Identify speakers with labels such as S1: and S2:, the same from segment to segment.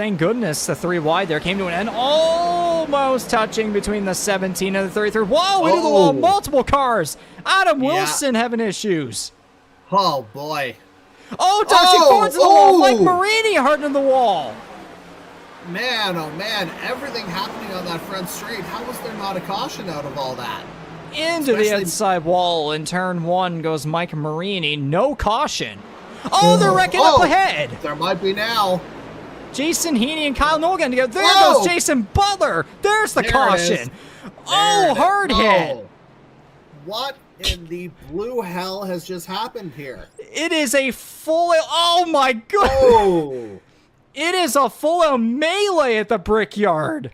S1: thank goodness the 3 wide there came to an end. Almost touching between the 17 and the 33. Whoa, into the wall. Multiple cars. Adam Wilson having issues.
S2: Oh, boy.
S1: Oh, Toxic Ford's in the wall. Mike Marini hard in the wall.
S2: Man, oh, man. Everything happening on that front straight. How was there not a caution out of all that?
S1: Into the outside wall in turn 1 goes Mike Marini. No caution. Oh, they're wrecking up ahead.
S2: There might be now.
S1: Jason Heaney and Kyle Nolan together. There goes Jason Butler. There's the caution. Hard hit.
S2: What in the blue hell has just happened here?
S1: It is a full... Oh, my God.
S2: Oh.
S1: It is a full melee at the Brickyard.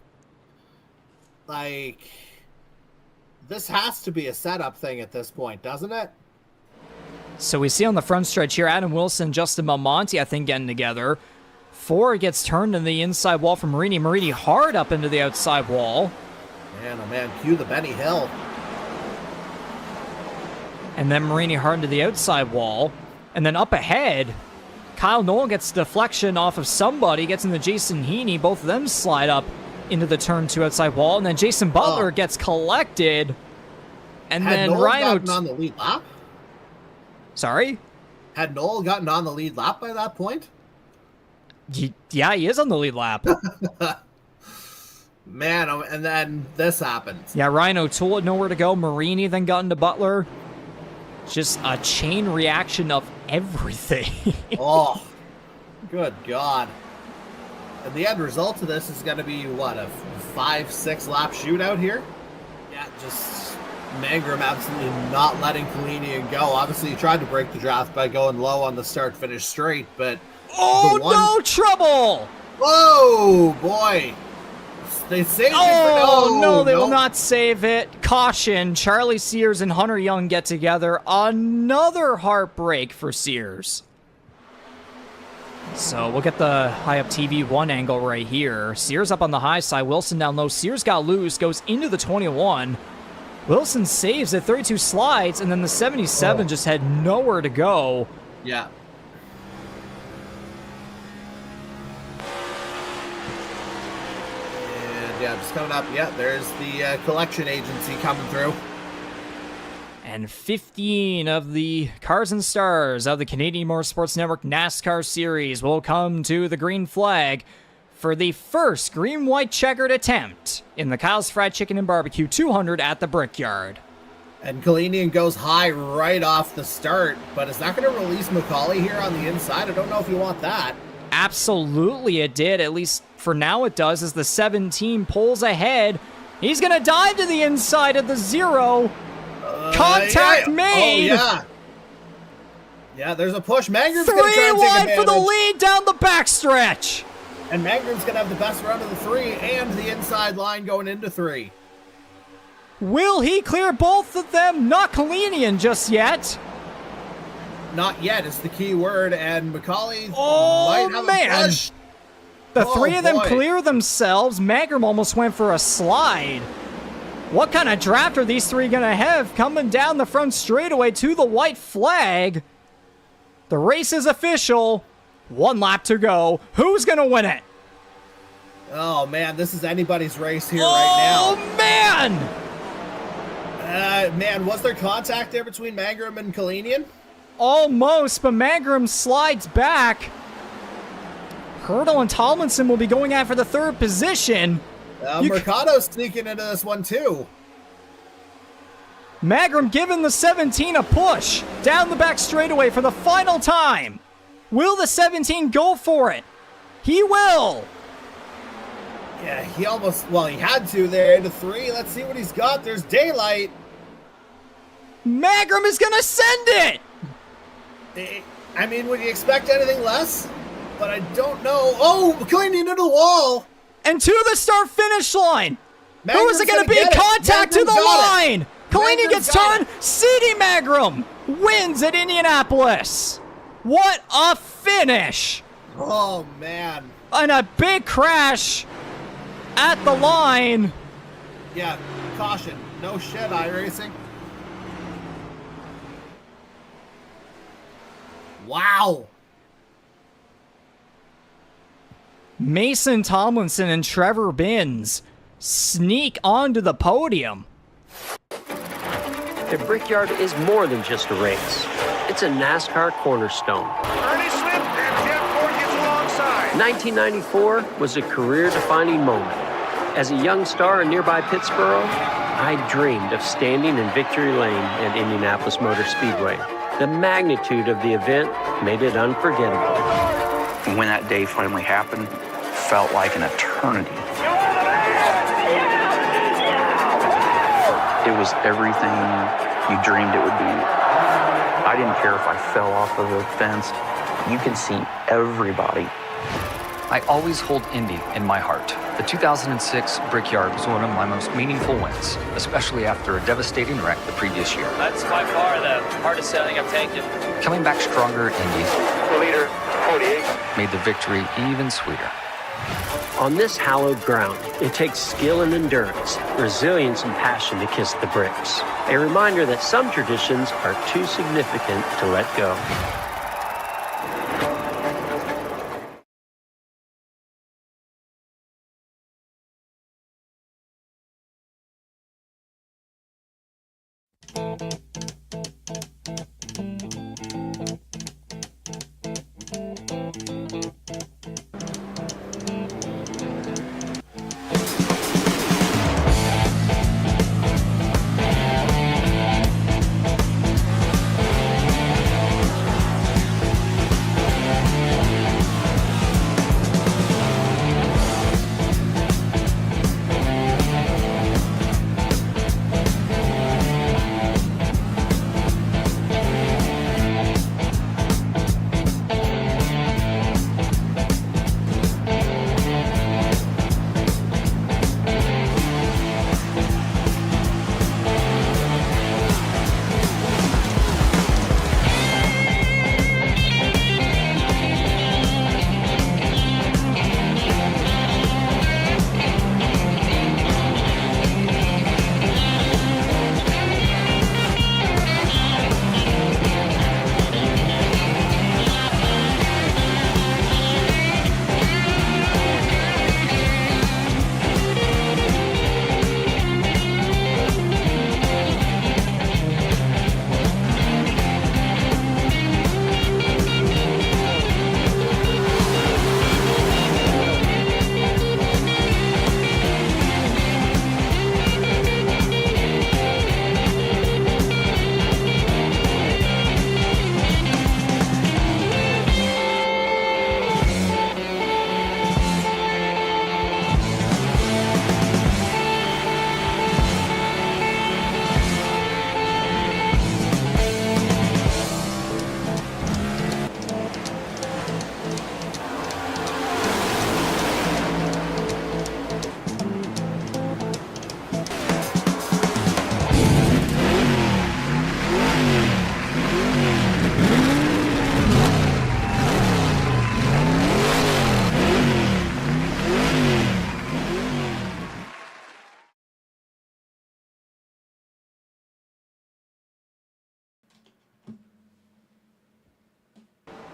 S2: Like, this has to be a setup thing at this point, doesn't it?
S1: So we see on the front stretch here, Adam Wilson, Justin Belmonte, I think, getting together. Ford gets turned in the inside wall from Marini. Marini hard up into the outside wall.
S2: Man, oh man, cue the Benny Hill.
S1: And then Marini hard into the outside wall. And then up ahead, Kyle Nolan gets deflection off of somebody, gets into Jason Heaney. Both of them slide up into the turn 2 outside wall. And then Jason Butler gets collected. And then Rhino...
S2: gotten on the lead lap?
S1: Sorry?
S2: Had Noel gotten on the lead lap by that point?
S1: Yeah, he is on the lead lap.
S2: Man, and then this happens.
S1: Yeah, Ryan O'Toole had nowhere to go. Marini then got into Butler. Just a chain reaction of everything.
S2: Oh, good God. And the end result of this is going to be, what, a 5-6 lap shootout here? Yeah, just Mangrum absolutely not letting Kalinian go. Obviously, he tried to break the draft by going low on the start-finish straight, but...
S1: Oh, no trouble!
S2: Whoa, boy. They saved it for
S1: no, they will not save it. Caution, Charlie Sears and Hunter Young get together. Another heartbreak for Sears. So we'll get the high-up TV1 angle right here. Sears up on the high side, Wilson down low. Sears got loose, goes into the 21. Wilson saves it, 32 slides, and then the 77 just had nowhere to go.
S2: Yeah. Yeah, just coming up. Yeah, there's the collection agency coming through.
S1: And 15 of the Cars and Stars of the Canadian Motorsports Network NASCAR Series will come to the green flag for the first green-white checkered attempt in the Kyle's Fried Chicken and Barbecue 200 at the Brickyard.
S2: And Kalinian goes high right off the start, but is that going to release McCauley here on the inside? I don't know if you want that.
S1: Absolutely it did, at least for now it does, as the 17 pulls ahead. He's going to dive to the inside of the 0. Contact made!
S2: Oh, yeah. Yeah, there's a push. Mangrum's
S1: 3
S2: going to try and take
S1: wide
S2: advantage.
S1: for the lead down the backstretch.
S2: And Mangrum's going to have the best run of the 3 and the inside line going into 3.
S1: Will he clear both of them? Not Kalinian just yet.
S2: Not yet is the key word, and McCauley
S1: might
S2: have
S1: man.
S2: a push.
S1: The 3 of them clear themselves. Mangrum almost went for a slide. What kind of draft are these 3 going to have coming down the front straightaway to the white flag? The race is official. 1 lap to go. Who's going to win it?
S2: Oh, man, this is anybody's race here right now.
S1: Oh, man!
S2: Man, was there contact there between Mangrum and Kalinian?
S1: Almost, but Mangrum slides back. Hurdle and Tomlinson will be going after the 3rd position.
S2: Mercado's sneaking into this one, too.
S1: Mangrum giving the 17 a push down the back straightaway for the final time. Will the 17 go for it? He will.
S2: Yeah, he almost, well, he had to there into 3. Let's see what he's got. There's daylight.
S1: Mangrum is going to send it.
S2: I mean, would you expect anything less? But I don't know. Oh, Kalinian into the wall.
S1: And to the start-finish line. Who is it going to be? Contact to the line. Kalinian gets turned. CD Mangrum wins at Indianapolis. What a finish.
S2: Oh, man.
S1: And a big crash at the line.
S2: Yeah, caution. No shit, iRacing. Wow.
S1: Mason Tomlinson and Trevor Binns sneak onto the podium.
S3: The Brickyard is more than just a race. It's a NASCAR cornerstone.
S4: Ernie slipped and Jeff Ford gets alongside.
S3: 1994 was a career-defining moment. As a young star in nearby Pittsburgh, I dreamed of standing in victory lane at Indianapolis Motor Speedway. The magnitude of the event made it unforgettable.
S5: When that day finally happened, felt like an eternity. It was everything you dreamed it would be. I didn't care if I fell off of the fence. You can see everybody.
S6: I always hold Indy in my heart. The 2006 Brickyard was one of my most meaningful wins, especially after a devastating wreck the previous year.
S7: That's by far the hardest setting I've taken.
S6: Coming back stronger, Indy
S4: The leader, 48.
S6: made the victory even sweeter.
S3: On this hallowed ground, it takes skill and endurance, resilience and passion to kiss the bricks. A reminder that some traditions are too significant to let go.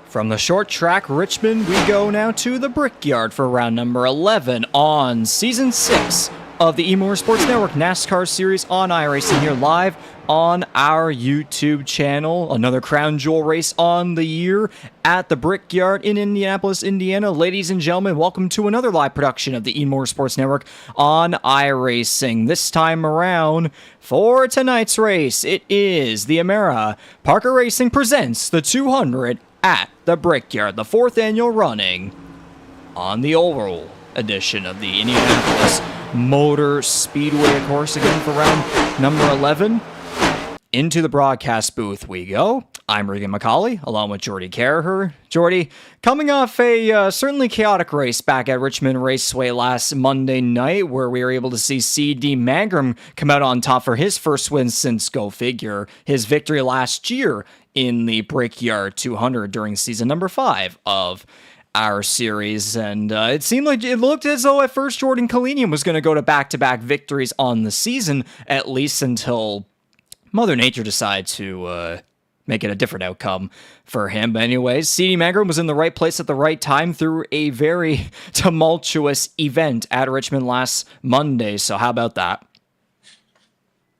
S1: From the short track Richmond, we go now to the Brickyard for round number 11 on Season 6 of the E-Motorsports Network NASCAR Series on iRacing here live on our YouTube channel. Another crown jewel race on the year at the Brickyard in Indianapolis, Indiana. Ladies and gentlemen, welcome to another live production of the E-Motorsports Network on iRacing. This time around, for tonight's race, it is the Amara. Parker Racing presents the 200 at the Brickyard, the 4th annual running on the oval edition of the Indianapolis Motor Speedway, of course, again for round number 11. Into the broadcast booth we go. I'm Regan McCauley, along with Jordy Carraher. Jordy, coming off a certainly chaotic race back at Richmond Raceway last Monday night, where we were able to see C.D. Mangrum come out on top for his first win since, go figure, his victory last year in the Brickyard 200 during season number 5 of our series. And it looked as though at first Jordan Kalinian was going to go to back-to-back victories on the season, at least until Mother Nature decided to make it a different outcome for him. But anyways, CD Mangrum was in the right place at the right time through a very tumultuous event at Richmond last Monday. So how about that?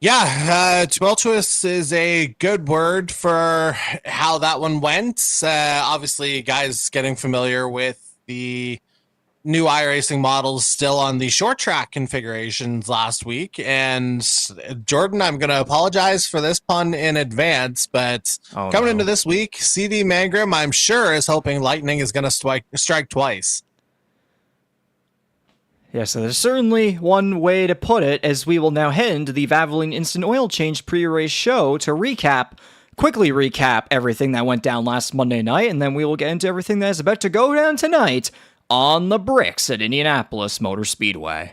S8: Yeah, tumultuous is a good word for how that one went. Obviously, guys getting familiar with the new iRacing models still on the short track configurations last week. And Jordan, I'm going to apologize for this pun in advance, but coming into this week, CD Mangrum, I'm sure, is hoping lightning is going to strike twice.
S1: Yeah, so there's certainly one way to put it, as we will now head into the Valvoline Instant Oil Change pre-race show to quickly recap everything that went down last Monday night, and then we will get into everything that is about to go down tonight on the bricks at Indianapolis Motor Speedway.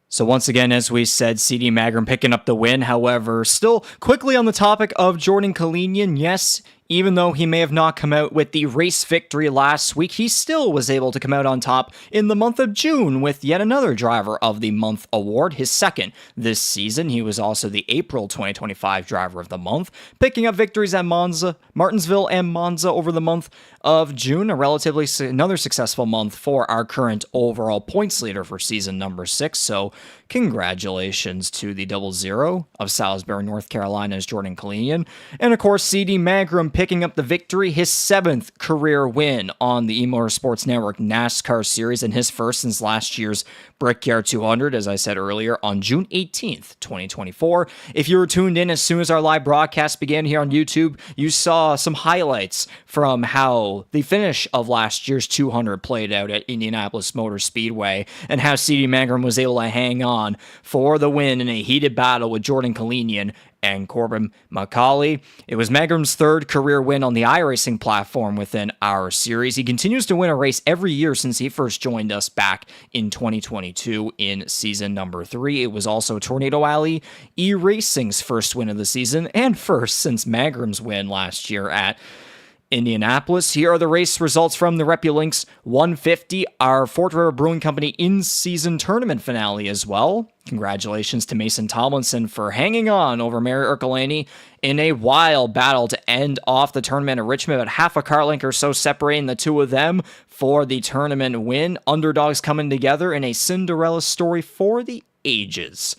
S1: So once again, as we said, CD Mangrum picking up the win. However, still quickly on the topic of Jordan Kalinian, yes, even though he may have not come out with the race victory last week, he still was able to come out on top in the month of June with yet another Driver of the Month award, his second this season. He was also the April 2025 Driver of the Month, picking up victories at Martinsville and Monza over the month of June, another successful month for our current overall points leader for season number 6. So congratulations to the 00 of Salisbury, North Carolina's Jordan Kalinian. And of course, CD Mangrum picking up the victory, his 7th career win on the E-Motorsports Network NASCAR series, and his first since last year's Brickyard 200, as I said earlier, on June 18th, 2024. If you were tuned in as soon as our live broadcast began here on YouTube, you saw some highlights from how the finish of last year's 200 played out at Indianapolis Motor Speedway, and how CD Mangrum was able to hang on for the win in a heated battle with Jordan Kalinian and Corbin McCauley. It was Mangrum's 3rd career win on the iRacing platform within our series. He continues to win a race every year since he first joined us back in 2022 in season number 3. It was also Tornado Alley E-Racing's first win of the season, and first since Mangrum's win last year at Indianapolis. Here are the race results from the RepuLinks 150, our Fort River Brewing Company in-season tournament finale as well. Congratulations to Mason Tomlinson for hanging on over Mary Ercolani in a wild battle to end off the tournament at Richmond, about half a car length or so separating the two of them for the tournament win. Underdogs coming together in a Cinderella story for the ages.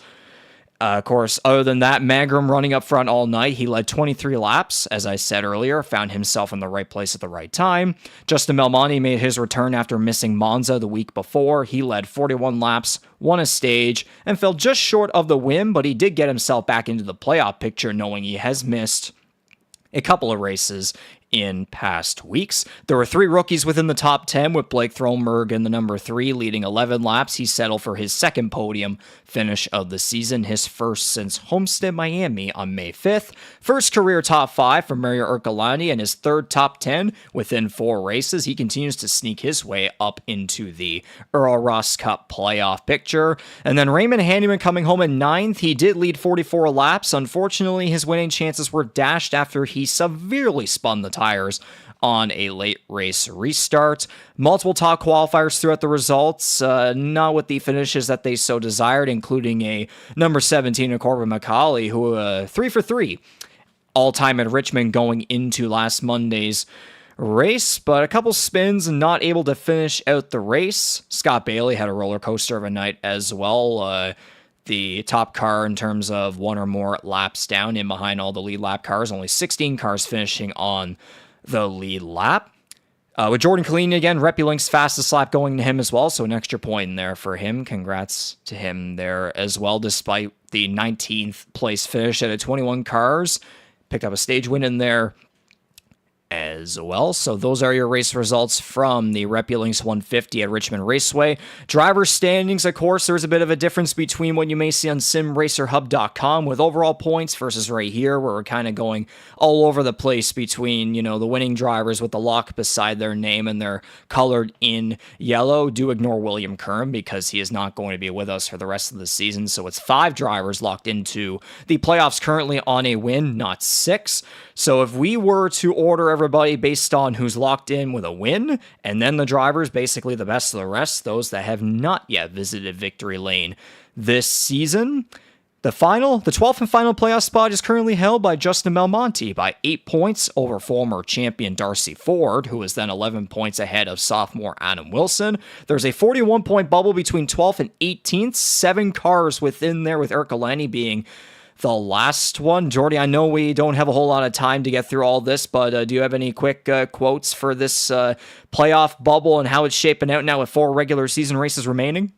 S1: Of course, other than that, Mangrum running up front all night. He led 23 laps, as I said earlier, found himself in the right place at the right time. Justin Belmonte made his return after missing Monza the week before. He led 41 laps, won a stage, and fell just short of the win, but he did get himself back into the playoff picture, knowing he has missed a couple of races in past weeks. There were 3 rookies within the top 10, with Blake Throneberg in the number 3, leading 11 laps. He settled for his 2nd podium finish of the season, his first since Homestead, Miami on May 5th. First career top 5 for Mario Ercolani, and his 3rd top 10 within 4 races. He continues to sneak his way up into the Earl Ross Cup playoff picture. And then Raymond Handyman coming home in 9th. He did lead 44 laps. Unfortunately, his winning chances were dashed after he severely spun the tires on a late race restart. Multiple top qualifiers throughout the results, not with the finishes that they so desired, including a number 17 of Corbin McCauley, who 3 for 3 all-time at Richmond going into last Monday's race, but a couple spins and not able to finish out the race. Scott Bailey had a roller coaster of a night as well. The top car in terms of 1 or more laps down in behind all the lead lap cars, only 16 cars finishing on the lead lap. With Jordan Kalinian again, RepuLinks fastest lap going to him as well, so an extra point in there for him. Congrats to him there as well, despite the 19th place finish out of 21 cars. Picked up a stage win in there. as well. So those are your race results from the RepuLinks 150 at Richmond Raceway. Driver standings, of course, there's a bit of a difference between what you may see on simracerhub.com with overall points versus right here, where we're kind of going all over the place between, the winning drivers with the lock beside their name and they're colored in yellow. Do ignore William Kern because he is not going to be with us for the rest of the season. So it's 5 drivers locked into the playoffs currently on a win, not 6. So if we were to order everybody based on who's locked in with a win, and then the drivers, basically the best of the rest, those that have not yet visited victory lane this season, the 12th and final playoff spot is currently held by Justin Belmonte by 8 points over former champion Darcy Ford, who is then 11 points ahead of sophomore Adam Wilson. There's a 41-point bubble between 12th and 18th, 7 cars within there, with Eric Alani being the last one. Jordy, I know we don't have a whole lot of time to get through all this, but do you have any quick quotes for this playoff bubble and how it's shaping out now with 4 regular season races remaining?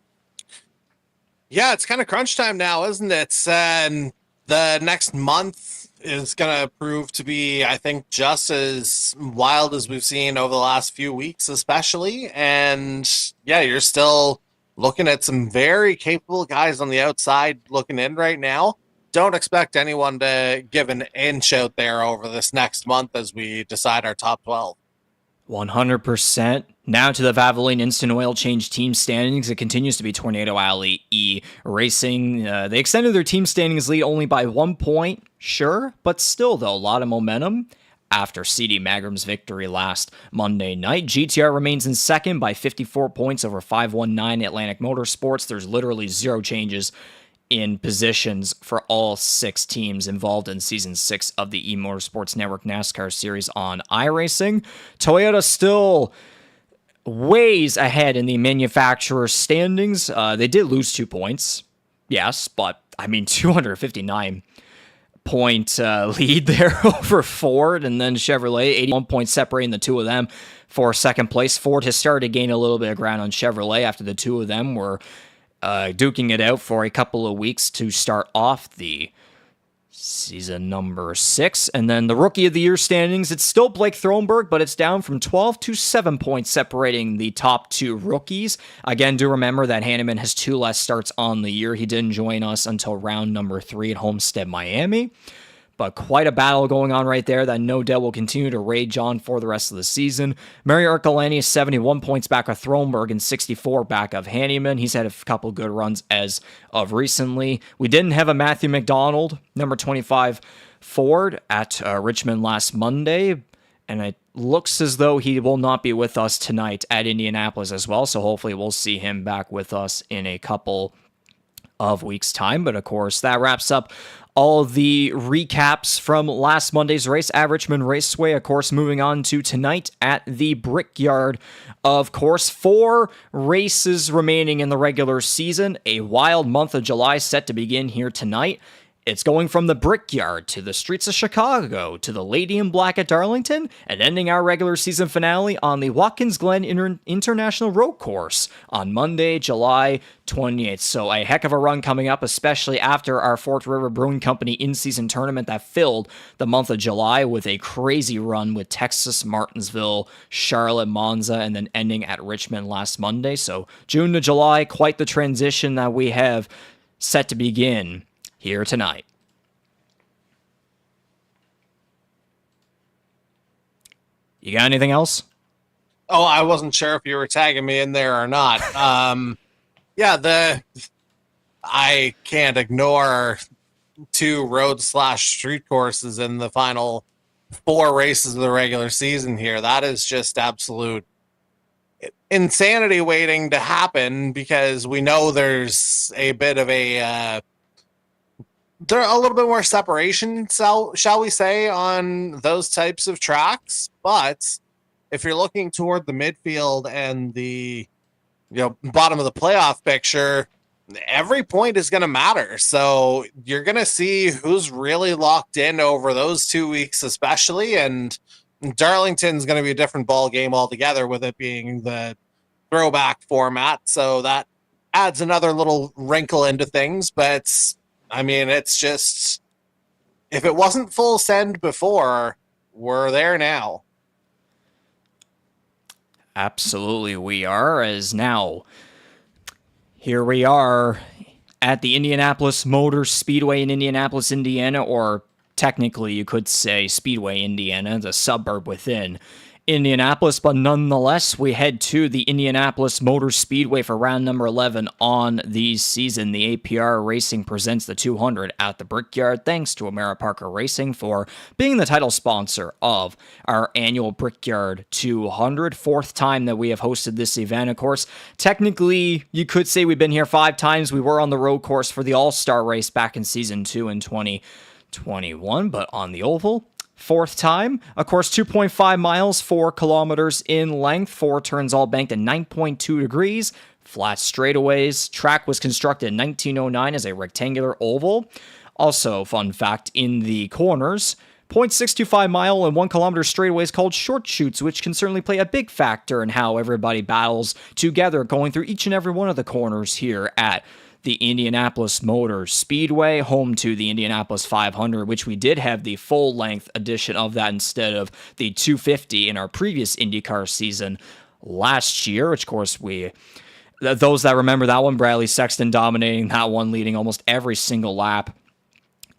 S8: Yeah, it's kind of crunch time now, isn't it? And the next month is going to prove to be, I think, just as wild as we've seen over the last few weeks, especially. And yeah, you're still looking at some very capable guys on the outside looking in right now. Don't expect anyone to give an inch out there over this next month as we decide our top 12.
S1: 100%. Now to the Valvoline Instant Oil Change team standings. It continues to be Tornado Alley E Racing. They extended their team standings lead only by 1 point, sure, but still, though, a lot of momentum after CD Magram's victory last Monday night. GTR remains in second by 54 points over 519 Atlantic Motorsports. There's literally 0 changes in positions for all 6 teams involved in Season 6 of the E-Motorsports Network NASCAR Series on iRacing. Toyota still ways ahead in the manufacturer standings. They did lose 2 points, yes, but 259 point lead there over Ford, and then Chevrolet, 81 points separating the two of them for second place. Ford has started to gain a little bit of ground on Chevrolet after the two of them were duking it out for a couple of weeks to start off the season number 6. And then the Rookie of the Year standings, it's still Blake Thronberg, but it's down from 12 to 7 points separating the top 2 rookies. Again, do remember that Hanneman has 2 less starts on the year. He didn't join us until round number 3 at Homestead, Miami. But quite a battle going on right there that no doubt will continue to rage on for the rest of the season. Mario Ercolani is 71 points back of Thronberg and 64 back of Hanneman. He's had a couple good runs as of recently. We didn't have a Matthew McDonald, number 25 Ford, at Richmond last Monday. And it looks as though he will not be with us tonight at Indianapolis as well. So hopefully we'll see him back with us in a couple of weeks' time. But of course, that wraps up all the recaps from last Monday's race at Richmond Raceway. Of course, moving on to tonight at the Brickyard. Of course, 4 races remaining in the regular season. A wild month of July set to begin here tonight. It's going from the Brickyard to the streets of Chicago to the Lady in Black at Darlington and ending our regular season finale on the Watkins Glen International Road Course on Monday, July 28th. So a heck of a run coming up, especially after our Forked River Brewing Company in-season tournament that filled the month of July with a crazy run with Texas, Martinsville, Charlotte, Monza, and then ending at Richmond last Monday. So June to July, quite the transition that we have set to begin here tonight. You got anything else?
S8: Oh, I wasn't sure if you were tagging me in there or not. I can't ignore 2 road/street courses in the final 4 races of the regular season here. That is just absolute insanity waiting to happen, because we know there's a bit of a little bit more separation, shall we say, on those types of tracks. But if you're looking toward the midfield and the bottom of the playoff picture, every point is going to matter. So you're going to see who's really locked in over those 2 weeks, especially. And Darlington's going to be a different ball game altogether, with it being the throwback format. So that adds another little wrinkle into things. But it's just, if it wasn't full send before, we're there now.
S1: Absolutely, we are, as now here we are at the Indianapolis Motor Speedway in Indianapolis, Indiana, or technically you could say Speedway, Indiana, the suburb within Indianapolis, but nonetheless, we head to the Indianapolis Motor Speedway for round number 11 on the season. The APR Racing presents the 200 at the Brickyard. Thanks to Amara Parker Racing for being the title sponsor of our annual Brickyard 200. Fourth time that we have hosted this event, of course. Technically, you could say we've been here 5 times. We were on the road course for the All-Star race back in Season 2 in 2021, but on the oval. 4th time, of course, 2.5 miles, 4 kilometers in length, 4 turns all banked at 9.2 degrees, flat straightaways. Track was constructed in 1909 as a rectangular oval. Also, fun fact, in the corners, 0.625 mile and 1 kilometer straightaways called short chutes, which can certainly play a big factor in how everybody battles together going through each and every one of the corners here at the Indianapolis Motor Speedway, home to the Indianapolis 500, which we did have the full-length edition of that instead of the 250 in our previous IndyCar season last year, which, of course, those that remember that one, Bradley Sexton dominating that one, leading almost every single lap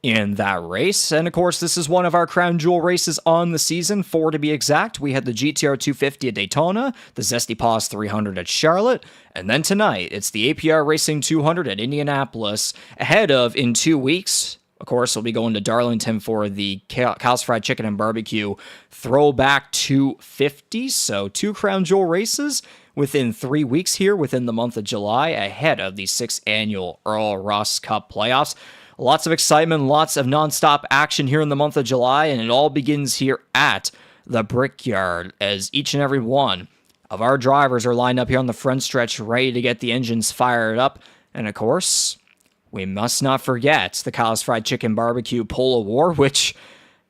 S1: in that race. And of course, this is one of our crown jewel races on the season, 4 to be exact. We had the GTR 250 at Daytona, the Zesty Paws 300 at Charlotte, and then tonight, it's the APR Racing 200 at Indianapolis, ahead of, in 2 weeks, of course, we'll be going to Darlington for the Kyle's Fried Chicken and Barbecue Throwback 250. So 2 crown jewel races within 3 weeks here within the month of July, ahead of the 6th annual Earl Ross Cup playoffs. Lots of excitement, lots of nonstop action here in the month of July, and it all begins here at the Brickyard as each and every one of our drivers are lined up here on the front stretch, ready to get the engines fired up. And of course, we must not forget the Kyle's Fried Chicken Barbecue Pole of War, which,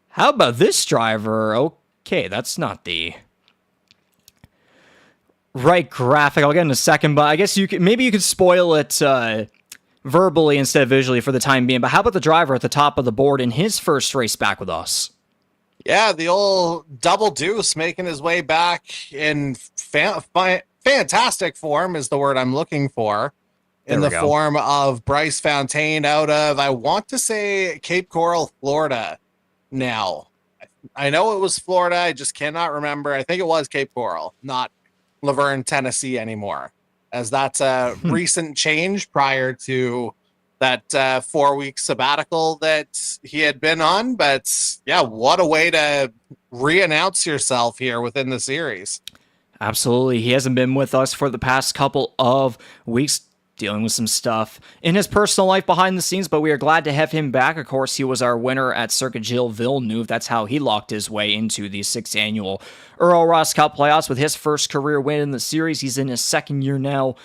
S1: how about this driver? Okay, that's not the right graphic. I'll get in a second, but I guess maybe you could spoil it verbally instead of visually for the time being. But how about the driver at the top of the board in his first race back with us?
S8: Yeah, the old Double Deuce making his way back in fantastic form is the word I'm looking for. In the form of Bryce Fontaine out of, I want to say, Cape Coral, Florida. Now, I know it was Florida. I just cannot remember. I think it was Cape Coral, not Laverne, Tennessee anymore, as that's a recent change prior to that 4-week sabbatical that he had been on. But yeah, what a way to re-announce yourself here within the series.
S1: Absolutely. He hasn't been with us for the past couple of weeks, dealing with some stuff in his personal life behind the scenes, but we are glad to have him back. Of course, he was our winner at Circuit Gilles Villeneuve. That's how he locked his way into the 6th annual Earl Ross Cup playoffs with his first career win in the series. He's in his 2nd year now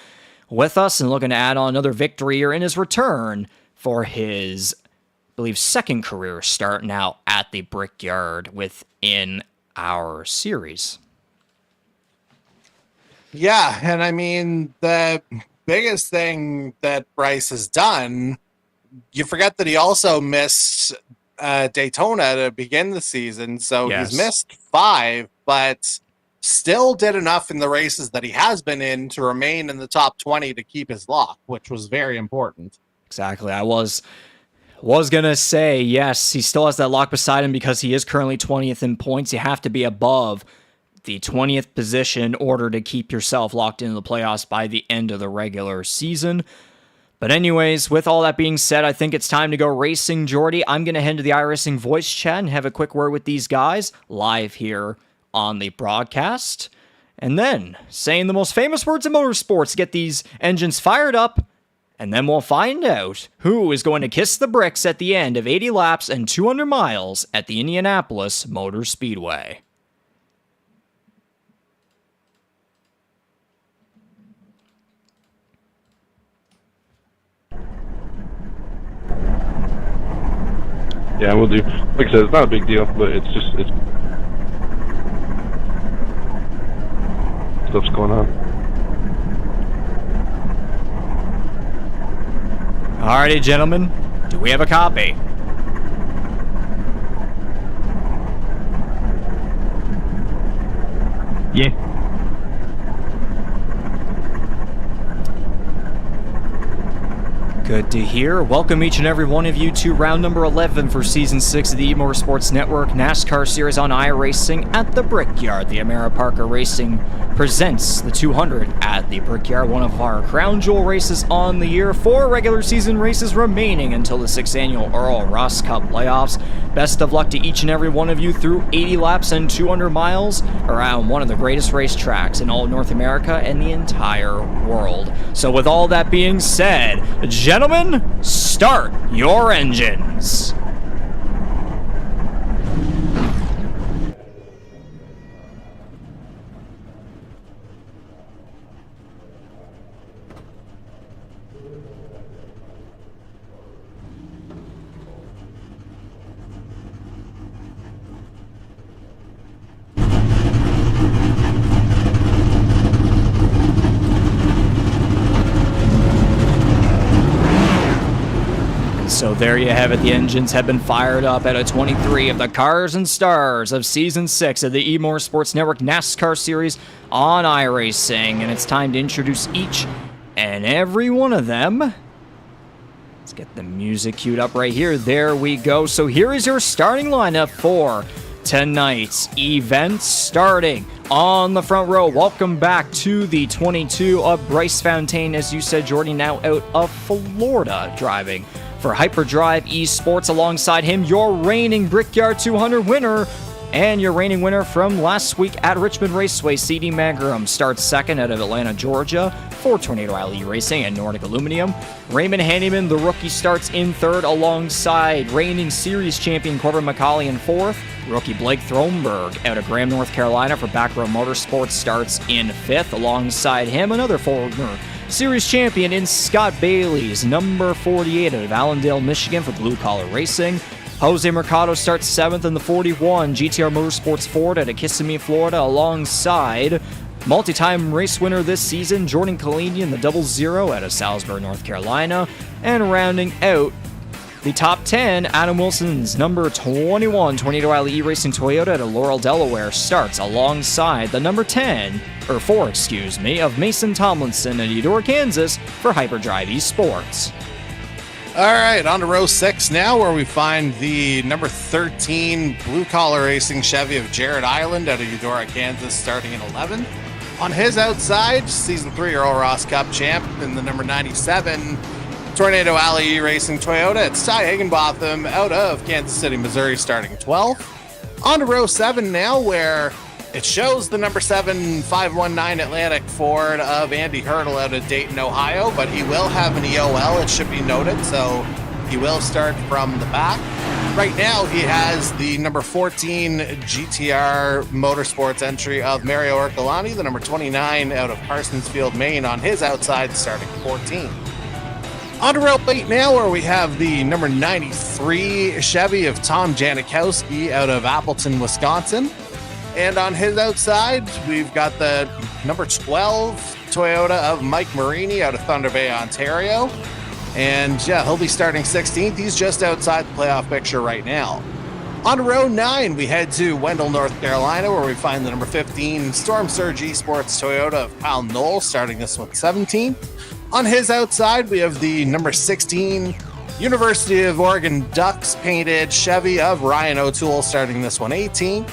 S1: with us and looking to add on another victory here in his return for his, I believe, 2nd career start now at the Brickyard within our series.
S8: Yeah, and I mean, the biggest thing that Bryce has done, you forget that he also missed Daytona to begin the season, so yes. He's missed 5, but still did enough in the races that he has been in to remain in the top 20 to keep his lock, which was very important.
S1: Exactly. I was gonna say, yes, he still has that lock beside him because he is currently 20th in points. You have to be above the 20th position in order to keep yourself locked into the playoffs by the end of the regular season. But anyways, with all that being said, I think it's time to go racing, Jordy. I'm going to head to the iRacing voice chat and have a quick word with these guys live here on the broadcast. And then, saying the most famous words in motorsports, get these engines fired up, and then we'll find out who is going to kiss the bricks at the end of 80 laps and 200 miles at the Indianapolis Motor Speedway.
S9: Yeah, we'll do. Like I said, it's not a big deal, but it's stuff's going on.
S1: Alrighty, gentlemen. Do we have a copy?
S10: Yeah.
S1: Good to hear. Welcome each and every one of you to round number 11 for Season 6 of the E-Motorsports Network NASCAR Series on iRacing at the Brickyard. The Amara Parker Racing presents the 200 at the Brickyard, one of our crown jewel races on the year. 4 regular season races remaining until the 6th annual Earl Ross Cup playoffs. Best of luck to each and every one of you through 80 laps and 200 miles around one of the greatest racetracks in all of North America and the entire world. So with all that being said, gentlemen, start your engines. So there you have it. The engines have been fired up at a 23 of the cars and stars of Season 6 of the E-Motorsports Network NASCAR Series on iRacing. And it's time to introduce each and every one of them. Let's get the music queued up right here. There we go. So here is your starting lineup for tonight's event. Starting on the front row, welcome back to the 22 of Bryce Fontaine. As you said, Jordy, now out of Florida driving for Hyperdrive Esports. Alongside him, your reigning Brickyard 200 winner and your reigning winner from last week at Richmond Raceway, CD Magram, starts second out of Atlanta, Georgia for Tornado Alley Racing and Nordic Aluminium. Raymond Handyman, the rookie, starts in third alongside reigning series champion Corbin McCauley in fourth. Rookie Blake Thronberg out of Graham, North Carolina for Backrow Motorsports starts in fifth. Alongside him, another former series champion in Scott Bailey's number 48 out of Allendale, Michigan for Blue Collar Racing. Jose Mercado starts 7th in the 41 GTR Motorsports Ford out of Kissimmee, Florida, alongside multi-time race winner this season Jordan Kalini in the 00 out of Salisbury, North Carolina. And rounding out the top 10, Adam Wilson's number 21 Tornado Alley E-Racing Toyota out of Laurel, Delaware starts alongside the number 4 of Mason Tomlinson in Eudora, Kansas for Hyperdrive Esports.
S8: All right, on to row 6 now, where we find the number 13 Blue Collar Racing Chevy of Jared Island out of Eudora, Kansas, starting in 11th. On his outside, Season 3 Earl Ross Cup champ in the number 97 Tornado Alley Racing Toyota. It's Ty Higginbotham out of Kansas City, Missouri, starting 12th. On to row 7 now, where it shows the number 7 519 Atlantic Ford of Andy Hurdle out of Dayton, Ohio, but he will have an EOL, it should be noted, so he will start from the back. Right now, he has the number 14 GTR Motorsports entry of Mario Ercolani, the number 29 out of Parsonsfield, Maine, on his outside, starting 14. On to row 8 now, where we have the number 93 Chevy of Tom Janikowski out of Appleton, Wisconsin. And on his outside, we've got the number 12 Toyota of Mike Marini out of Thunder Bay, Ontario. And yeah, he'll be starting 16th. He's just outside the playoff picture right now. On to row 9, we head to Wendell, North Carolina, where we find the number 15 Storm Surge Esports Toyota of Kyle Knoll, starting this one 17th. On his outside, we have the number 16 University of Oregon Ducks painted Chevy of Ryan O'Toole, starting this one 18th.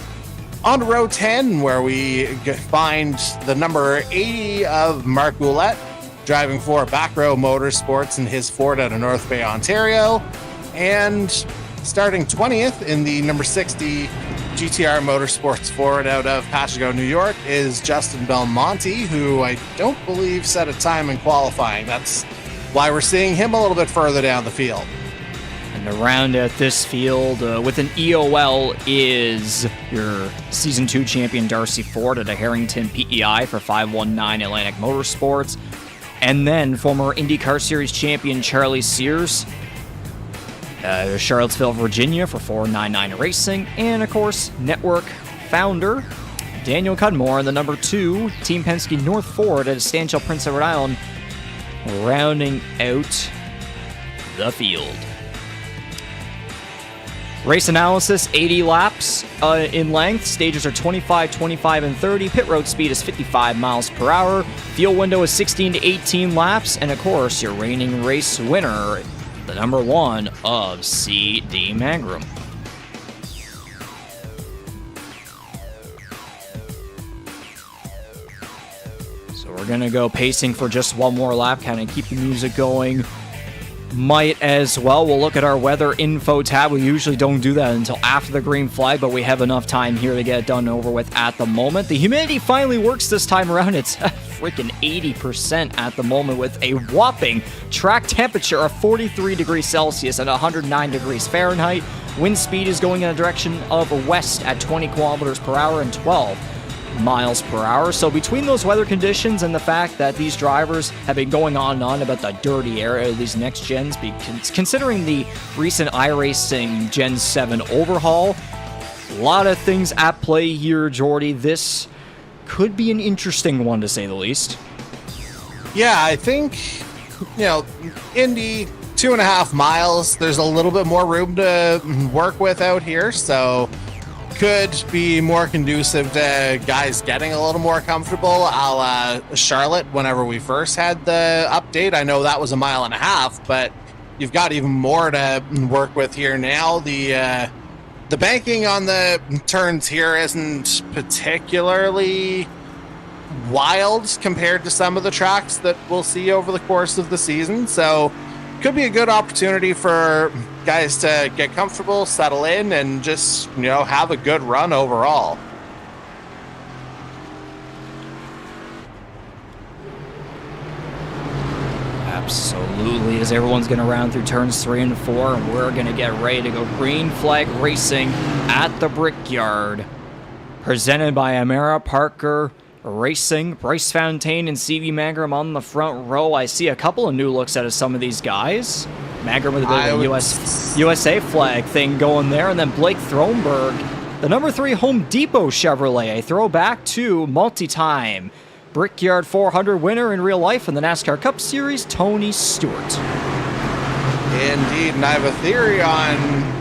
S8: On to row 10, where we find the number 80 of Mark Goulet, driving for Backrow Motorsports in his Ford out of North Bay, Ontario. And starting 20th in the number 60 GTR Motorsports Ford out of Pachigo, New York, is Justin Belmonte, who I don't believe set a time in qualifying. That's why we're seeing him a little bit further down the field.
S1: And to round out this field with an EOL is your Season 2 champion Darcy Ford at a Harrington PEI for 519 Atlantic Motorsports. And then former IndyCar Series champion Charlie Sears, Charlottesville, Virginia for 499 Racing. And of course, network founder Daniel Cudmore, the number 2 Team Penske North Ford at Stanchel, Prince Edward Island, rounding out the field. Race analysis, 80 laps in length. Stages are 25, 25, and 30. Pit road speed is 55 miles per hour. Fuel window is 16 to 18 laps. And of course, your reigning race winner, the number 1 of C.D. Mangrum. So we're going to go pacing for just one more lap, kind of keep the music going. Might as well. We'll look at our weather info tab. We usually don't do that until after the green flag, but we have enough time here to get it done over with at the moment. The humidity finally works this time around. It's freaking 80% at the moment with a whopping track temperature of 43 degrees Celsius and 109 degrees Fahrenheit. Wind speed is going in the direction of west at 20 kilometers per hour and 12 miles per hour. So between those weather conditions and the fact that these drivers have been going on and on about the dirty area of these next gens, considering the recent iRacing Gen 7 overhaul, a lot of things at play here, Jordy. This could be an interesting one, to say the least.
S8: Yeah, I think, Indy, 2.5 miles, there's a little bit more room to work with out here, so could be more conducive to guys getting a little more comfortable, a la Charlotte whenever we first had the update. I know that was 1.5 miles, but you've got even more to work with here now. The banking on the turns here isn't particularly wild compared to some of the tracks that we'll see over the course of the season, so could be a good opportunity for guys to get comfortable, settle in, and just, have a good run overall.
S1: Absolutely, as everyone's going to round through turns 3 and 4, and we're going to get ready to go green flag racing at the Brickyard. Presented by Amara, Parker Racing, Bryce Fontaine and CV Mangrum on the front row. I see a couple of new looks out of some of these guys. Mangrum with a bit of a USA flag thing going there, and then Blake Thronberg, the number 3 Home Depot Chevrolet, a throwback to multi-time Brickyard 400 winner in real life in the NASCAR Cup Series, Tony Stewart.
S8: Indeed, and I have a theory on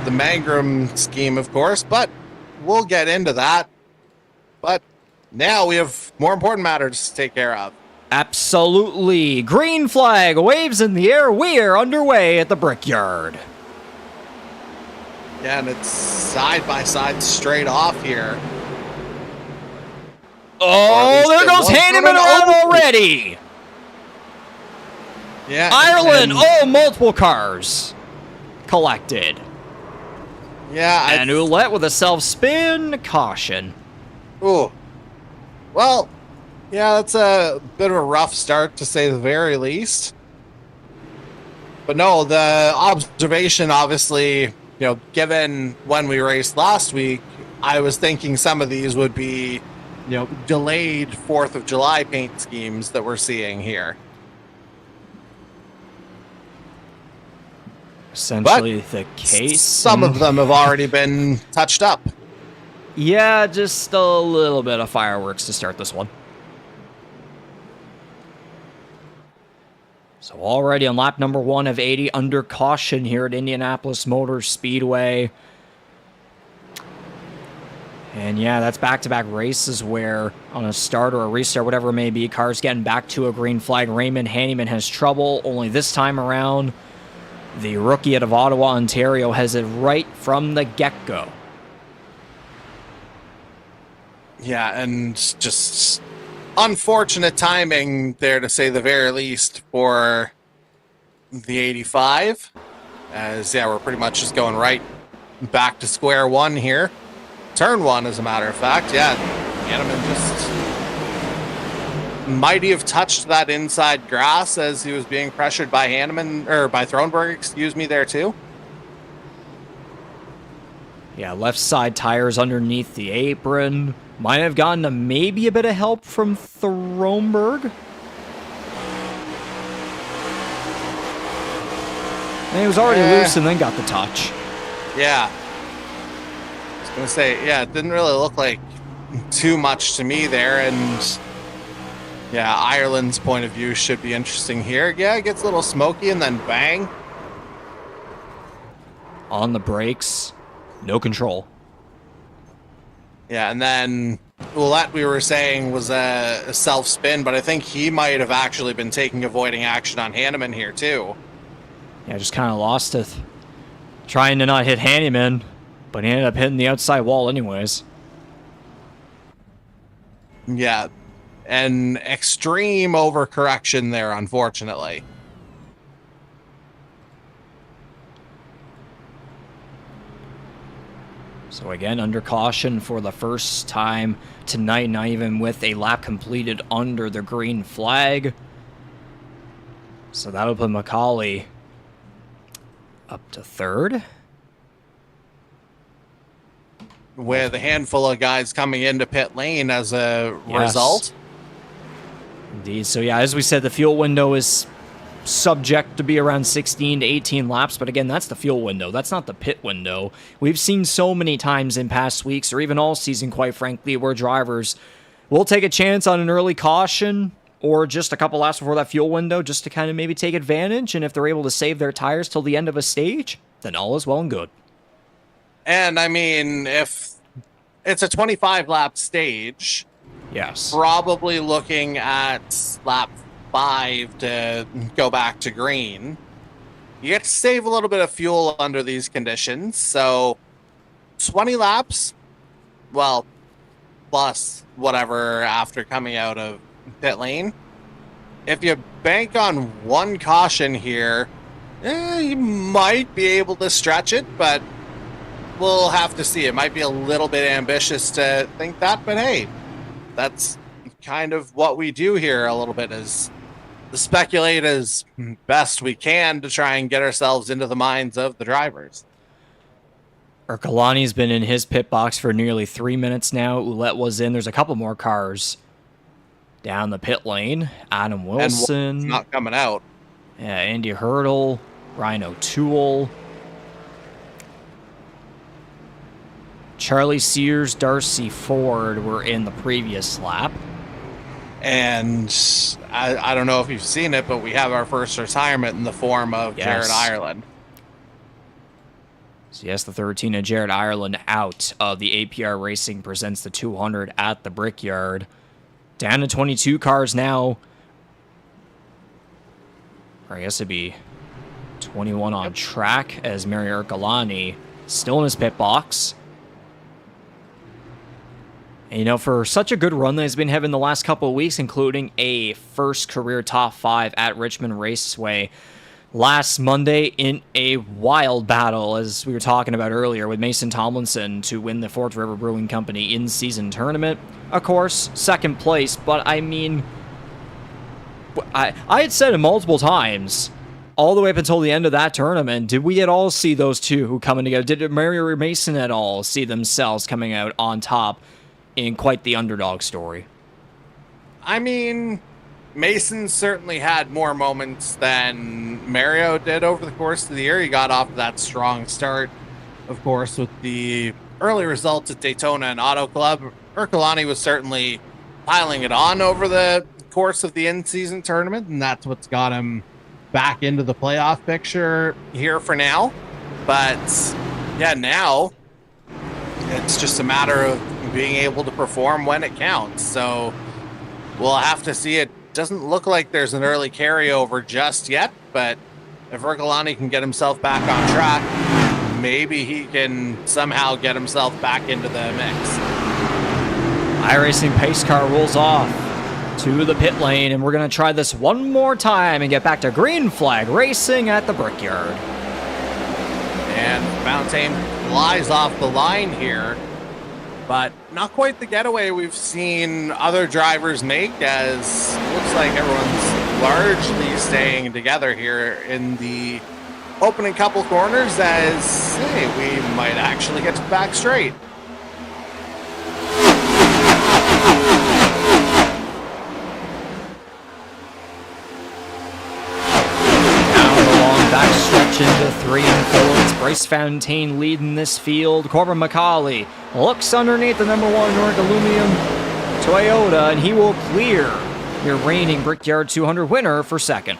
S8: the Mangrum scheme, of course, but we'll get into that. But now we have more important matters to take care of.
S1: Absolutely. Green flag waves in the air. We are underway at the Brickyard.
S8: Yeah, and it's side by side straight off here.
S1: Oh, there goes Hanneman on already.
S8: Yeah.
S1: Ireland. Multiple cars collected.
S8: Yeah.
S1: And Ouellette with a self-spin. Caution.
S8: Ooh. Well, yeah, that's a bit of a rough start, to say the very least. But no, the observation, obviously, given when we raced last week, I was thinking some of these would be, delayed 4th of July paint schemes that we're seeing here.
S1: Essentially the case.
S8: Some of them have already been touched up.
S1: Yeah, just a little bit of fireworks to start this one. So already on lap number 1 of 80, under caution here at Indianapolis Motor Speedway. And yeah, that's back-to-back races where on a start or a restart, whatever it may be, cars getting back to a green flag. Raymond Hanneman has trouble, only this time around, the rookie out of Ottawa, Ontario, has it right from the get-go.
S8: Yeah, and just unfortunate timing there, to say the very least, for the 85. As, yeah, we're pretty much just going right back to square one here. Turn 1, as a matter of fact. Yeah, Hanneman just might have touched that inside grass as he was being pressured by by Thronberg, excuse me, there too.
S1: Yeah, left side tires underneath the apron. Might have gotten maybe a bit of help from Thronberg. And he was already loose and then got the touch.
S8: Yeah. I was going to say, yeah, it didn't really look like too much to me there. And yeah, Ireland's point of view should be interesting here. Yeah, it gets a little smoky and then bang.
S1: On the brakes. No control.
S8: Yeah, and then Ouellette, we were saying, was a self-spin, but I think he might have actually been taking avoiding action on Hanneman here, too.
S1: Yeah, just kind of lost it. Trying to not hit Hanneman, but he ended up hitting the outside wall anyways.
S8: Yeah, an extreme overcorrection there, unfortunately.
S1: So again, under caution for the first time tonight, not even with a lap completed under the green flag. So that'll put Macaulay up to third.
S8: With a handful of guys coming into pit lane as a result.
S1: Indeed. So yeah, as we said, the fuel window is subject to be around 16 to 18 laps, but again, that's the fuel window. That's not the pit window. We've seen so many times in past weeks, or even all season, quite frankly, where drivers will take a chance on an early caution or just a couple laps before that fuel window just to kind of maybe take advantage, and if they're able to save their tires till the end of a stage, then all is well and good.
S8: And I mean, if it's a 25-lap stage,
S1: yes,
S8: probably looking at lap 5 to go back to green, you get to save a little bit of fuel under these conditions. So 20 laps, well, plus whatever after coming out of pit lane. If you bank on one caution here, you might be able to stretch it, but we'll have to see. It might be a little bit ambitious to think that, but hey, that's kind of what we do here a little bit, is to speculate as best we can to try and get ourselves into the minds of the drivers.
S1: Ercolani's been in his pit box for nearly 3 minutes now. Ouellette was in. There's a couple more cars down the pit lane. Adam Wilson.
S8: And not coming out.
S1: Yeah, Andy Hurdle, Ryan O'Toole, Charlie Sears, Darcy Ford were in the previous lap.
S8: And I don't know if you've seen it, but we have our first retirement in the form of Jared Ireland.
S1: So yes, the 13 of Jared Ireland out of the APR Racing presents the 200 at the Brickyard. Down to 22 cars now. Or I guess it'd be 21 on track, as Mario Ercolani still in his pit box. And, you know, for such a good run that he's been having the last couple of weeks, including a first career top 5 at Richmond Raceway last Monday in a wild battle, as we were talking about earlier, with Mason Tomlinson to win the Fort River Brewing Company in-season tournament. Of course, second place, but I mean, I had said it multiple times, all the way up until the end of that tournament, did we at all see those two coming together? Did Mario or Mason at all see themselves coming out on top in quite the underdog story?
S8: I mean, Mason certainly had more moments than Mario did over the course of the year. He got off that strong start, of course, with the early results at Daytona and Auto Club. Ercolani was certainly piling it on over the course of the in-season tournament, and that's what's got him back into the playoff picture here for now. But yeah, now it's just a matter of being able to perform when it counts. So we'll have to see. It doesn't look like there's an early carryover just yet, but if Ercolani can get himself back on track, maybe he can somehow get himself back into the mix.
S1: iRacing pace car rolls off to the pit lane, and we're going to try this one more time and get back to green flag racing at the Brickyard.
S8: And Fountain flies off the line here, but not quite the getaway we've seen other drivers make, as it looks like everyone's largely staying together here in the opening couple corners, as, hey, we might actually get back straight.
S1: Backstretch into 3 and 4. It's Bryce Fontaine leading this field. Corbin McCauley looks underneath the number 1 Nordic Aluminium Toyota, and he will clear your reigning Brickyard 200 winner for second.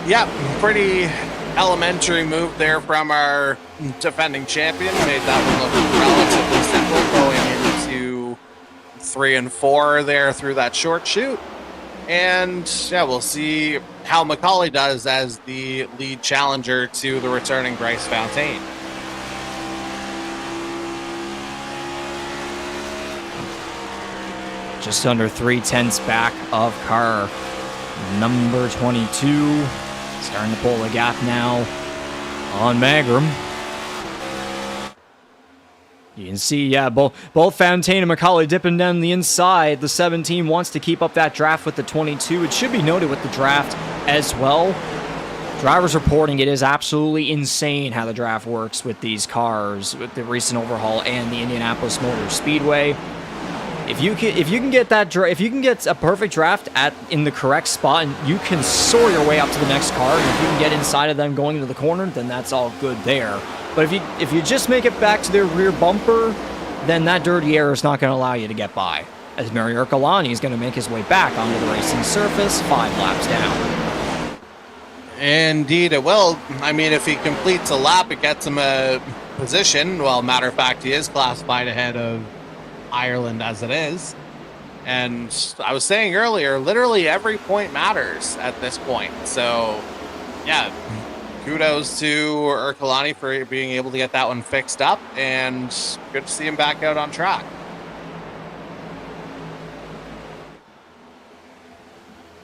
S8: Yep, pretty elementary move there from our defending champion. Made that one look relatively simple going into 3 and 4 there through that short chute. And yeah, we'll see how Macaulay does as the lead challenger to the returning Bryce Fontaine.
S1: Just under 3/10 back of car number 22. Starting to pull the gap now on Magram. You can see, yeah, both Fontaine and Macaulay dipping down the inside. The 17 wants to keep up that draft with the 22. It should be noted with the draft as well. Drivers reporting it is absolutely insane how the draft works with these cars, with the recent overhaul and the Indianapolis Motor Speedway. If you can get a perfect draft in the correct spot, and you can soar your way up to the next car, and if you can get inside of them going into the corner, then that's all good there. But if you just make it back to their rear bumper, then that dirty air is not going to allow you to get by. As Mario Ercolani is going to make his way back onto the racing surface, 5 laps down.
S8: Indeed, it will. I mean, if he completes a lap, it gets him a position. Well, matter of fact, he is classified ahead of Ireland as it is. And I was saying earlier, literally every point matters at this point. So, yeah, kudos to Ercolani for being able to get that one fixed up, and good to see him back out on track.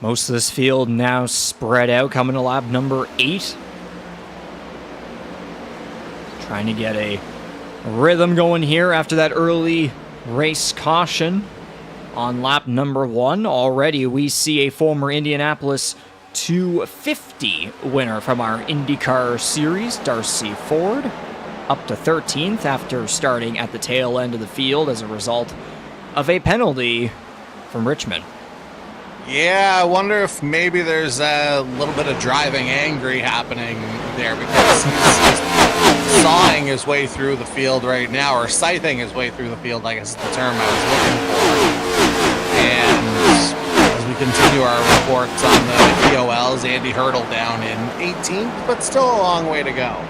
S1: Most of this field now spread out, coming to lap number 8. Trying to get a rhythm going here after that early race caution on lap number 1. Already we see a former Indianapolis 250 winner from our IndyCar series, Darcy Ford, up to 13th after starting at the tail end of the field as a result of a penalty from Richmond.
S8: Yeah, I wonder if maybe there's a little bit of driving angry happening there, because he's sawing his way through the field right now, or scything his way through the field, I guess is the term I was looking for. And as we continue our reports on the EOLs, Andy Hurdle down in 18th, but still a long way to go.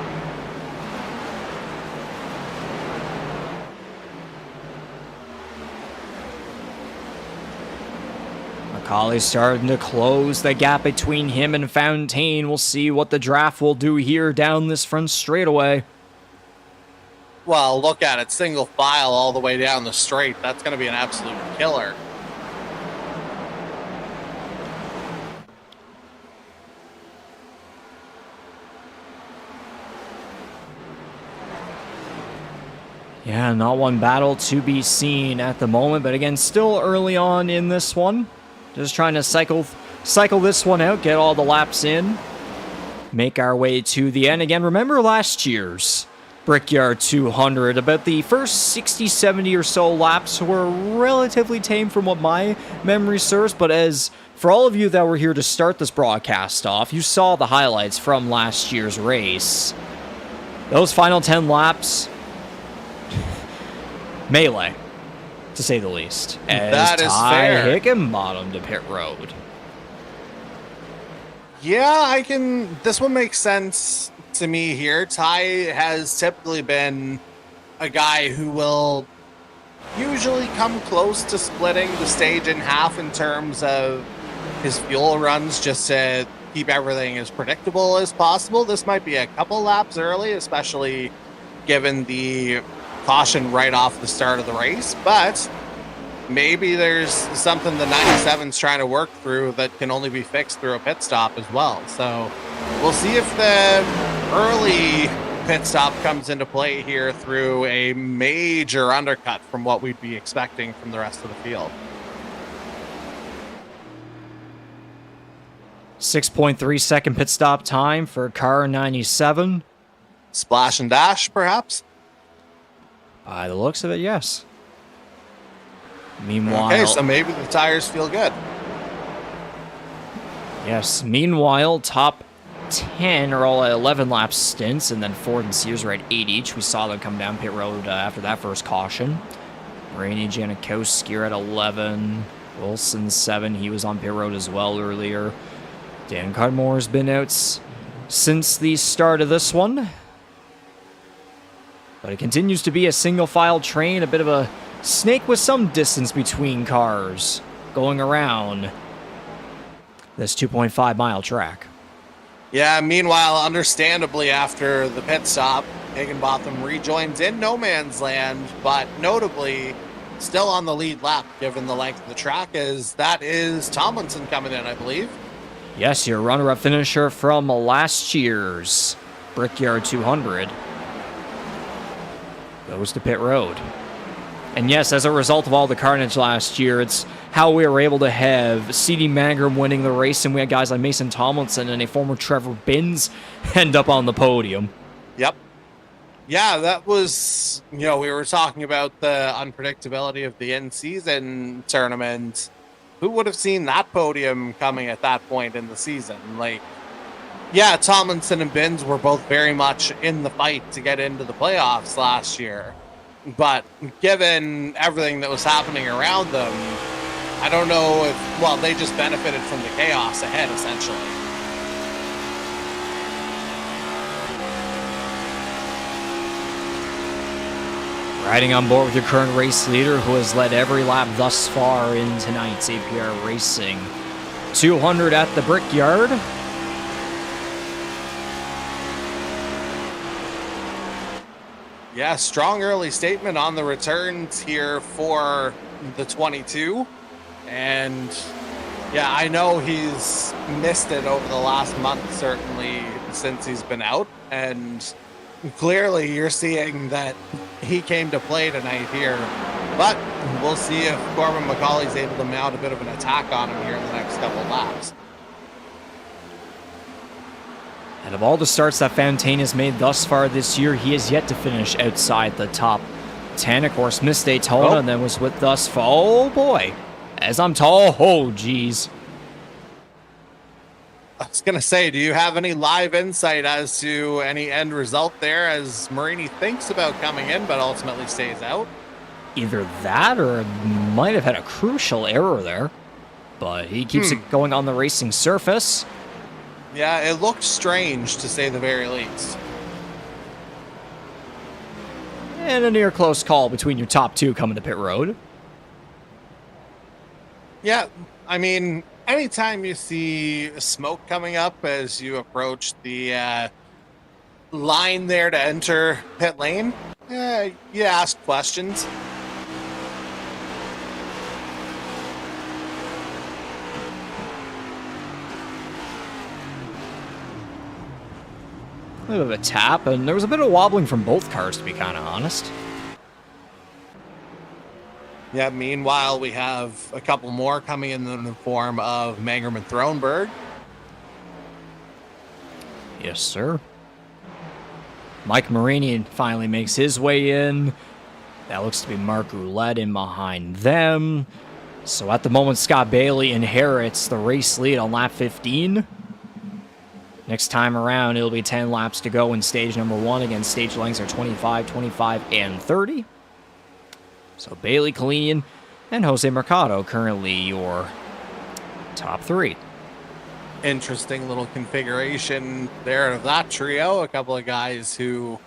S1: Macaulay starting to close the gap between him and Fontaine. We'll see what the draft will do here down this front straightaway.
S8: Well, look at it. Single file all the way down the straight. That's going to be an absolute killer.
S1: Yeah, not one battle to be seen at the moment, but again, still early on in this one. Just trying to cycle this one out, get all the laps in, make our way to the end. Again, remember last year's Brickyard 200, about the first 60, 70 or so laps were relatively tame from what my memory serves, but as for all of you that were here to start this broadcast off, you saw the highlights from last year's race. Those final 10 laps, melee, to say the least. As
S8: that is
S1: Ty
S8: fair.
S1: Hickenbottom to pit road.
S8: Yeah, this one makes sense to me here. Ty has typically been a guy who will usually come close to splitting the stage in half in terms of his fuel runs, just to keep everything as predictable as possible. This might be a couple laps early, especially given the caution right off the start of the race, but maybe there's something the 97's trying to work through that can only be fixed through a pit stop as well. So we'll see if the early pit stop comes into play here through a major undercut from what we'd be expecting from the rest of the field.
S1: 6.3 second pit stop time for car 97.
S8: Splash and dash, perhaps?
S1: By the looks of it, yes. Meanwhile,
S8: okay, so maybe the tires feel good.
S1: Yes, meanwhile, top 10 are all at 11 lap stints, and then Ford and Sears are at 8 each. We saw them come down pit road after that first caution. Rainey Janikowski are at 11. Wilson 7, he was on pit road as well earlier. Dan Cudmore's been out since the start of this one. But it continues to be a single file train, a bit of a snake with some distance between cars going around this 2.5 mile track.
S8: Yeah, meanwhile, understandably, after the pit stop, Higginbotham rejoins in no man's land, but notably still on the lead lap, given the length of the track, as that is Tomlinson coming in, I believe.
S1: Yes, your runner-up finisher from last year's Brickyard 200 goes to pit road. And yes, as a result of all the carnage last year, it's how we were able to have C.D. Mangrum winning the race, and we had guys like Mason Tomlinson and a former Trevor Binns end up on the podium.
S8: Yep. Yeah, that was, we were talking about the unpredictability of the in-season tournament. Who would have seen that podium coming at that point in the season? Yeah, Tomlinson and Binns were both very much in the fight to get into the playoffs last year. But given everything that was happening around them, I don't know if, they just benefited from the chaos ahead, essentially.
S1: Riding on board with your current race leader, who has led every lap thus far in tonight's APR Racing 200 at the Brickyard.
S8: Yeah, strong early statement on the returns here for the 22. And yeah, I know he's missed it over the last month, certainly since he's been out. And clearly you're seeing that he came to play tonight here. But we'll see if Corbin McCauley's able to mount a bit of an attack on him here in the next couple of laps.
S1: And of all the starts that Fontaine has made thus far this year, he has yet to finish outside the top 10. Of course, missed Daytona and then was with us for, oh boy, as I'm tall, oh geez.
S8: I was going to say, do you have any live insight as to any end result there as Marini thinks about coming in but ultimately stays out?
S1: Either that or might have had a crucial error there, but he keeps it going on the racing surface.
S8: Yeah, it looked strange, to say the very least.
S1: And a near close call between your top two coming to pit road.
S8: Yeah, I mean, anytime you see smoke coming up as you approach the line there to enter pit lane, you ask questions.
S1: A bit of a tap, and there was a bit of wobbling from both cars, to be kind of honest.
S8: Yeah, meanwhile, we have a couple more coming in the form of Mangrum and Thronberg.
S1: Yes, sir. Mike Marini finally makes his way in. That looks to be Mark Roulette in behind them. So at the moment, Scott Bailey inherits the race lead on lap 15. Next time around, it'll be 10 laps to go in stage number 1. Again, stage lengths are 25, 25, and 30. So Bailey, Kalinian, and Jose Mercado currently your top 3.
S8: Interesting little configuration there of that trio. A couple of guys who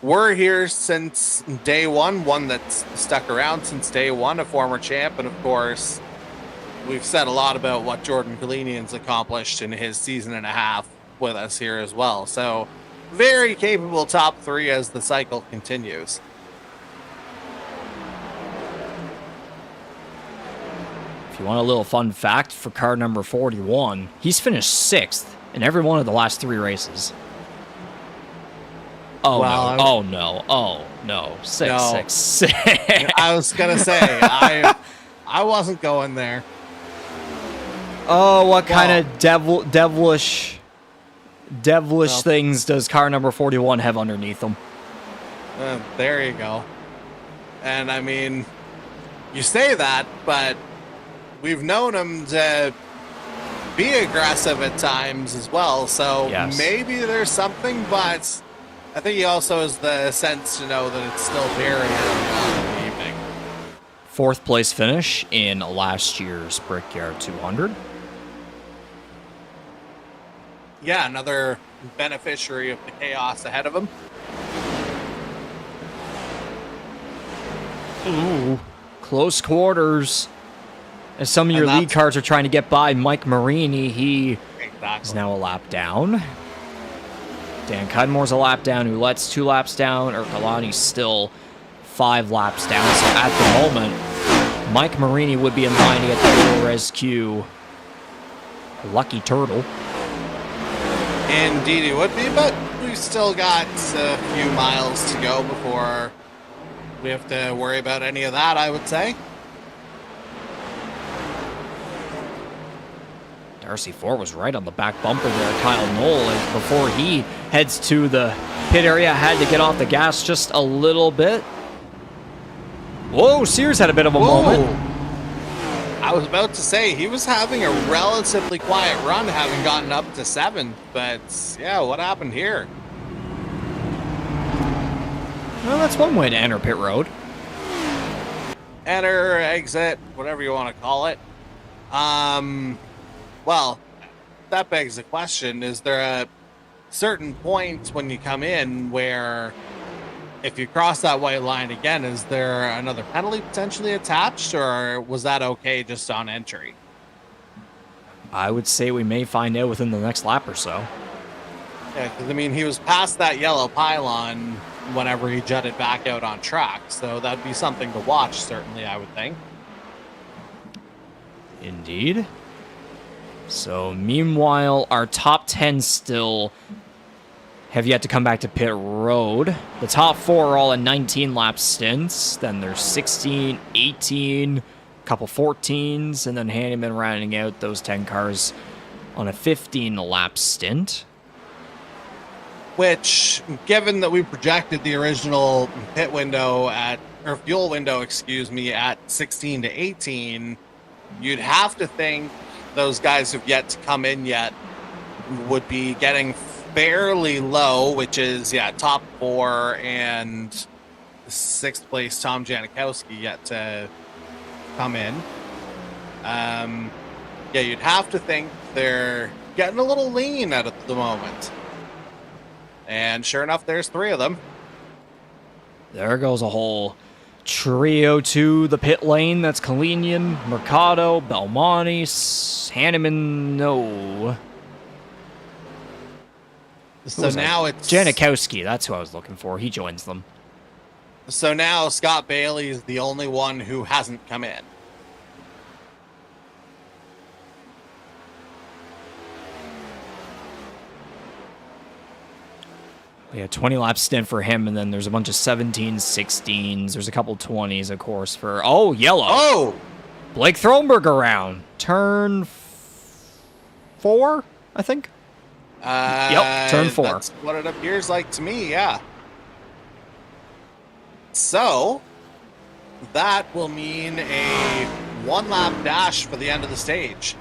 S8: were here since day one that's stuck around since day one, a former champ, and of course, we've said a lot about what Jordan Kalinian's accomplished in his season and a half with us here as well. So very capable top 3 as the cycle continues.
S1: If you want a little fun fact for car number 41, he's finished 6th in every one of the last 3 races. Oh, well, no. Oh, no. Oh, no. 6.
S8: I was going to say, I wasn't going there.
S1: Oh, what kind of devilish things does car number 41 have underneath them?
S8: There you go. And I mean, you say that, but we've known him to be aggressive at times as well. So maybe there's something, but I think he also has the sense to know that it's still very early on in the evening.
S1: 4th place finish in last year's Brickyard 200.
S8: yeah, another beneficiary of the chaos ahead of him.
S1: Ooh, close quarters. As some of your
S8: And
S1: lead cars are trying to get by Mike Marini, he
S8: Exactly.
S1: is now a lap down. Dan Cudmore's a lap down. Ouellette's 2 laps down. Ercolani's still 5 laps down. So at the moment, Mike Marini would be in line to get the rescue. Lucky turtle.
S8: Indeed he would be, but we've still got a few miles to go before we have to worry about any of that, I would say.
S1: Darcy Ford was right on the back bumper there. Kyle Knoll, and before he heads to the pit area, had to get off the gas just a little bit. Whoa, Sears had a bit of a moment.
S8: I was about to say, he was having a relatively quiet run, having gotten up to 7th, but yeah, what happened here?
S1: Well, that's one way to enter pit road.
S8: Enter, exit, whatever you want to call it. Well, that begs the question, is there a certain point when you come in where if you cross that white line again, is there another penalty potentially attached, or was that okay just on entry?
S1: I would say we may find out within the next lap or so.
S8: Yeah, because I mean, he was past that yellow pylon whenever he jutted back out on track, so that'd be something to watch, certainly, I would think.
S1: Indeed. So, meanwhile, our top 10 still have yet to come back to pit road. The top 4 are all in 19-lap stints. Then there's 16, 18, a couple 14s, and then Hanneman rounding out those 10 cars on a 15-lap stint.
S8: Which, given that we projected the original pit window or fuel window, excuse me, at 16 to 18, you'd have to think those guys who've yet to come in yet would be getting fairly low, which is, yeah, top 4 and 6th place Tom Janikowski yet to come in. Yeah, you'd have to think they're getting a little lean at the moment. And sure enough, there's 3 of them.
S1: There goes a whole trio to the pit lane. That's Kalinian, Mercado, Belmonte, Hanneman, no.
S8: So now it's
S1: Janikowski, that's who I was looking for. He joins them.
S8: So now Scott Bailey is the only one who hasn't come in.
S1: Yeah, 20-lap stint for him, and then there's a bunch of 17s, 16s. There's a couple 20s, of course, for... Oh, yellow.
S8: Oh!
S1: Blake Thronberg around. Turn 4, I think? Yep, turn 4.
S8: That's what it appears like to me, yeah. So, that will mean a 1-lap dash for the end of the stage.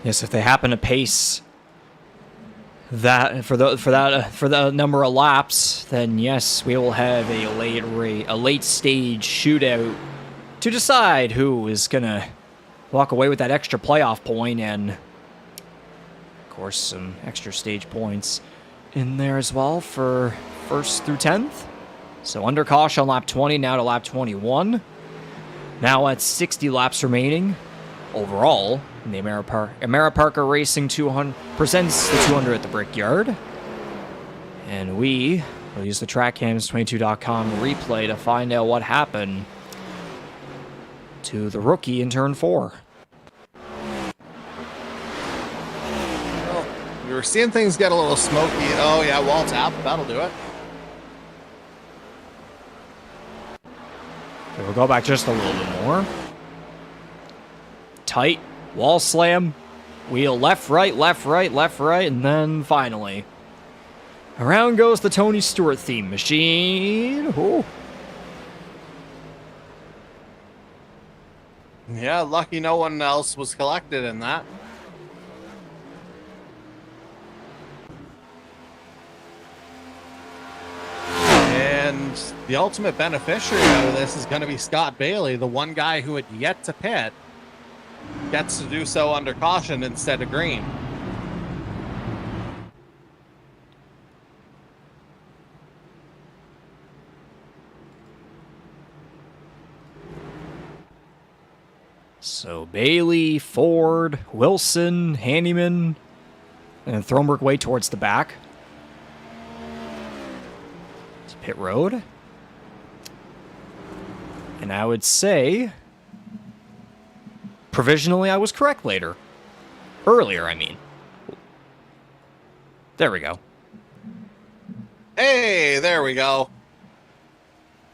S1: Yes, if they happen to pace that for the number of laps, then yes, we will have a late stage shootout to decide who is gonna walk away with that extra playoff point, and of course some extra stage points in there as well for 1st through 10th. So under caution on lap 20, now to lap 21. Now at 60 laps remaining overall. The Amara Parker Racing 200 presents the 200 at the Brickyard. And we will use the TrackCams22.com replay to find out what happened to the rookie in turn 4.
S8: Well, we were seeing things get a little smoky. Oh, yeah, wall tap. That'll do it.
S1: Okay, we'll go back just a little bit more. Tight. Wall slam, wheel left, right, and then finally, around goes the Tony Stewart theme machine. Ooh.
S8: Yeah, lucky no one else was collected in that. And the ultimate beneficiary out of this is going to be Scott Bailey, the one guy who had yet to pit. gets to do so under caution instead of green.
S1: So Bailey, Ford, Wilson, Handyman, and Thronberg way towards the back. It's pit road. And I would say, provisionally, I was correct earlier, I mean. There we go.
S8: Hey, there we go.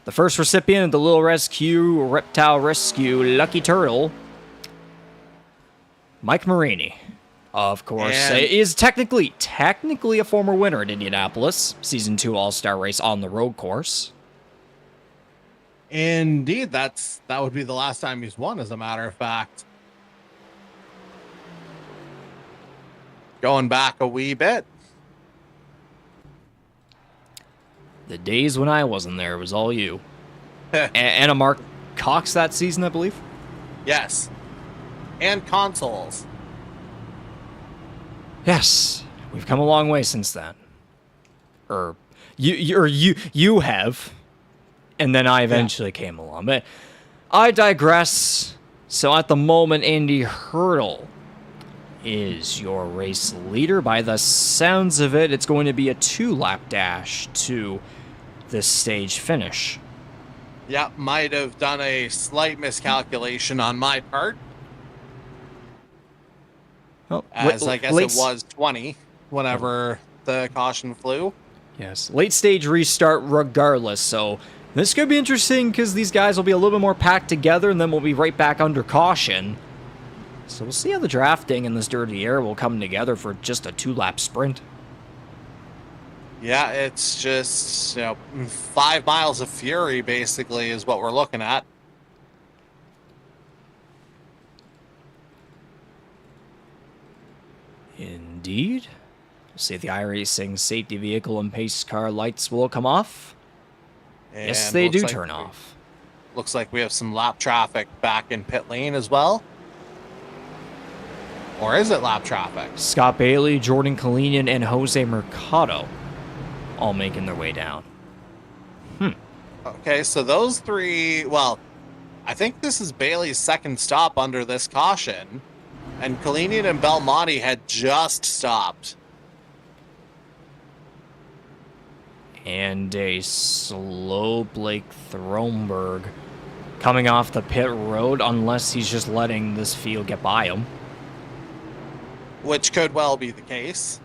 S1: The first recipient of the Little Rescue, Reptile Rescue, Lucky Turtle, Mike Marini, of course, is technically a former winner at Indianapolis, Season 2 All-Star Race on the road course.
S8: Indeed, that would be the last time he's won, as a matter of fact. Going back a wee bit.
S1: The days when I wasn't there, it was all you. And a Mark Cox that season, I believe?
S8: Yes. And consoles.
S1: Yes. We've come a long way since then. You have. And then I eventually came along. But I digress. So at the moment, Andy Hurdle is your race leader. By the sounds of it, it's going to be a 2-lap dash to this stage finish.
S8: Yeah, might have done a slight miscalculation on my part.
S1: Oh,
S8: I guess it was 20 whenever the caution flew.
S1: Yes, late stage restart regardless, so this could be interesting because these guys will be a little bit more packed together and then we'll be right back under caution. So we'll see how the drafting and this dirty air will come together for just a 2-lap sprint.
S8: Yeah, it's just, 5 miles of fury basically is what we're looking at.
S1: Indeed. See if the iRacing safety vehicle and pace car lights will come off.
S8: And
S1: yes, they do turn off.
S8: Looks like we have some lap traffic back in pit lane as well. Or is it lap traffic?
S1: Scott Bailey, Jordan Kalinian, and Jose Mercado all making their way down.
S8: Okay, so those three, well, I think this is Bailey's second stop under this caution. And Kalinian and Belmonte had just stopped.
S1: And a slow Blake Thronberg coming off the pit road, unless he's just letting this field get by him.
S8: Which could well be the case.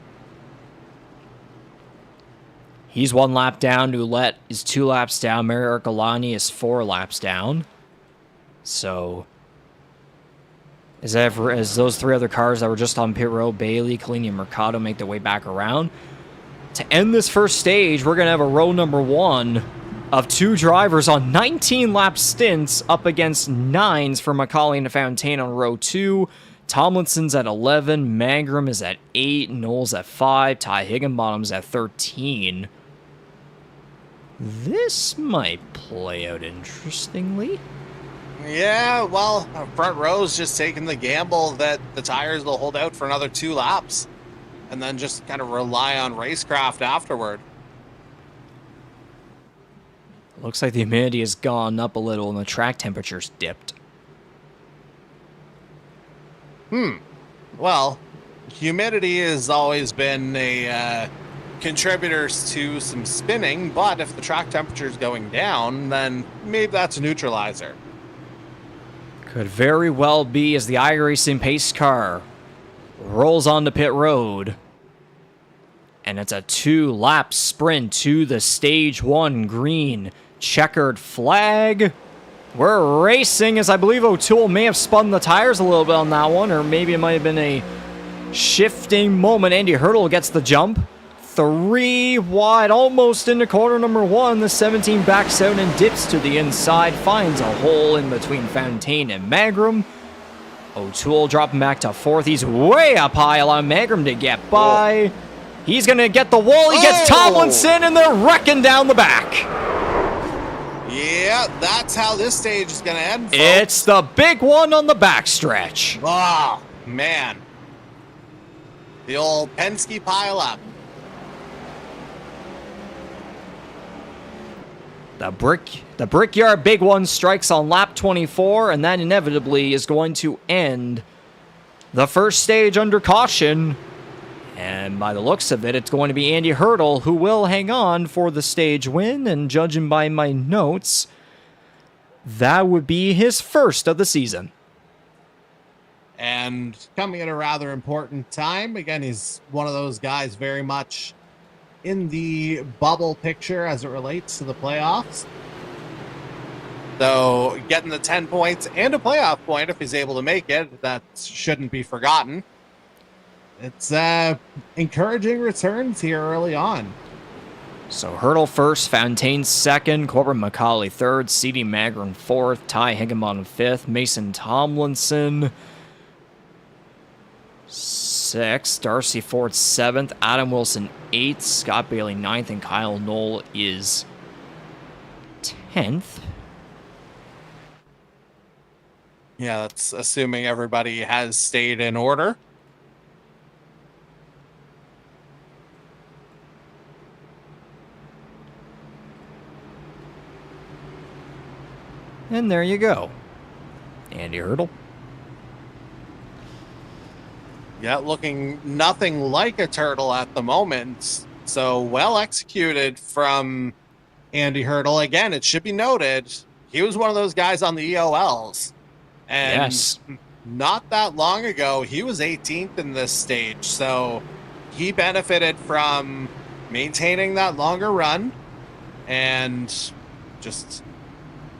S1: He's 1 lap down. Ouellette is 2 laps down. Mary Ercolani is 4 laps down. So, as those 3 other cars that were just on pit road, Bailey, Kalini, and Mercado make their way back around. To end this first stage, we're going to have a row number 1 of 2 drivers on 19-lap stints up against 9s for Macaulay and Fontaine on row 2. Tomlinson's at 11, Mangrum is at 8, Knowles at 5, Ty Higginbottom's at 13. This might play out interestingly.
S8: Yeah, well, front row's just taking the gamble that the tires will hold out for another 2 laps and then just kind of rely on racecraft afterward.
S1: Looks like the humidity has gone up a little and the track temperature's dipped.
S8: Well, humidity has always been a contributor to some spinning, but if the track temperature is going down, then maybe that's a neutralizer.
S1: Could very well be as the iRacing pace car rolls onto pit road. And it's a 2-lap sprint to the stage 1 green checkered flag. We're racing, as I believe O'Toole may have spun the tires a little bit on that one, or maybe it might have been a shifting moment. Andy Hurdle gets the jump. 3 wide, almost into corner number 1. The 17 backs out and dips to the inside, finds a hole in between Fontaine and Mangrum. O'Toole dropping back to 4th. He's way up high, allowing Mangrum to get by. He's going to get the wall. He gets Tomlinson, and they're wrecking down the back.
S8: Yeah, that's how this stage is going to end, folks.
S1: It's the big one on the backstretch.
S8: Oh, man. The old Penske pile-up.
S1: The Brickyard big one strikes on lap 24, and that inevitably is going to end the first stage under caution. And by the looks of it, it's going to be Andy Hurdle who will hang on for the stage win. And judging by my notes, that would be his first of the season.
S8: And coming at a rather important time. Again, he's one of those guys very much in the bubble picture as it relates to the playoffs. So getting the 10 points and a playoff point if he's able to make it, that shouldn't be forgotten. It's encouraging returns here early on.
S1: So Hurdle first, Fontaine second, Corbin McCauley third, C.D. Magrin fourth, Ty Higginbottom fifth, Mason Tomlinson sixth, Darcy Ford seventh, Adam Wilson eighth, Scott Bailey ninth, and Kyle Knoll is 10th.
S8: Yeah, that's assuming everybody has stayed in order.
S1: And there you go. Andy Hurdle.
S8: Yeah, looking nothing like a turtle at the moment. So well executed from Andy Hurdle. Again, it should be noted, he was one of those guys on the EOLs. And
S1: yes,
S8: not that long ago, he was 18th in this stage. So he benefited from maintaining that longer run and just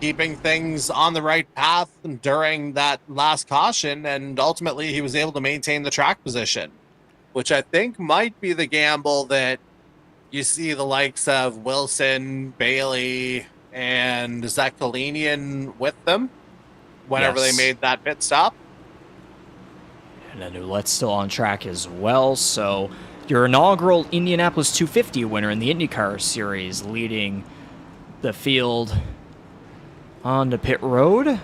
S8: keeping things on the right path during that last caution, and ultimately he was able to maintain the track position, which I think might be the gamble that you see the likes of Wilson, Bailey, and Zach Kalinian with them whenever
S1: Yes.
S8: they made that pit stop.
S1: And then Ouellette's still on track as well, so your inaugural Indianapolis 250 winner in the IndyCar Series leading the field onto pit road.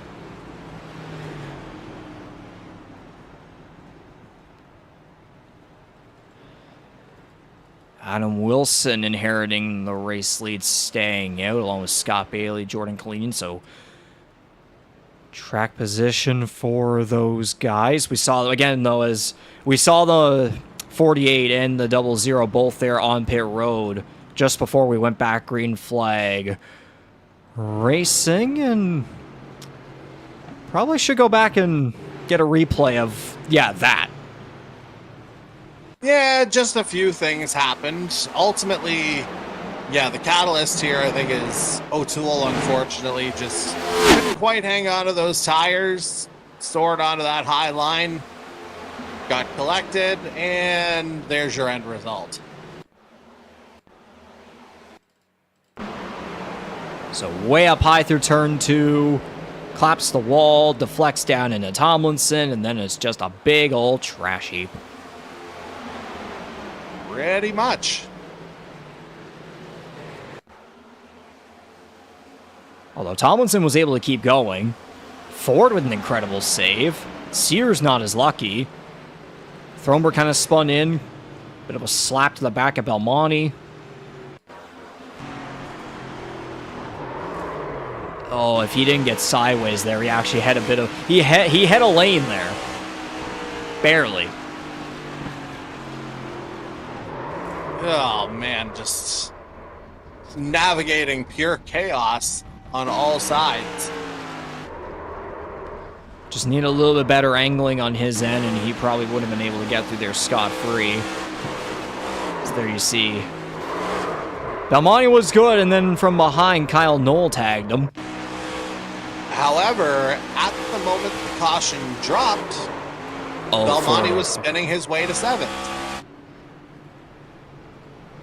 S1: Adam Wilson inheriting the race lead, staying out along with Scott Bailey, Jordan Kalinian. So track position for those guys. We saw again though, as we saw the 48 and the 00 both there on pit road just before we went back green flag racing, and probably should go back and get a replay of that.
S8: Yeah, just a few things happened. Ultimately, yeah, the catalyst here I think is O'Toole, unfortunately, just couldn't quite hang on to those tires, soared onto that high line, got collected, and there's your end result.
S1: So way up high through turn 2, claps the wall, deflects down into Tomlinson, and then it's just a big old trash heap.
S8: Pretty much.
S1: Although Tomlinson was able to keep going. Ford with an incredible save. Sears not as lucky. Throneberg kind of spun in. Bit of a slap to the back of Belmonte. Oh, if he didn't get sideways there, he actually had a bit of... He had a lane there. Barely.
S8: Oh, man, just navigating pure chaos on all sides.
S1: Just need a little bit better angling on his end, and he probably would have been able to get through there scot-free. So there you see. Belmonte was good, and then from behind, Kyle Knoll tagged him.
S8: However, at the moment the caution dropped, Belmonte was spinning his way to 7th.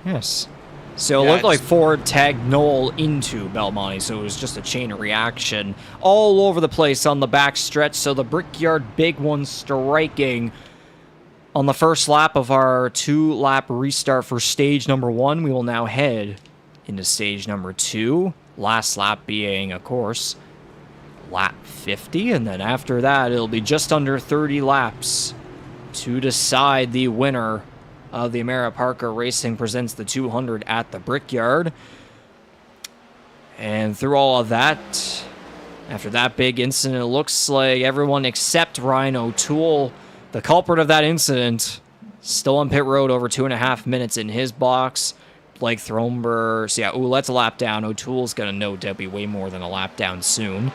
S1: Yes. So it looked like Ford tagged Knoll into Belmonte, so it was just a chain of reaction all over the place on the back stretch. So the Brickyard big one striking on the first lap of our 2-lap restart for stage number 1. We will now head into stage number 2. Last lap being, of course, lap 50, and then after that, it'll be just under 30 laps to decide the winner of the Amara Parker Racing Presents the 200 at the Brickyard. And through all of that, after that big incident, it looks like everyone except Ryan O'Toole, the culprit of that incident, still on pit road over 2.5 minutes in his box. Blake Thrombur, so yeah, Ouellette's a lap down. O'Toole's going to no doubt be way more than a lap down soon.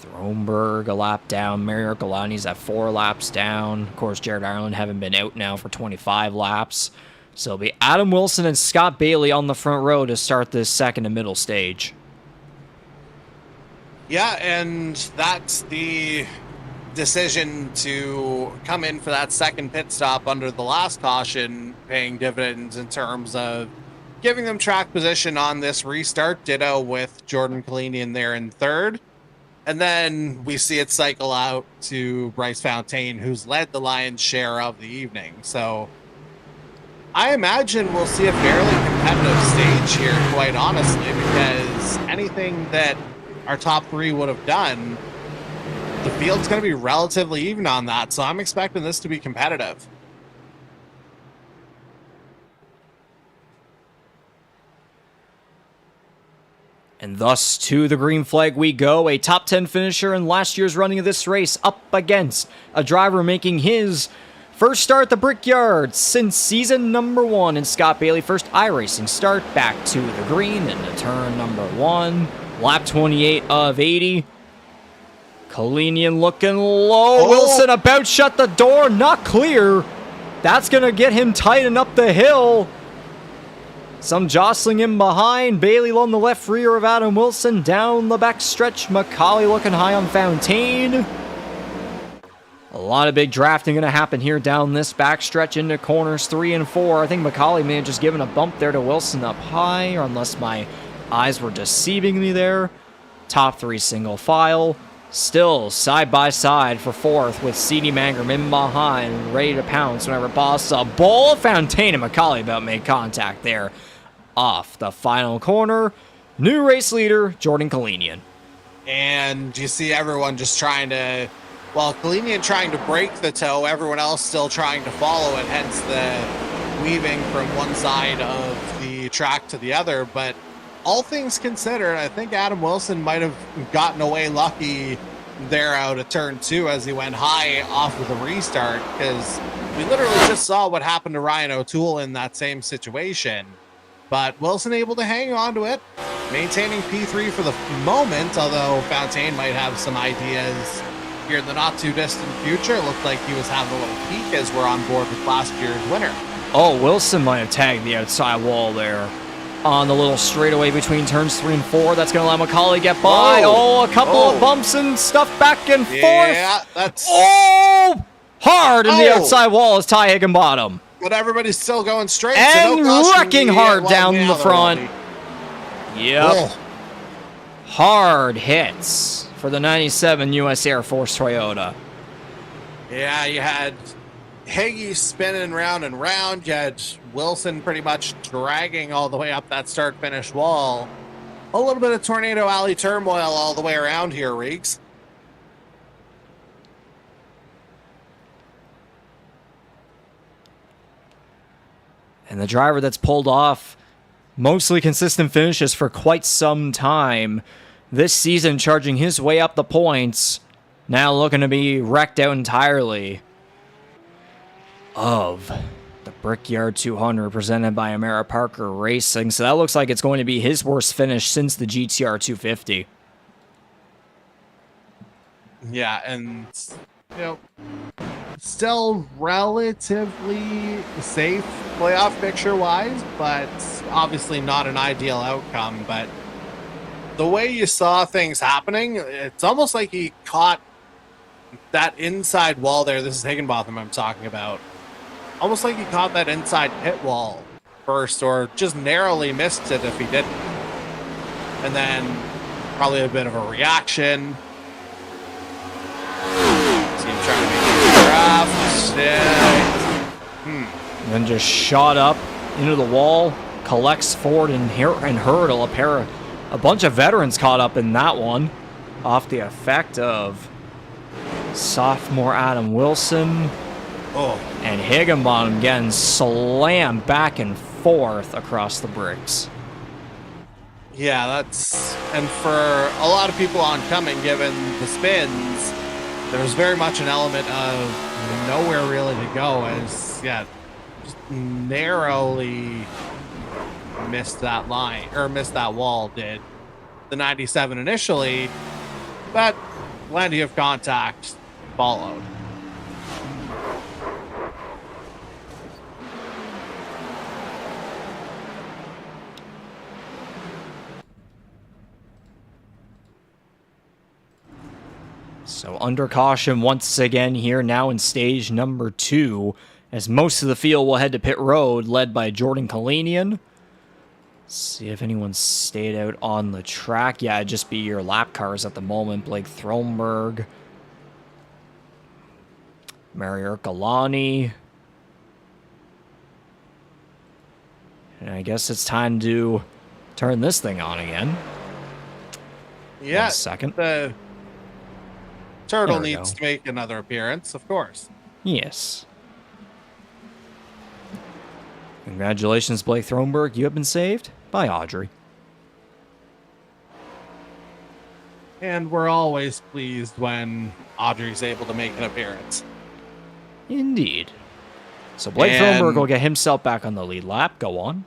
S1: Thrombur, a lap down. Mario Galani's at 4 laps down. Of course, Jared Ireland haven't been out now for 25 laps. So it'll be Adam Wilson and Scott Bailey on the front row to start this second and middle stage.
S8: Yeah, and that's the decision to come in for that second pit stop under the last caution, paying dividends in terms of giving them track position on this restart. Ditto with Jordan Kalinian there in third. And then we see it cycle out to Bryce Fontaine, who's led the lion's share of the evening. So I imagine we'll see a fairly competitive stage here, quite honestly, because anything that our top 3 would have done, the field's going to be relatively even on that. So I'm expecting this to be competitive.
S1: And thus, to the green flag we go. A top 10 finisher in last year's running of this race up against a driver making his first start at the Brickyard since season number 1. And Scott Bailey, first iRacing start back to the green into turn number 1. Lap 28 of 80. Kalinian looking low. Wilson about shut the door. Not clear. That's going to get him tightened up the hill. Some jostling in behind. Bailey on the left rear of Adam Wilson. Down the back stretch. McCauley looking high on Fontaine. A lot of big drafting going to happen here down this back stretch into corners 3 and 4. I think McCauley may have just given a bump there to Wilson up high, or unless my eyes were deceiving me there. Top 3 single file. Still side by side for 4th with C.D. Mangrum in behind, ready to pounce whenever possible. Fontaine and McCauley about made contact there off the final corner. New race leader, Jordan Kalinian.
S8: And you see everyone just trying to, well, Kalinian trying to break the toe, everyone else still trying to follow it, hence the weaving from one side of the track to the other. But all things considered, I think Adam Wilson might have gotten away lucky there out of turn 2 as he went high off of the restart, because we literally just saw what happened to Ryan O'Toole in that same situation. But Wilson able to hang on to it, maintaining P3 for the moment, although Fontaine might have some ideas here in the not too distant future. It looked like he was having a little peek as we're on board with last year's winner.
S1: Oh, Wilson might have tagged the outside wall there on the little straightaway between turns 3 and 4. That's going to let McCauley get by.
S8: Whoa.
S1: Oh, a couple of bumps and stuff back and forth.
S8: Yeah, that's...
S1: Oh! Hard in the outside wall is Ty Higginbottom.
S8: But everybody's still going straight.
S1: And
S8: so no
S1: wrecking hard down the front. Yep.
S8: Whoa.
S1: Hard hits for the 97 U.S. Air Force Toyota.
S8: Yeah, you had Higgy spinning round and round. You had Wilson pretty much dragging all the way up that start-finish wall. A little bit of Tornado Alley turmoil all the way around here, Reeks.
S1: And the driver that's pulled off mostly consistent finishes for quite some time this season, charging his way up the points, now looking to be wrecked out entirely of the Brickyard 200 presented by Amara Parker Racing. So that looks like it's going to be his worst finish since the GTR 250.
S8: Yeah, and, you know, still relatively safe playoff picture-wise, but obviously not an ideal outcome. But the way you saw things happening, it's almost like he caught that inside wall there. This is Higginbotham I'm talking about. Almost like he caught that inside pit wall first, or just narrowly missed it if he didn't. And then probably a bit of a reaction. See him trying to make it draft. Yeah.
S1: And then just shot up into the wall. collects Ford and Hurdle. A bunch of veterans caught up in that one off the effect of sophomore Adam Wilson and Higginbottom getting slammed back and forth across the bricks.
S8: Yeah, and for a lot of people oncoming, given the spins, there was very much an element of nowhere really to go, as just narrowly missed that line, or missed that wall, did the 97 initially, but plenty of contact followed.
S1: So under caution once again here now in stage number 2, as most of the field will head to pit road, led by Jordan Kalanian. See if anyone stayed out on the track. Yeah, it'd just be your lap cars at the moment. Blake Thronberg, Mario Galani. And I guess it's time to turn this thing on again.
S8: Yeah,
S1: 1 second.
S8: The turtle needs to make another appearance, of course.
S1: Yes. Congratulations, Blake Thronberg. You have been saved by Audrey.
S8: And we're always pleased when Audrey's able to make an appearance.
S1: Indeed. So Blake Thronberg will get himself back on the lead lap. Go on.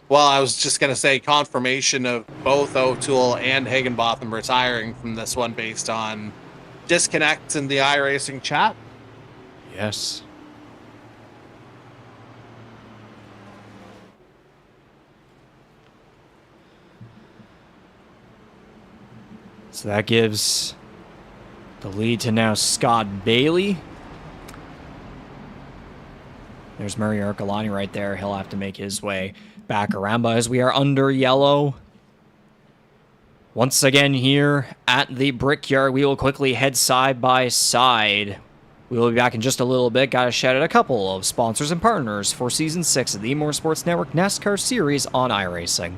S8: Well, I was just going to say confirmation of both O'Toole and Higginbotham retiring from this one based on disconnects in the iRacing chat.
S1: Yes. So that gives the lead to now Scott Bailey. There's Mario Arcolani right there. He'll have to make his way back around. But as we are under yellow, once again here at the Brickyard, we will quickly head side by side. We will be back in just a little bit. Got to shout out a couple of sponsors and partners for Season 6 of the E-Motorsports Network NASCAR Series on iRacing.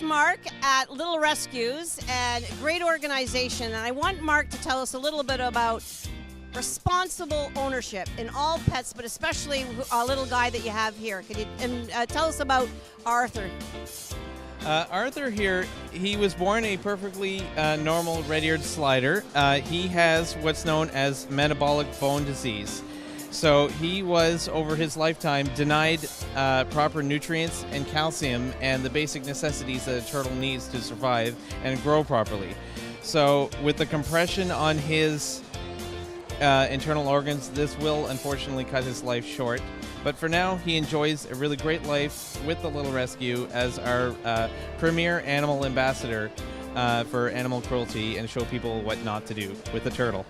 S10: Mark at Little Rescues, and great organization, and I want Mark to tell us a little bit about responsible ownership in all pets, but especially a little guy that you have here. Can you tell us about Arthur?
S11: Arthur here, he was born a perfectly normal red-eared slider. He has what's known as metabolic bone disease. So he was, over his lifetime, denied proper nutrients and calcium and the basic necessities that a turtle needs to survive and grow properly. So with the compression on his internal organs, this will unfortunately cut his life short. But for now, he enjoys a really great life with the Little Rescue as our premier animal ambassador for animal cruelty and show people what not to do with the turtle.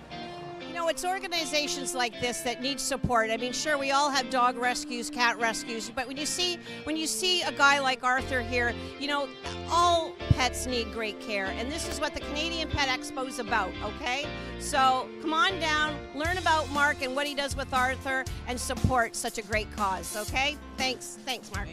S10: It's organizations like this that need support. I mean, sure, we all have dog rescues, cat rescues, but when you see a guy like Arthur here, you know, all pets need great care, and this is what the Canadian Pet Expo is about, okay? So come on down, learn about Mark and what he does with Arthur, and support such a great cause, okay? Thanks, Mark.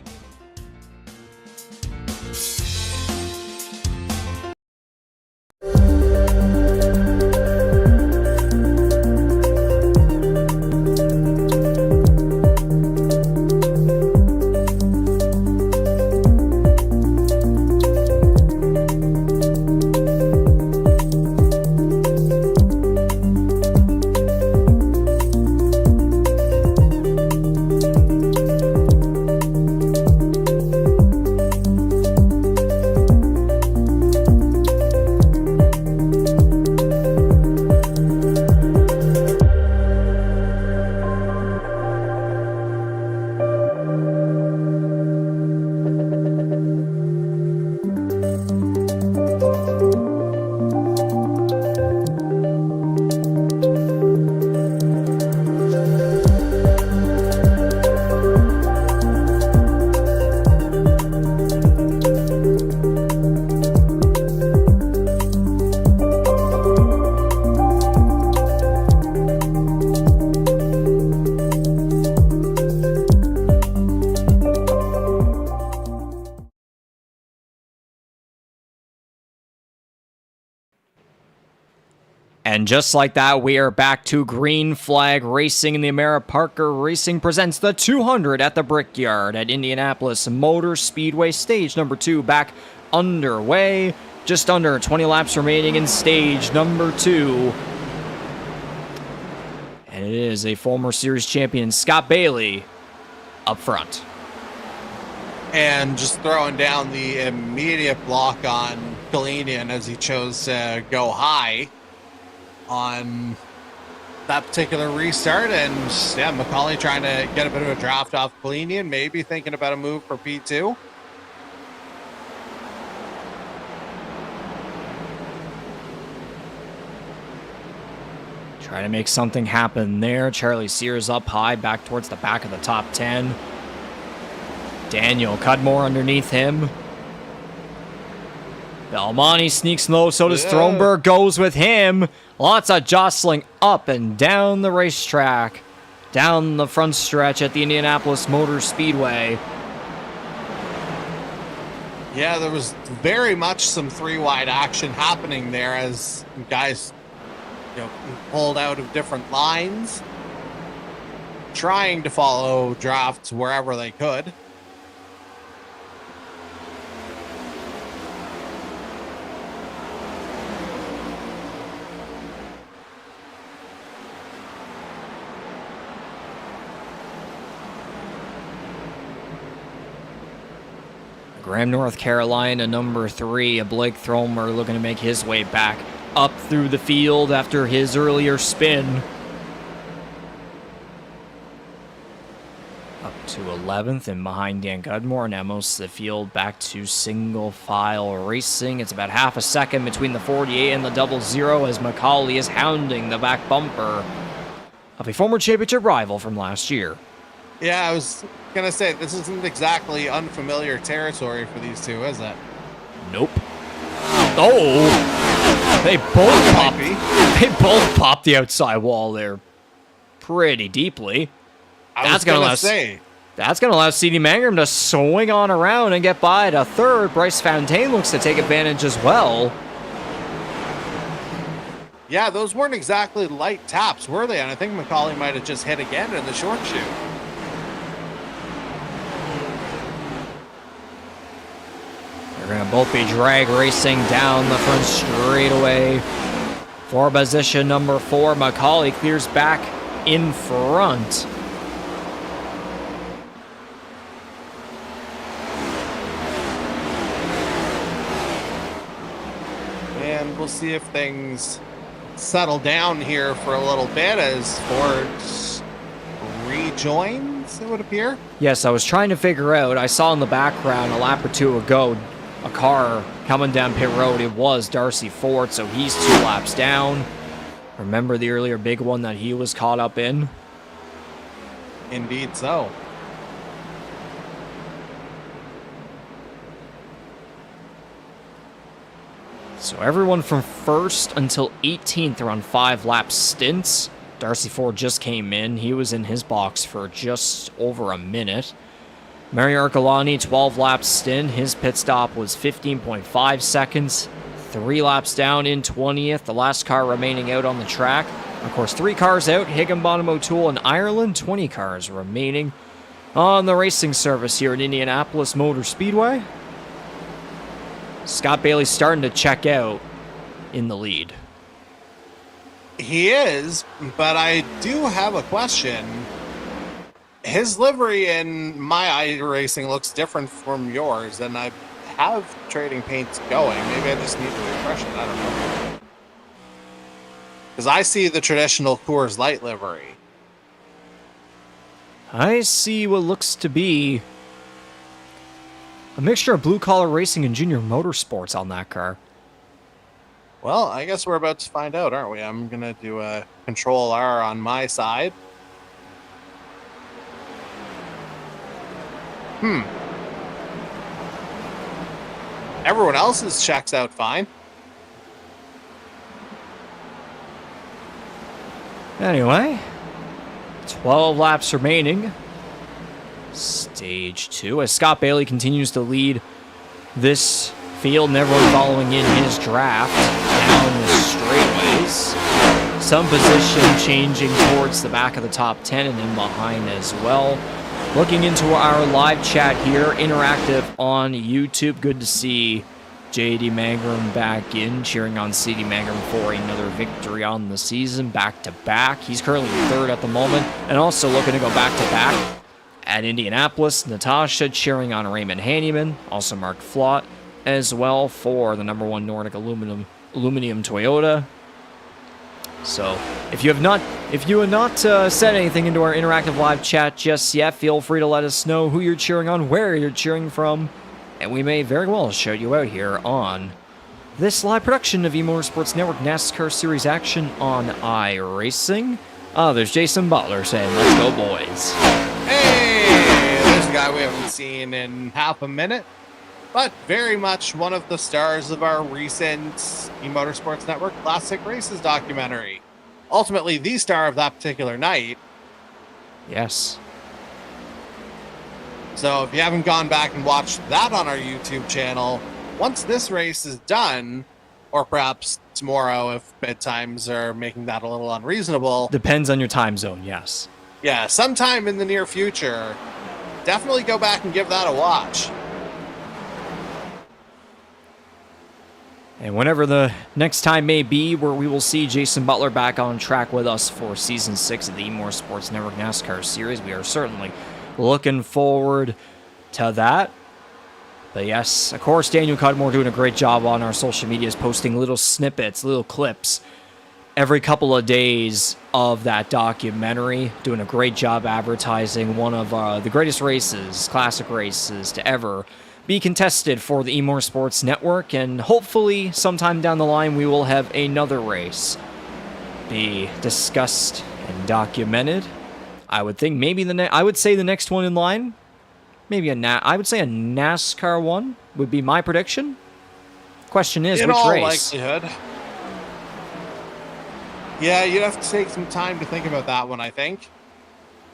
S1: And just like that, we are back to green flag racing, and the Amara Parker Racing presents the 200 at the Brickyard at Indianapolis Motor Speedway. Stage number 2 back underway. Just under 20 laps remaining in stage number 2. And it is a former series champion, Scott Bailey, up front.
S8: And just throwing down the immediate block on Galenian as he chose to go high on that particular restart. And yeah, McCauley trying to get a bit of a draft off Galenian, maybe thinking about a move for P2.
S1: Trying to make something happen there. Charlie Sears up high, back towards the back of the top 10. Daniel Cudmore underneath him. Belmonte sneaks low, so does Thronberg, goes with him. Lots of jostling up and down the racetrack. Down the front stretch at the Indianapolis Motor Speedway.
S8: Yeah, there was very much some three-wide action happening there as guys pulled out of different lines, trying to follow drafts wherever they could.
S1: Graham, North Carolina, number 3, Blake Thromer looking to make his way back up through the field after his earlier spin. Up to 11th and behind Dan Cudmore. Now most of the field back to single file racing. It's about half a second between the 48 and the 00 as McCauley is hounding the back bumper of a former championship rival from last year.
S8: Yeah, I was going to say, this isn't exactly unfamiliar territory for these two, is it?
S1: Nope. Oh! They both popped the outside wall there pretty deeply. That's going to allow CD Mangrum to swing on around and get by to third. Bryce Fontaine looks to take advantage as well.
S8: Yeah, those weren't exactly light taps, were they? And I think McCauley might have just hit again in the short chute.
S1: They're going to both be drag racing down the front straightaway. For position number 4, McCauley clears back in front.
S8: And we'll see if things settle down here for a little bit as Ford rejoins, it would appear.
S1: Yes, I was trying to figure out. I saw in the background a lap or two ago a car coming down pit road. It was Darcy Ford, so he's 2 laps down. Remember the earlier big one that he was caught up in?
S8: Indeed so.
S1: So everyone from 1st until 18th are on 5-lap stints. Darcy Ford just came in. He was in his box for just over a minute. Mario Arcolani, 12-lap stint. His pit stop was 15.5 seconds. 3 laps down in 20th. The last car remaining out on the track. Of course, 3 cars out. Higginbottom, O'Toole, and Ireland. 20 cars remaining on the racing service here at Indianapolis Motor Speedway. Scott Bailey starting to check out in the lead.
S8: He is, but I do have a question. His livery in my iRacing looks different from yours, and I have trading paints going. Maybe I just need to refresh it. I don't know. Because I see the traditional Coors Light livery.
S1: I see what looks to be a mixture of Blue Collar Racing and Junior Motorsports on that car.
S8: Well, I guess we're about to find out, aren't we? I'm going to do a Control R on my side. Everyone else's checks out fine.
S1: Anyway, 12 laps remaining. Stage 2 as Scott Bailey continues to lead this field and everyone following in his draft down the straightaway. guys. Some position changing towards the back of the top 10 and in behind as well. Looking into our live chat here, interactive on YouTube. Good to see JD Mangrum back in, cheering on CD Mangrum for another victory on the season, back-to-back. He's currently third at the moment, and also looking to go back-to-back at Indianapolis. Natasha cheering on Raymond Hanneman, also Mark Flott as well for the #1 Nordic Aluminium Toyota. So, if you have not said anything into our interactive live chat just yet, feel free to let us know who you're cheering on, where you're cheering from, and we may very well shout you out here on this live production of E-Motorsports Network NASCAR Series action on iRacing. There's Jason Butler saying, "Let's go, boys."
S8: Hey, there's a guy we haven't seen in half a minute, but very much one of the stars of our recent E-Motorsports Network Classic Races documentary. Ultimately, the star of that particular night.
S1: Yes.
S8: So if you haven't gone back and watched that on our YouTube channel, once this race is done, or perhaps tomorrow if bedtimes are making that a little unreasonable.
S1: Depends on your time zone, yes.
S8: Yeah, sometime in the near future, definitely go back and give that a watch.
S1: And whenever the next time may be where we will see Jason Butler back on track with us for Season 6 of the E-Motorsports Network NASCAR Series, we are certainly looking forward to that. But yes, of course, Daniel Cudmore doing a great job on our social medias, posting little snippets, little clips every couple of days of that documentary, doing a great job advertising one of the greatest races, classic races to ever be contested for the E-Motorsports Network, and hopefully sometime down the line we will have another race be discussed and documented. I would think maybe I would say the next one in line, maybe I would say a NASCAR one would be my prediction. Question is, which race?
S8: In all likelihood. Yeah, you'd have to take some time to think about that one, I think.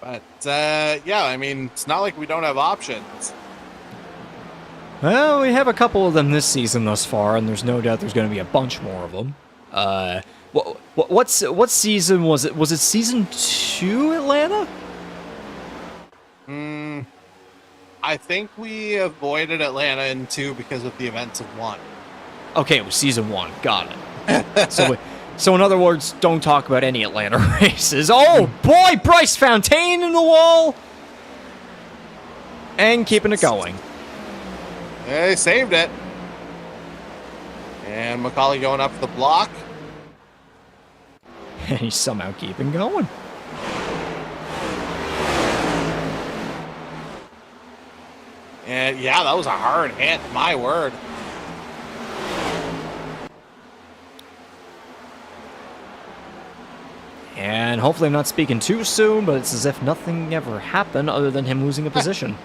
S8: But yeah, I mean, it's not like we don't have options.
S1: Well, we have a couple of them this season thus far, and there's no doubt there's going to be a bunch more of them. What season was it? Was it season 2 Atlanta?
S8: I think we avoided Atlanta in 2 because of the events of 1.
S1: Okay, it was season 1. Got it. So in other words, don't talk about any Atlanta races. Oh boy, Bryce Fontaine in the wall, and keeping it going.
S8: They saved it. And McCauley going up the block.
S1: And he's somehow keeping going.
S8: And yeah, that was a hard hit, my word.
S1: And hopefully I'm not speaking too soon, but it's as if nothing ever happened other than him losing a position.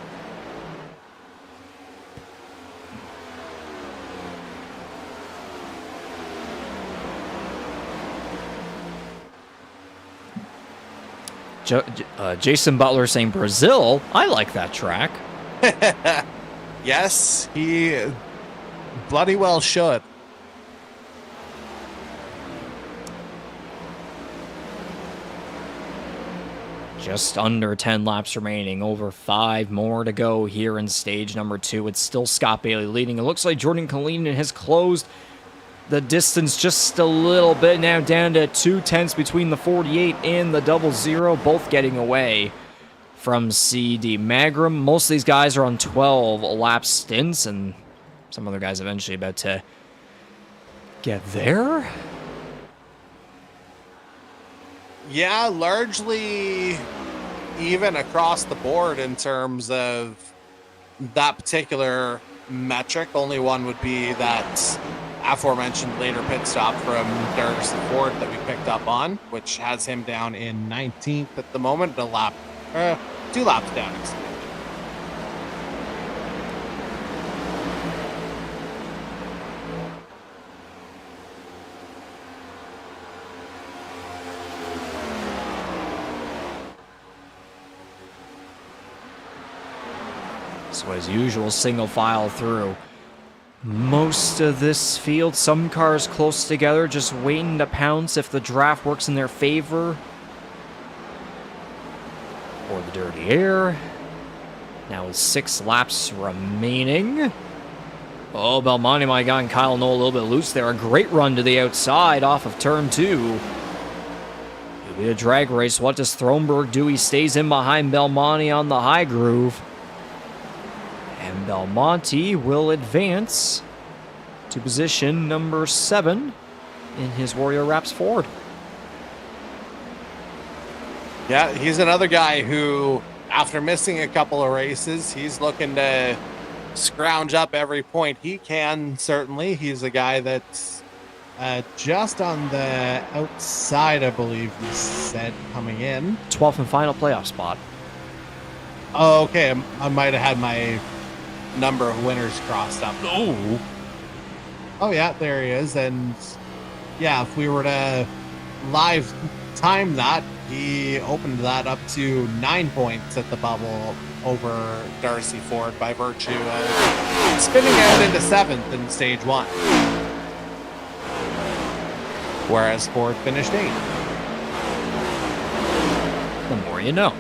S1: Jason Butler saying Brazil. I like that track.
S8: Yes, he bloody well should.
S1: Just under 10 laps remaining, over 5 more to go here in stage number 2. It's still Scott Bailey leading. It looks like Jordan Kalinin has closed the distance just a little bit, now down to 2/10 between the 48 and the 00, both getting away from CD Mangrum. Most of these guys are on 12 lap stints, and some other guys eventually about to get there.
S8: Yeah, largely even across the board in terms of that particular metric. Only one would be that aforementioned later pit stop from Darius Ford that we picked up on, which has him down in 19th at the moment, 2 laps down.
S1: So as usual, single file through most of this field. Some cars close together, just waiting to pounce if the draft works in their favor. Or the dirty air. Now with 6 laps remaining. Oh, Belmonte might have gotten Kyle Knoll a little bit loose there. A great run to the outside off of turn 2. It'll be a drag race. What does Thronberg do? He stays in behind Belmonte on the high groove. And Belmonte will advance to position number 7 in his Warrior Wraps Ford.
S8: Yeah, he's another guy who, after missing a couple of races, he's looking to scrounge up every point he can, certainly. He's a guy that's just on the outside, I believe he said, coming in.
S1: 12th and final playoff spot.
S8: Oh, okay. I might have had my number of winners crossed up. Oh, yeah, there he is. And yeah, if we were to live time that, he opened that up to 9 points at the bubble over Darcy Ford by virtue of spinning out into 7th in stage 1. Whereas Ford finished 8th.
S1: The more you know.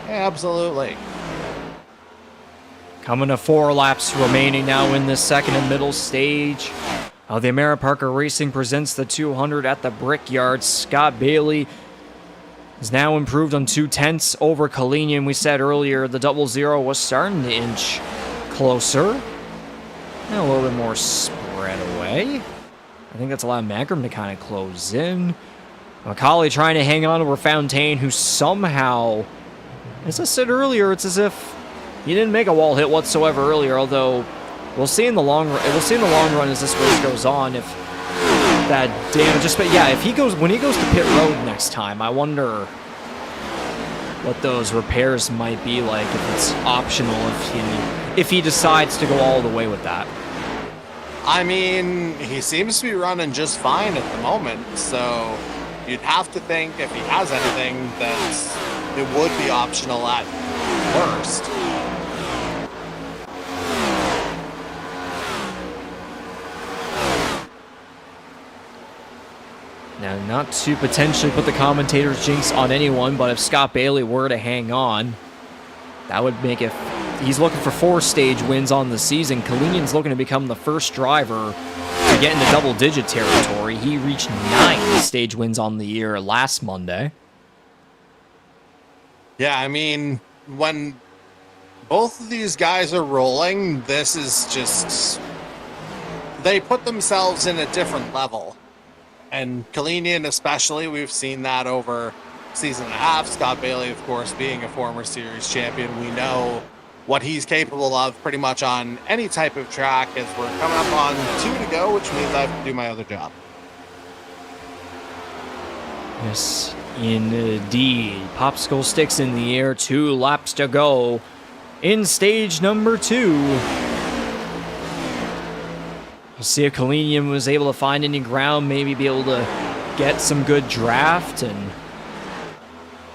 S8: Absolutely.
S1: Coming to 4 laps remaining now in the second and middle stage. The Amara Parker Racing presents the 200 at the Brickyard. Scott Bailey is now improved on 2/10 over Kalinian. We said earlier the 00 was starting to inch closer. And a little bit more spread away. I think that's allowed Magram to kind of close in. Macaulay trying to hang on over Fontaine, who somehow, as I said earlier, it's as if he didn't make a wall hit whatsoever earlier, although we'll see in the long run. We'll see in the long run as this race goes on if that damage. But yeah, if he goes when he goes to pit road next time, I wonder what those repairs might be like. If it's optional, if he decides to go all the way with that.
S8: I mean, he seems to be running just fine at the moment, so you'd have to think if he has anything that it would be optional at worst.
S1: Now, not to potentially put the commentator's jinx on anyone, but if Scott Bailey were to hang on, that would make it. He's looking for 4 stage wins on the season. Kalinian's looking to become the first driver to get into double-digit territory. He reached 9 stage wins on the year last Monday.
S8: Yeah, I mean, when both of these guys are rolling, this is just... They put themselves in a different level. And Kalinian especially, we've seen that over season and a half. Scott Bailey, of course, being a former series champion, we know what he's capable of pretty much on any type of track, as we're coming up on 2 to go, which means I have to do my other job.
S1: Yes, indeed. Popsicle sticks in the air, 2 laps to go in stage number 2. We'll see if Kalinian was able to find any ground, maybe be able to get some good draft, and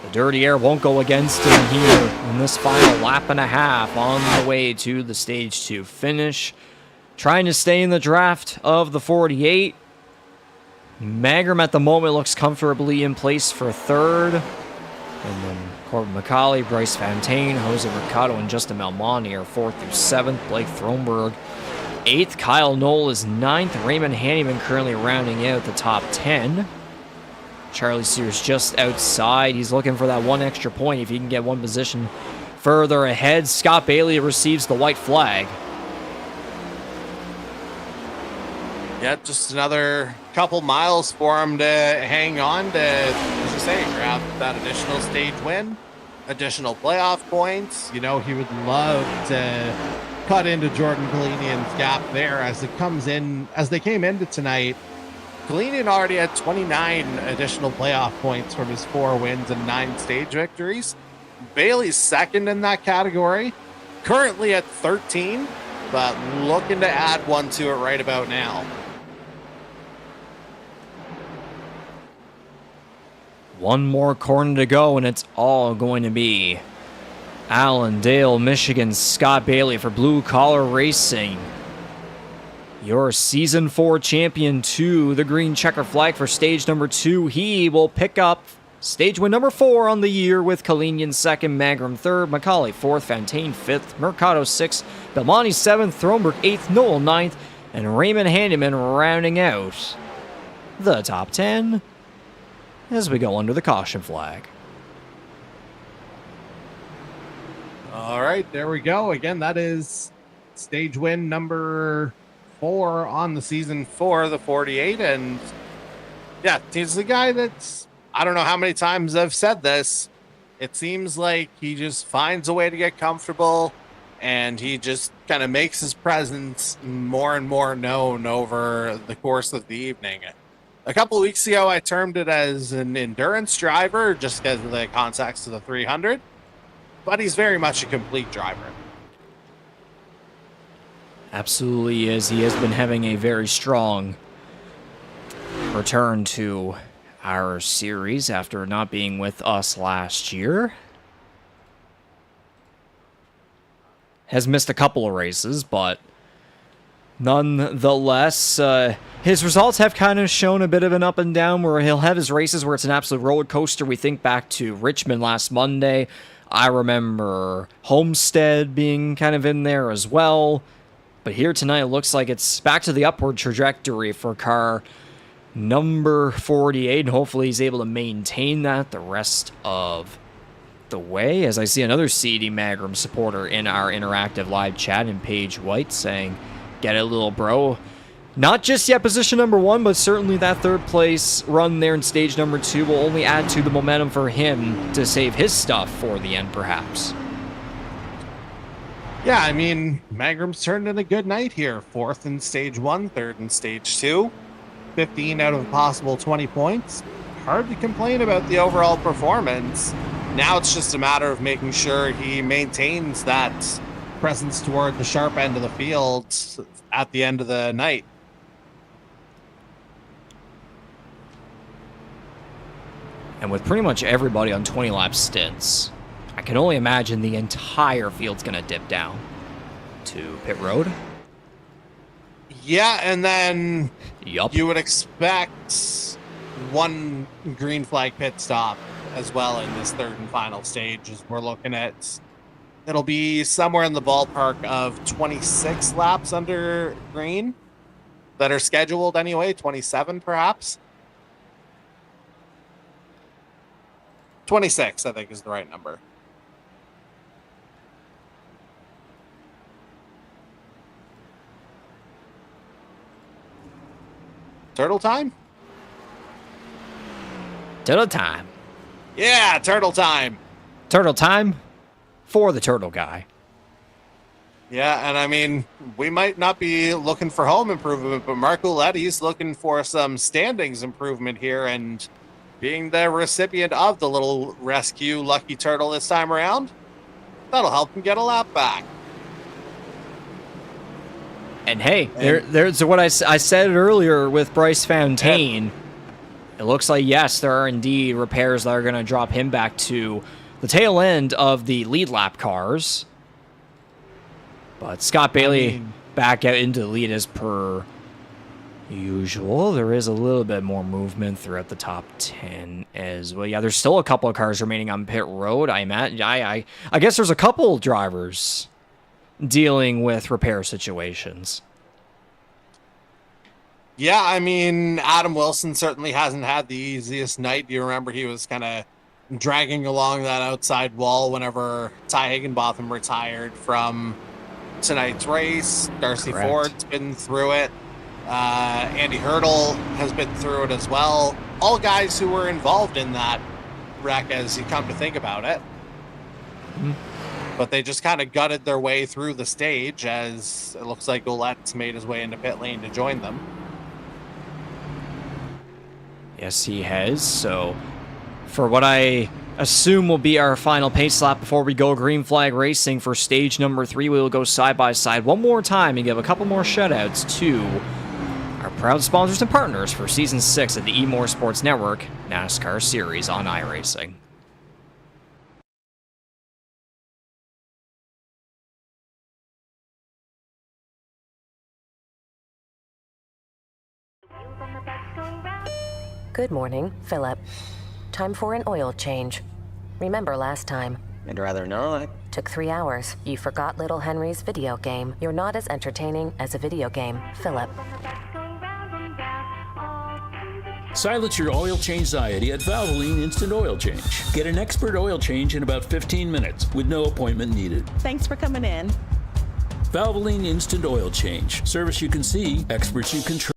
S1: the dirty air won't go against him here in this final lap and a half on the way to the stage 2 finish. Trying to stay in the draft of the 48. Magram at the moment looks comfortably in place for 3rd. And then Corbin McCauley, Bryce Fontaine, Jose Mercado, and Justin Belmonte are 4th through 7th. Blake Thronberg 8th. Kyle Knoll is 9th. Raymond Hanneman currently rounding out the top 10. Charlie Sears just outside. He's looking for that 1 extra point if he can get 1 position further ahead. Scott Bailey receives the white flag.
S8: Yeah, just another couple miles for him to hang on to, as you say, grab that additional stage win, additional playoff points. You know, he would love to cut into Jordan Kalinian's gap there as it comes in, as they came into tonight. Kalinian already had 29 additional playoff points from his 4 wins and 9 stage victories. Bailey's 2nd in that category, currently at 13, but looking to add 1 to it right about now.
S1: One more corner to go, and it's all going to be Allendale, Michigan, Scott Bailey for Blue Collar Racing. Your Season 4 champion to the green checker flag for stage number 2. He will pick up stage win number 4 on the year with Kalinian 2nd, Magram 3rd, Macaulay 4th, Fontaine 5th, Mercado 6th, Belmonte 7th, Thronberg 8th, Noel 9th, and Raymond Handyman rounding out the top 10 as we go under the caution flag.
S8: All right, there we go. Again, that is stage win number 4 on the season for the 48. And yeah, he's the guy that's, I don't know how many times I've said this. It seems like he just finds a way to get comfortable, and he just kind of makes his presence more and more known over the course of the evening. A couple of weeks ago, I termed it as an endurance driver just because of the context of the 300, but he's very much a complete driver.
S1: Absolutely is. He has been having a very strong return to our series after not being with us last year. Has missed a couple of races, but nonetheless, his results have kind of shown a bit of an up and down, where he'll have his races where it's an absolute roller coaster. We think back to Richmond last Monday. I remember Homestead being kind of in there as well. But here tonight, it looks like it's back to the upward trajectory for car number 48. And hopefully he's able to maintain that the rest of the way. As I see another CD Magram supporter in our interactive live chat in Paige White saying, get it, little bro. Not just yet position number 1, but certainly that third place run there in stage number 2 will only add to the momentum for him to save his stuff for the end, perhaps.
S8: Yeah, I mean, Magram's turned in a good night here. 4th in stage 1, 3rd in stage 2. 15 out of a possible 20 points. Hard to complain about the overall performance. Now it's just a matter of making sure he maintains that presence toward the sharp end of the field at the end of the night.
S1: And with pretty much everybody on 20-lap stints, I can only imagine the entire field's going to dip down to pit road.
S8: Yeah, and then
S1: Yup.
S8: You would expect one green flag pit stop as well in this 3rd and final stage, as we're looking at. It'll be somewhere in the ballpark of 26 laps under green that are scheduled anyway, 27 perhaps. 26, I think, is the right number. Turtle time?
S1: Turtle time.
S8: Yeah, turtle time.
S1: Turtle time for the turtle guy.
S8: Yeah, and I mean, we might not be looking for home improvement, but Mark Uletti's looking for some standings improvement here, and being the recipient of the little rescue lucky turtle this time around, that'll help him get a lap back.
S1: And hey, there's what I said earlier with Bryce Fontaine.
S8: Yeah.
S1: It looks like, yes, there are indeed repairs that are going to drop him back to the tail end of the lead lap cars. But Scott Bailey back out into the lead as per usual. There is a little bit more movement throughout the top 10 as well. Yeah, there's still a couple of cars remaining on pit road. I guess there's a couple drivers dealing with repair situations.
S8: Yeah, I mean, Adam Wilson certainly hasn't had the easiest night. You remember he was kind of dragging along that outside wall whenever Ty Higginbotham retired from tonight's race. Darcy
S1: Correct.
S8: Ford's been through it. Andy Hurdle has been through it as well. All guys who were involved in that wreck, as you come to think about it.
S1: Mm-hmm.
S8: But they just kind of gutted their way through the stage, as it looks like Ouellette's made his way into pit lane to join them.
S1: Yes, he has. So, for what I assume will be our final pace lap before we go green flag racing for stage number 3, we will go side by side one more time and give a couple more shoutouts to our proud sponsors and partners for Season 6 of the E-Motorsports Network NASCAR Series on iRacing.
S12: Good morning, Philip. Time for an oil change. Remember last time?
S13: I'd rather not.
S12: Took 3 hours. You forgot little Henry's video game. You're not as entertaining as a video game, Philip.
S14: Silence your oil change anxiety at Valvoline Instant Oil Change. Get an expert oil change in about 15 minutes with no appointment needed.
S15: Thanks for coming in.
S14: Valvoline Instant Oil Change. Service you can see, experts you can trust.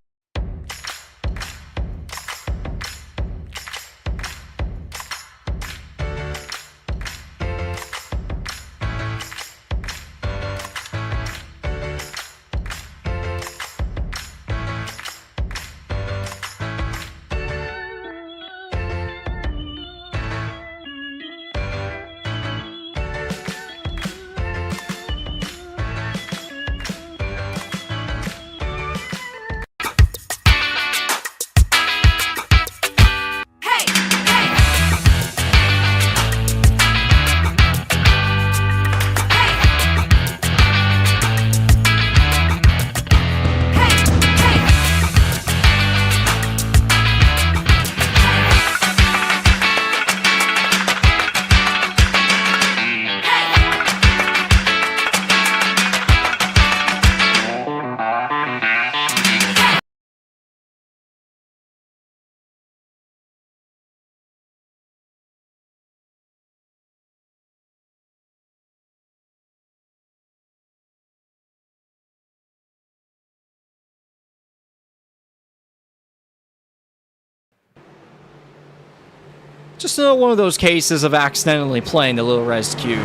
S1: Just another one of those cases of accidentally playing the Little Rescue,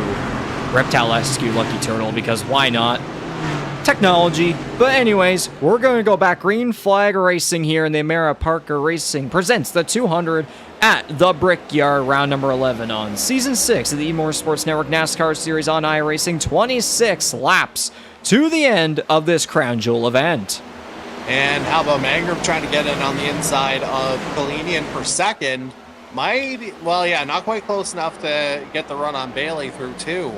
S1: Reptile Rescue Lucky Turtle, because why not? Technology. But anyways, we're going to go back. Green Flag Racing here, and the Amara Parker Racing presents the 200 at the Brickyard, round number 11 on Season 6 of the E-Motorsports Network NASCAR Series on iRacing. 26 laps to the end of this crown jewel event.
S8: And how about Mangrum trying to get in on the inside of Kalinian per second? Not quite close enough to get the run on Bailey through 2.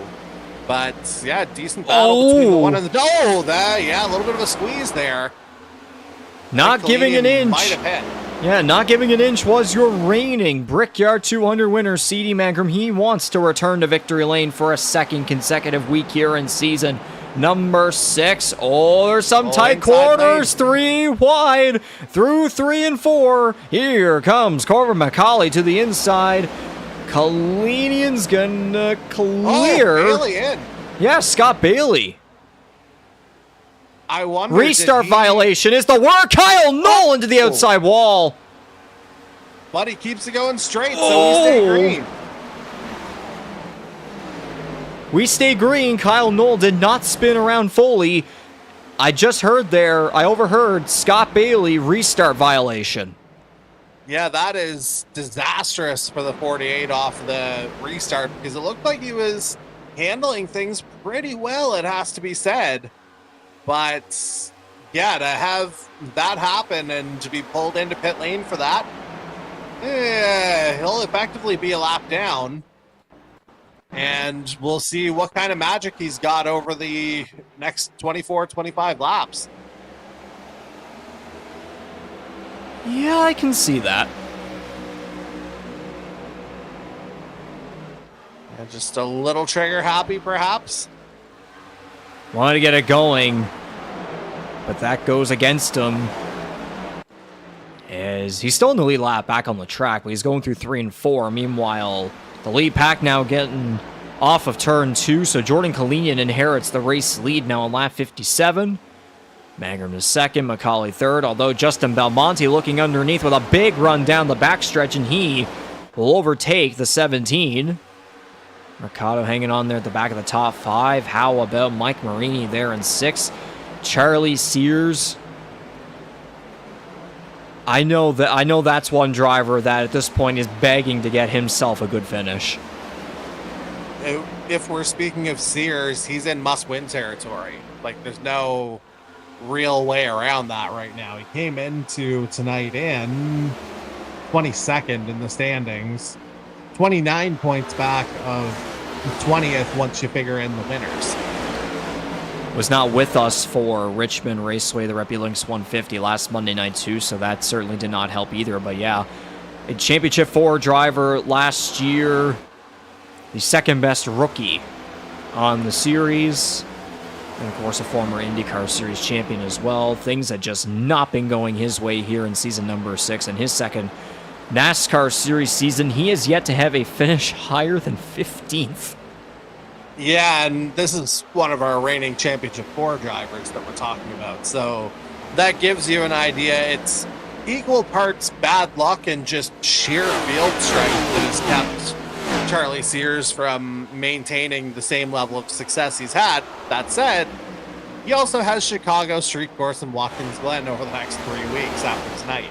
S8: But, yeah, decent battle between the one and the... a little bit of a squeeze there.
S1: Not giving an inch.
S8: Might have hit.
S1: Yeah, not giving an inch was your reigning Brickyard 200 winner, C.D. Mangrum. He wants to return to victory lane for a second consecutive week here in season number 6. There's some tight quarters. 3 wide through 3 and 4. Here comes Corbin McCauley to the inside. Kalinian's gonna clear.
S8: Bailey in.
S1: Yeah, Scott Bailey.
S8: I wonder.
S1: Restart violation is the word. Kyle Knoll into the outside wall.
S8: But he keeps it going straight, so we stay green.
S1: We stay green. Kyle Knoll did not spin around fully. I overheard Scott Bailey restart violation.
S8: Yeah, that is disastrous for the 48 off the restart, because it looked like he was handling things pretty well, it has to be said. But, yeah, to have that happen and to be pulled into pit lane for that, he'll effectively be a lap down. And we'll see what kind of magic he's got over the next 24, 25 laps.
S1: Yeah, I can see that.
S8: Yeah, just a little trigger happy, perhaps.
S1: Wanted to get it going, but that goes against him. As he's still in the lead lap back on the track, but he's going through 3 and 4. Meanwhile, the lead pack now getting off of turn 2, so Jordan Kalinian inherits the race lead now on lap 57. Mangrum is second, McCauley third, although Justin Belmonte looking underneath with a big run down the backstretch, and he will overtake the 17. Mercado hanging on there at the back of the top 5. How about Mike Marini there in 6? Charlie Sears. I know that's one driver that at this point is begging to get himself a good finish.
S8: If we're speaking of Sears, he's in must-win territory. Like, there's no real way around that right now. He came into tonight in 22nd in the standings, 29 points back of 20th once you figure in the winners.
S1: Was not with us for Richmond Raceway, the RepuLinks 150 last Monday night too, so that certainly did not help either. But yeah, a Championship 4 driver last year, the second best rookie on the series, and of course a former IndyCar Series champion as well. Things had just not been going his way here in season number 6, and his second NASCAR Series season. He has yet to have a finish higher than 15th.
S8: Yeah, and this is one of our reigning Championship 4 drivers that we're talking about. So that gives you an idea. It's equal parts bad luck and just sheer field strength that has kept Charlie Sears from maintaining the same level of success he's had. That said, he also has Chicago, Street Course, and Watkins Glen over the next 3 weeks after tonight.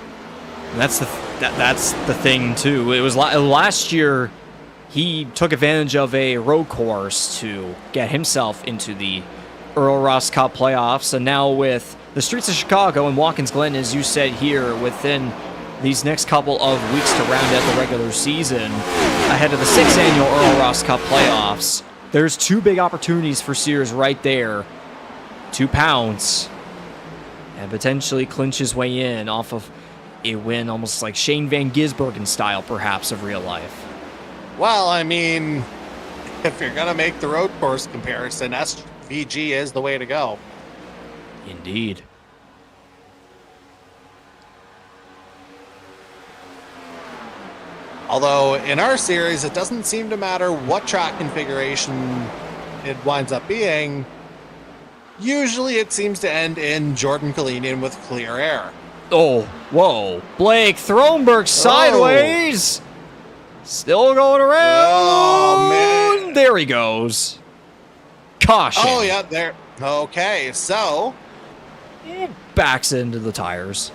S1: That's the thing too. It was last year. He took advantage of a road course to get himself into the Earl Ross Cup playoffs, and now with the streets of Chicago and Watkins Glen, as you said here, within these next couple of weeks to round out the regular season, ahead of the 6th annual Earl Ross Cup playoffs, there's 2 big opportunities for Sears right there to pounce and potentially clinch his way in off of a win almost like Shane Van Gisbergen style, perhaps, of real life.
S8: Well, I mean, if you're going to make the road course comparison, SVG is the way to go.
S1: Indeed.
S8: Although, in our series, it doesn't seem to matter what track configuration it winds up being. Usually it seems to end in Jordan Kalinian with clear air.
S1: Oh, whoa. Blake Thronberg sideways. Still going around.
S8: Oh, man.
S1: There he goes. Caution.
S8: Oh, yeah, there. Okay, so
S1: backs into the tires.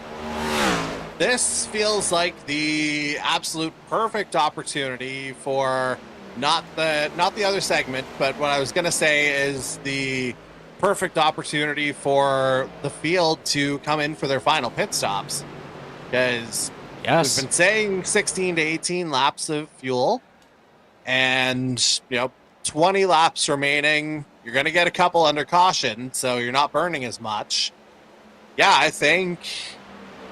S8: This feels like the absolute perfect opportunity for not the other segment, but what I was going to say is the perfect opportunity for the field to come in for their final pit stops. Because we've been saying 16 to 18 laps of fuel, and 20 laps remaining. You're going to get a couple under caution, so you're not burning as much. Yeah, I think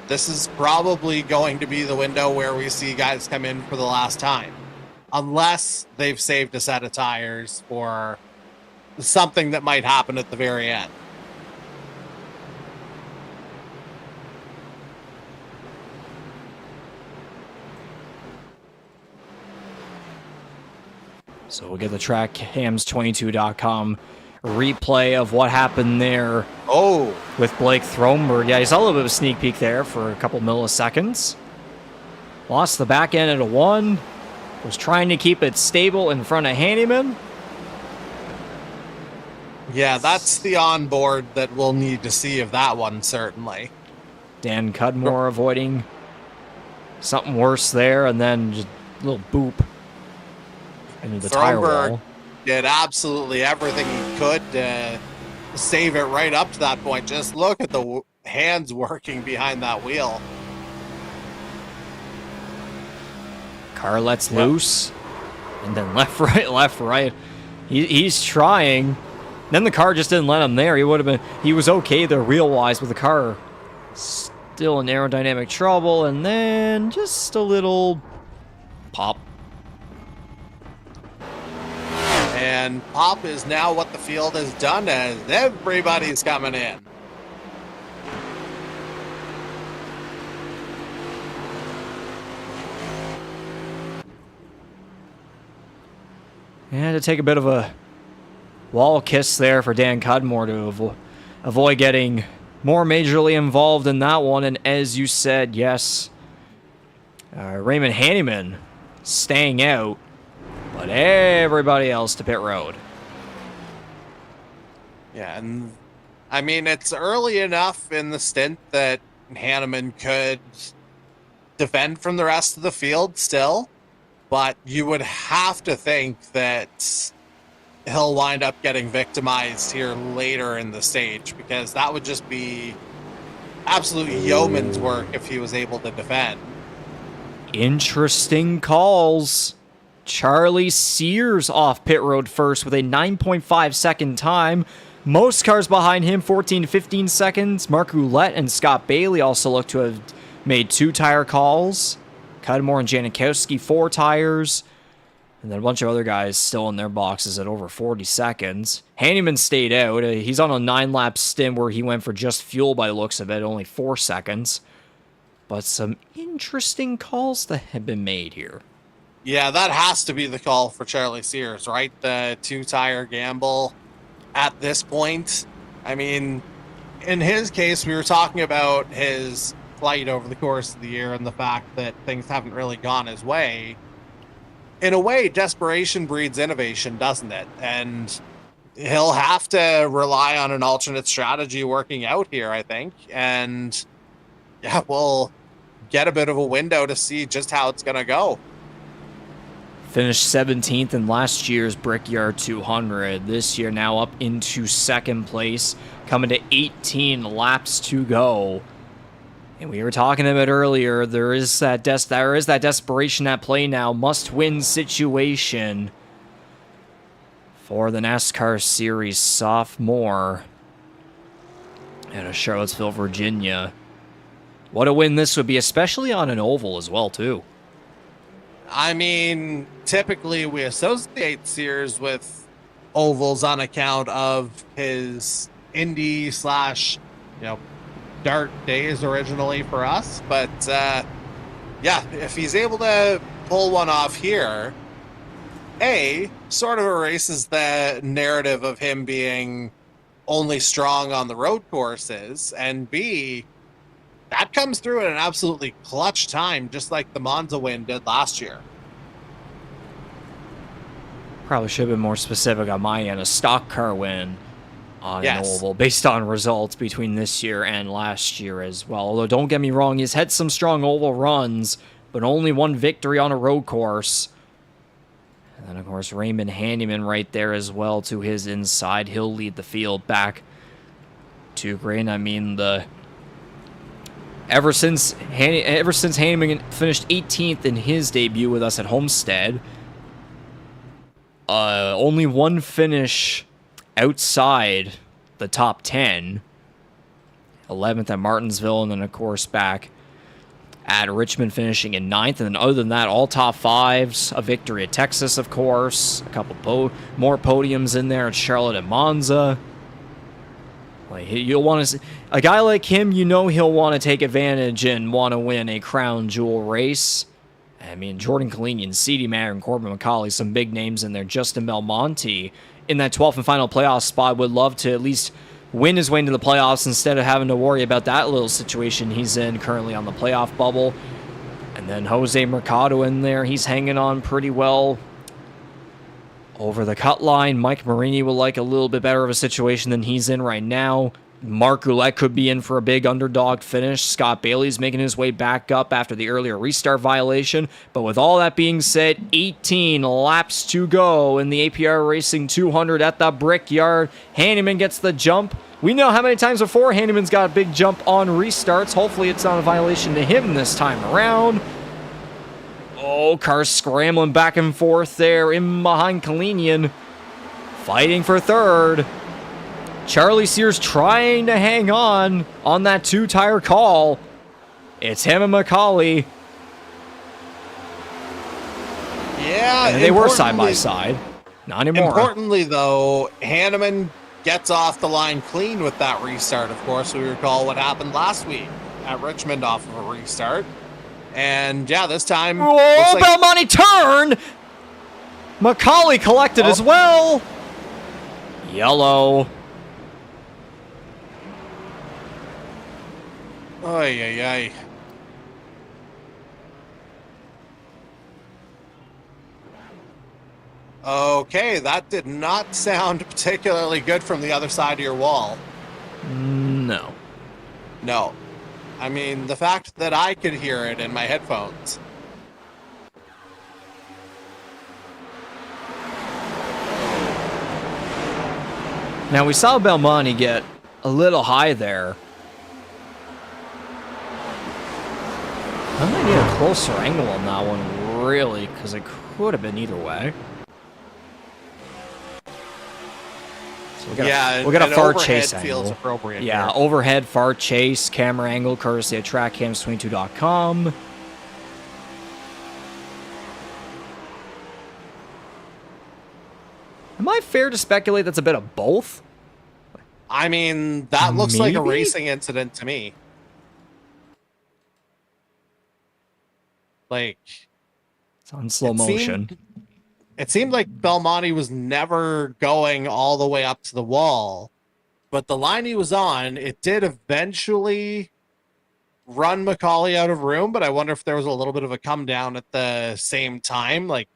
S8: this is probably going to be the window where we see guys come in for the last time. Unless they've saved a set of tires for something that might happen at the very end.
S1: So we'll get the TrackHams22.com replay of what happened there.
S8: Oh,
S1: with Blake Thronberg. Yeah, you saw a little bit of a sneak peek there for a couple milliseconds. Lost the back end at a 1. Was trying to keep it stable in front of Hanneman.
S8: Yeah, that's the onboard that we'll need to see of that one, certainly.
S1: Dan Cudmore avoiding something worse there, and then just a little boop into the tire wall.
S8: Did absolutely everything he could to save it right up to that point. Just look at the hands working behind that wheel.
S1: Car lets loose, and then left, right. He's trying. Then the car just didn't let him there. He was okay there wheel-wise, but the car still in aerodynamic trouble, and then just a little pop.
S8: And pop is now what the field has done as everybody's coming in.
S1: And to take a bit of a wall kiss there for Dan Cudmore to avoid getting more majorly involved in that one. And as you said, yes, Raymond Hanneman staying out, but everybody else to pit road.
S8: Yeah, and I mean, it's early enough in the stint that Hanneman could defend from the rest of the field still, but you would have to think that he'll wind up getting victimized here later in the stage, because that would just be absolute yeoman's work if he was able to defend.
S1: Interesting calls. Charlie Sears off pit road first with a 9.5 second time. Most cars behind him, 14 to 15 seconds. Mark Roulette and Scott Bailey also look to have made 2 tire calls. Cudmore and Janikowski 4 tires. And then a bunch of other guys still in their boxes at over 40 seconds. Hanneman stayed out. He's on a 9-lap stint where he went for just fuel by the looks of it, only 4 seconds. But some interesting calls that have been made here.
S8: Yeah, that has to be the call for Charlie Sears, right? The 2-tire gamble at this point. I mean, in his case, we were talking about his flight over the course of the year and the fact that things haven't really gone his way. In a way, desperation breeds innovation, doesn't it? And he'll have to rely on an alternate strategy working out here, I think. And yeah, we'll get a bit of a window to see just how it's going to go.
S1: Finished 17th in last year's Brickyard 200. This year now up into 2nd place, coming to 18 laps to go. And we were talking about earlier, there is that desperation at play now, must-win situation for the NASCAR Series sophomore out of Charlottesville, Virginia. What a win this would be, especially on an oval as well, too.
S8: I mean, typically we associate Sears with ovals on account of his Indy / Dart days originally for us. But, yeah, if he's able to pull one off here, A, sort of erases the narrative of him being only strong on the road courses, and B, that comes through at an absolutely clutch time, just like the Monza win did last year.
S1: Probably should have been more specific on my end. A stock car win on an oval based on results between this year and last year as well. Although, don't get me wrong, he's had some strong oval runs, but only one victory on a road course. And then, of course, Raymond Hanneman right there as well to his inside. He'll lead the field back to green. I mean, ever since Hanneman finished 18th in his debut with us at Homestead, only one finish outside the top 10. 11th at Martinsville, and then, of course, back at Richmond finishing in 9th. And then other than that, all top 5s. A victory at Texas, of course. A couple more podiums in there at Charlotte and Monza. Like, you'll want to, a guy like him, you know he'll want to take advantage and want to win a crown jewel race. I mean, Jordan Kalinian, C.D. Mayer, and Corbin McCauley, some big names in there. Justin Belmonte in that 12th and final playoff spot would love to at least win his way into the playoffs instead of having to worry about that little situation he's in currently on the playoff bubble. And then Jose Mercado in there. He's hanging on pretty well over the cut line. Mike Marini will like a little bit better of a situation than he's in right now. Mark Goulet could be in for a big underdog finish. Scott Bailey's making his way back up after the earlier restart violation. But with all that being said, 18 laps to go in the APR Racing 200 at the Brickyard. Hanneman gets the jump. We know how many times before Hanneman's got a big jump on restarts. Hopefully it's not a violation to him this time around. Oh, cars scrambling back and forth there in behind Kalinian. Fighting for third. Charlie Sears trying to hang on that 2-tire call. It's him and McCauley.
S8: Yeah,
S1: and they were side by side. Not anymore.
S8: Importantly, though, Hanneman gets off the line clean with that restart. Of course, we recall what happened last week at Richmond off of a restart. And yeah, this time...
S1: Oh, Belmonte turned! McCauley collected as well. Yellow.
S8: Ay, ay, ay. Okay, that did not sound particularly good from the other side of your wall.
S1: No.
S8: No. I mean, the fact that I could hear it in my headphones.
S1: Now, we saw Belmonte get a little high there. I might need a closer angle on that one, really, because it could have been either way. So we got a far chase
S8: feels
S1: angle.
S8: Appropriate
S1: yeah,
S8: here.
S1: Overhead far chase camera angle, courtesy of TrackCams22.com. Am I fair to speculate that's a bit of both?
S8: I mean, that looks like a
S1: Maybe?
S8: racing incident to me. Like,
S1: It's on slow motion.
S8: It seemed like Belmonte was never going all the way up to the wall, but the line he was on, it did eventually run Macaulay out of room, but I wonder if there was a little bit of a come down at the same time. Like,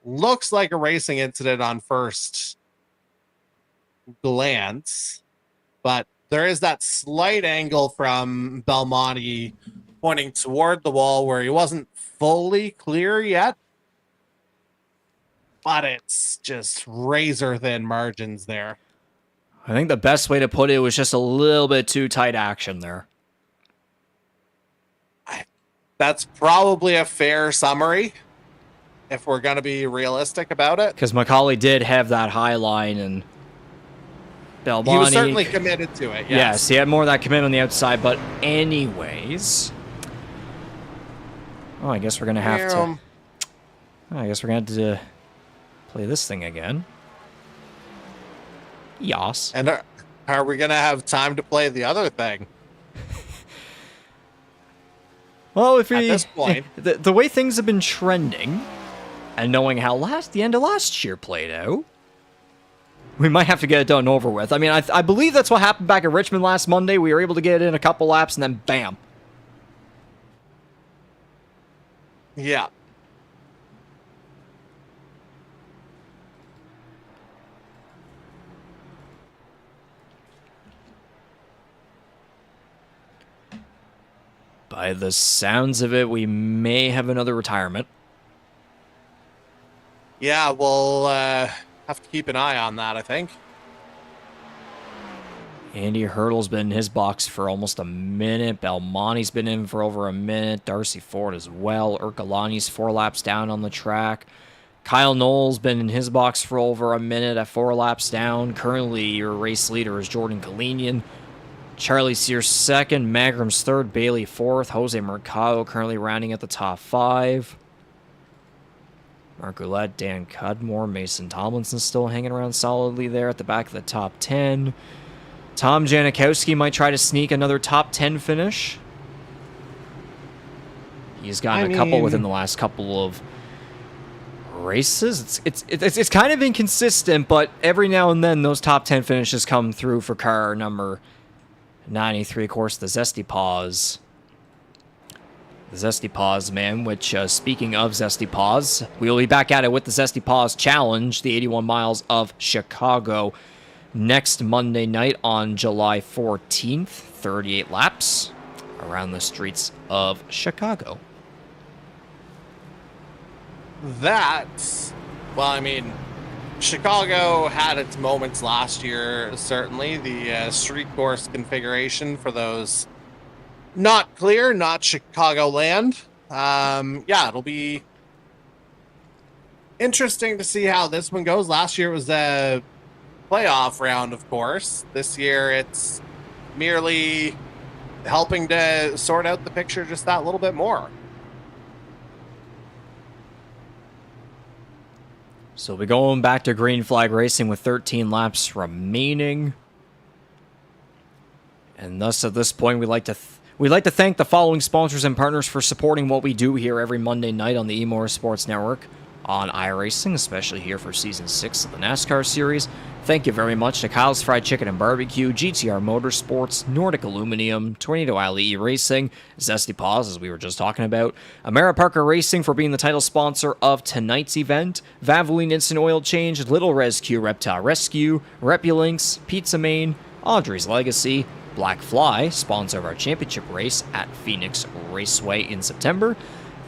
S8: looks like a racing incident on first glance, but there is that slight angle from Belmonte pointing toward the wall where he wasn't fully clear yet, but it's just razor thin margins there.
S1: I think the best way to put it was just a little bit too tight action there.
S8: That's probably a fair summary if we're going to be realistic about it.
S1: Because Macaulay did have that high line, and Belmonte...
S8: He was certainly committed to it,
S1: Yes, he had more of that commitment on the outside, but anyways... Oh, I guess we're going to have to... I guess we're going to have to play this thing again. Yas.
S8: And are we going to have time to play the other thing?
S1: Well, if we...
S8: At this point...
S1: The way things have been trending, and knowing how the end of last year played out, we might have to get it done and over with. I mean, I believe that's what happened back at Richmond last Monday. We were able to get it in a couple laps, and then bam.
S8: Yeah.
S1: By the sounds of it, we may have another retirement.
S8: Yeah, we'll have to keep an eye on that, I think.
S1: Andy Hurdle's been in his box for almost a minute. Belmonte's been in for over a minute. Darcy Ford as well. Ercolani's 4 laps down on the track. Kyle Knoll's been in his box for over a minute at 4 laps down. Currently, your race leader is Jordan Kalinian. Charlie Sears second. Magram's third. Bailey fourth. Jose Mercado currently rounding at the top 5. Mark Roulette, Dan Cudmore, Mason Tomlinson still hanging around solidly there at the back of the top 10. Tom Janikowski might try to sneak another top 10 finish. He's gotten a couple within the last couple of races. It's kind of inconsistent, but every now and then those top 10 finishes come through for car number 93, of course, the Zesty Paws. The Zesty Paws, man, which, speaking of Zesty Paws, we'll be back at it with the Zesty Paws Challenge, the 81 miles of Chicago, next Monday night on July 14th, 38 laps around the streets of Chicago.
S8: Well, I mean, Chicago had its moments last year, certainly. The street course configuration for those not clear, not Chicagoland. Yeah, it'll be interesting to see how this one goes. Last year was a playoff round, of course. This year it's merely helping to sort out the picture just that little bit more.
S1: So we're going back to green flag racing with 13 laps remaining. And thus at this point we'd like to thank the following sponsors and partners for supporting what we do here every Monday night on the E-Motorsports Network on iRacing, especially here for Season 6 of the NASCAR Series. Thank you very much to Kyle's Fried Chicken and Barbecue, GTR Motorsports, Nordic Aluminium, Tornado Alley E-Racing, Zesty Paws, as we were just talking about, Amara Parker Racing for being the title sponsor of tonight's event, Valvoline Instant Oil Change, Little Rescue Reptile Rescue, RepuLinks, Pizza Main, Audrey's Legacy, Black Fly, sponsor of our championship race at Phoenix Raceway in September.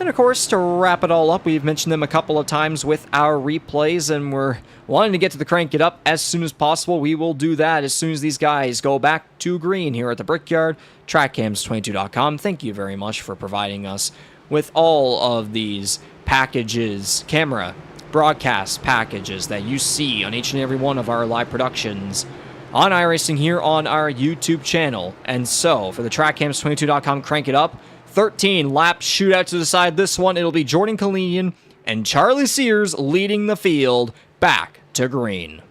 S1: And of course, to wrap it all up, we've mentioned them a couple of times with our replays, and we're wanting to get to the Crank It Up as soon as possible. We will do that as soon as these guys go back to green here at the Brickyard. TrackCams22.com. Thank you very much for providing us with all of these packages, camera, broadcast packages that you see on each and every one of our live productions on iRacing here on our YouTube channel. And so, for the TrackCams22.com Crank It Up, 13 lap shootout to decide this one. It'll be Jordan Kalinian and Charlie Sears leading the field back to green.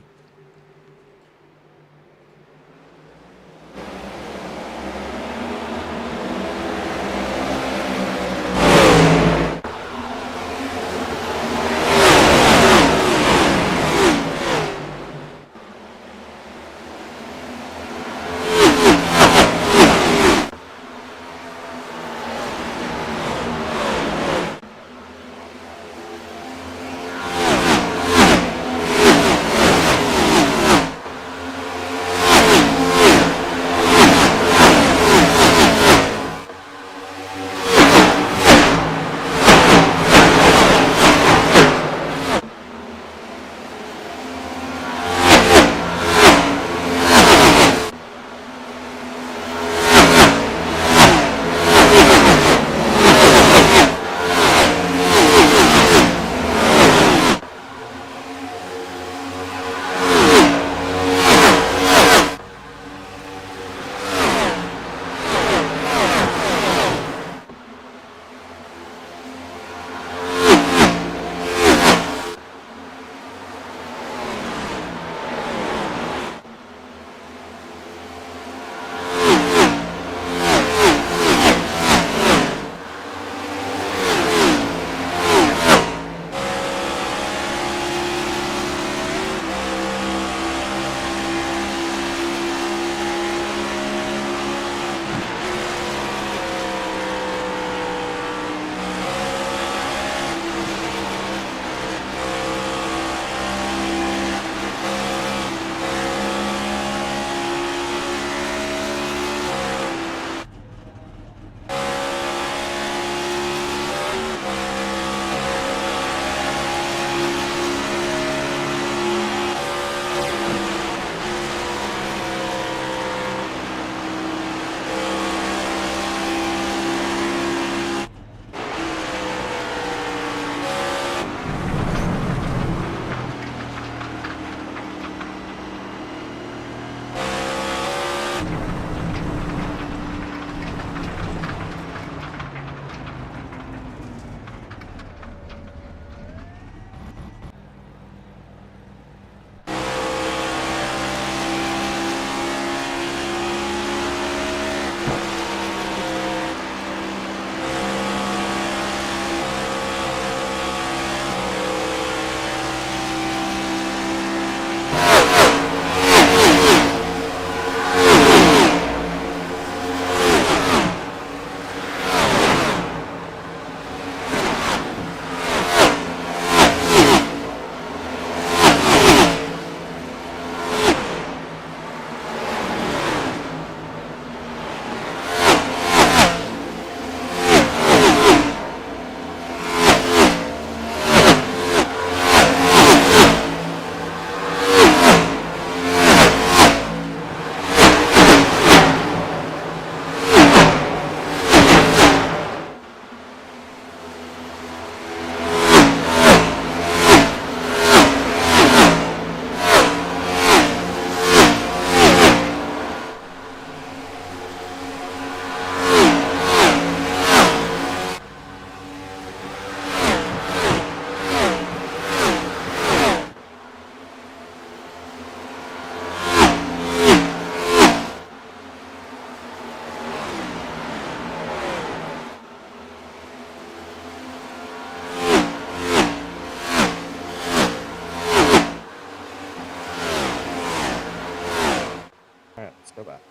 S11: Go back.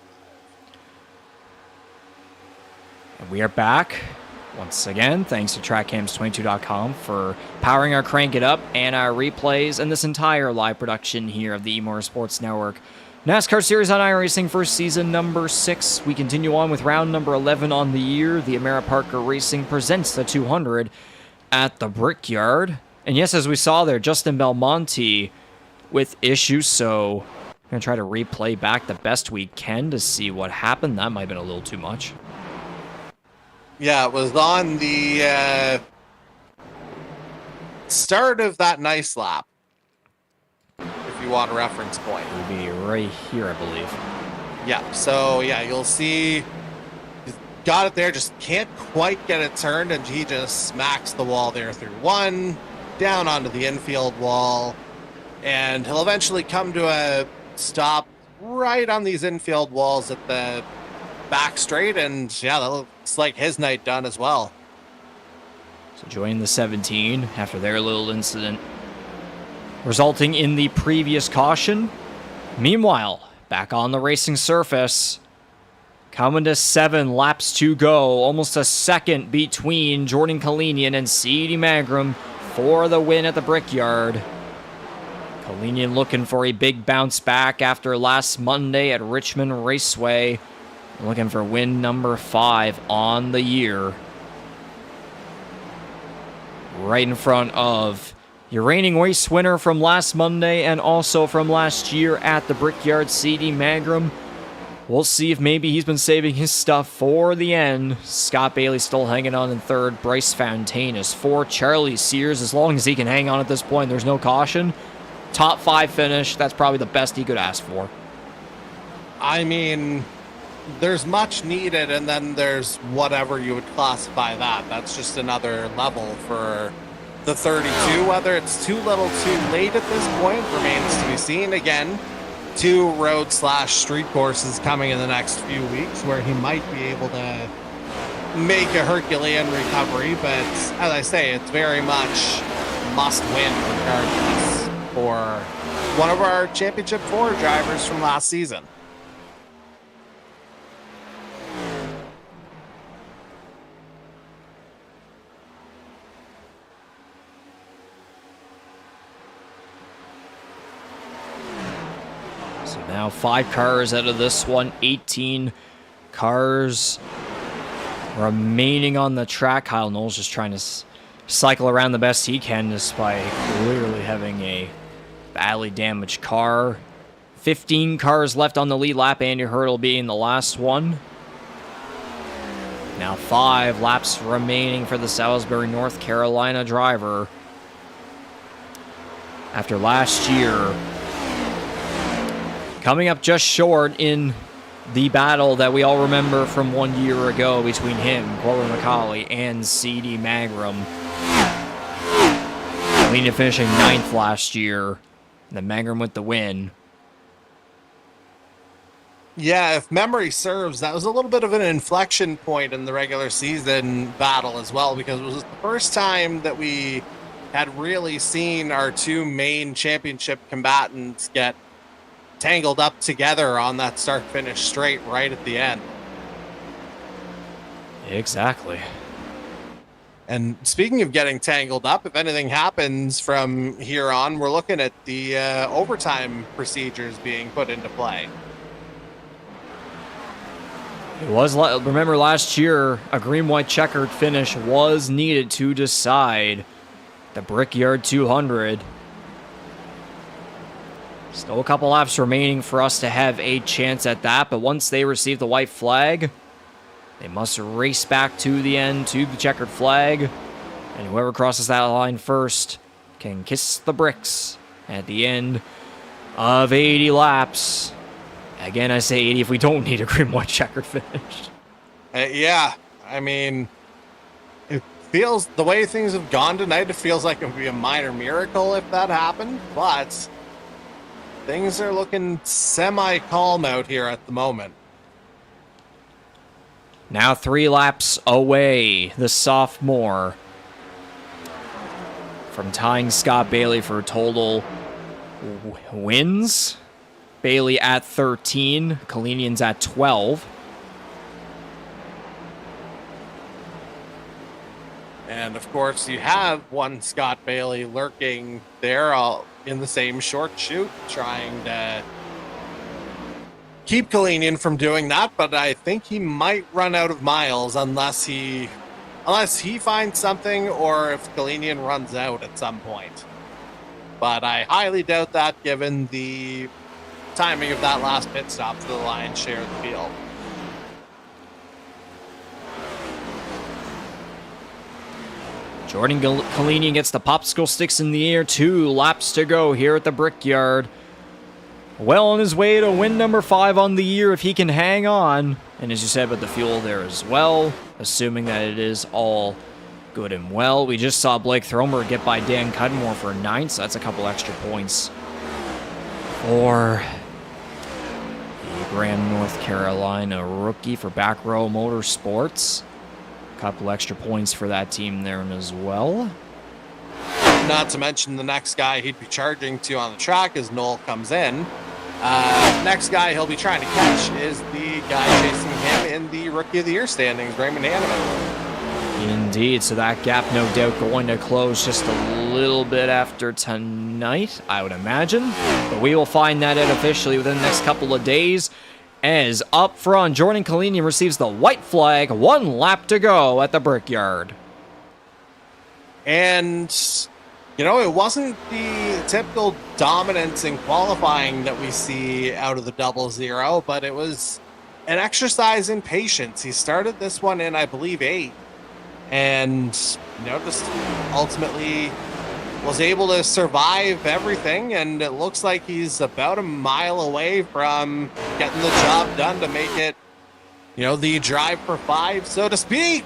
S1: And we are back once again. Thanks to TrackCams22.com for powering our Crank It Up and our replays and this entire live production here of the E-Motorsports Network. NASCAR Series on iRacing for season number 6. We continue on with round number 11 on the year. The Amara Parker Racing presents the 200 at the Brickyard. And yes, as we saw there, Justin Belmonte with issues, so I'm going to try to replay back the best we can to see what happened. That might have been a little too much.
S8: Yeah, it was on the start of that nice lap, if you want a reference point.
S1: It would be right here, I believe.
S8: Yeah, so yeah, you'll see he's got it there, just can't quite get it turned, and he just smacks the wall there through one, down onto the infield wall. And he'll eventually come to a stop right on these infield walls at the back straight. And yeah, that looks like his night done as well.
S1: So joining the 17 after their little incident, resulting in the previous caution. Meanwhile, back on the racing surface, coming to 7 laps to go. Almost a second between Jordan Kalinian and C.D. Magram for the win at the Brickyard. Kalinian looking for a big bounce back after last Monday at Richmond Raceway. Looking for win number 5 on the year. Right in front of your reigning race winner from last Monday and also from last year at the Brickyard, C.D. Magram. We'll see if maybe he's been saving his stuff for the end. Scott Bailey still hanging on in third. Bryce Fontaine is 4. Charlie Sears, as long as he can hang on at this point, there's no caution. Top 5 finish, that's probably the best he could ask for.
S8: I mean, there's much needed, and then there's whatever you would classify that. That's just another level for the 32. Whether it's too little too late at this point remains to be seen. Again, 2 road/street courses coming in the next few weeks where he might be able to make a Herculean recovery, but as I say, it's very much must win regardless for one of our Championship 4 drivers from last season.
S1: Now 5 cars out of this one, 18 cars remaining on the track. Kyle Knowles just trying to cycle around the best he can despite clearly having a badly damaged car. 15 cars left on the lead lap, Andy Hurdle being the last one. Now 5 laps remaining for the Salisbury, North Carolina driver. After last year, coming up just short in the battle that we all remember from 1 year ago between him, Corbin McCauley, and C.D. Magram. Kalinian finishing 9th last year, then Magram with the win.
S8: Yeah, if memory serves, that was a little bit of an inflection point in the regular season battle as well, because it was the first time that we had really seen our 2 main championship combatants get tangled up together on that start-finish straight right at the end.
S1: Exactly.
S8: And speaking of getting tangled up, if anything happens from here on, we're looking at the overtime procedures being put into play.
S1: It was, remember last year, a green-white checkered finish was needed to decide the Brickyard 200. Still a couple laps remaining for us to have a chance at that, but once they receive the white flag, they must race back to the end to the checkered flag, and whoever crosses that line first can kiss the bricks at the end of 80 laps. Again, I say 80 if we don't need a green-white checkered finish.
S8: Yeah, I mean, it feels, the way things have gone tonight, it feels like it would be a minor miracle if that happened, but things are looking semi-calm out here at the moment.
S1: Now 3 laps away, the sophomore, from tying Scott Bailey for total wins. Bailey at 13, Kalinian's at 12.
S8: And of course, you have one Scott Bailey lurking there in the same short chute, trying to keep Kalinian from doing that, but I think he might run out of miles unless he finds something or if Kalinian runs out at some point. But I highly doubt that given the timing of that last pit stop for the lion's share of the field.
S1: Jordan Kalinian gets the popsicle sticks in the air. 2 laps to go here at the Brickyard. Well on his way to win number 5 on the year if he can hang on. And as you said, with the fuel there as well, assuming that it is all good and well. We just saw Blake Thromer get by Dan Cudmore for 9th, so that's a couple extra points for the Graham, North Carolina rookie for Back Row Motorsports. A couple extra points for that team there as well.
S8: Not to mention the next guy he'd be charging to on the track as Noel comes in. Next guy he'll be trying to catch is the guy chasing him in the Rookie of the Year standings, Raymond Hanneman.
S1: Indeed, so that gap no doubt going to close just a little bit after tonight, I would imagine. But we will find that out officially within the next couple of days. As up front, Jordan Kalinian receives the white flag, 1 lap to go at the Brickyard.
S8: And, you know, it wasn't the typical dominance in qualifying that we see out of the 00, but it was an exercise in patience. He started this one in, I believe, 8. And, you know, just ultimately was able to survive everything. And it looks like he's about a mile away from getting the job done to make it, you know, the drive for 5, so to speak.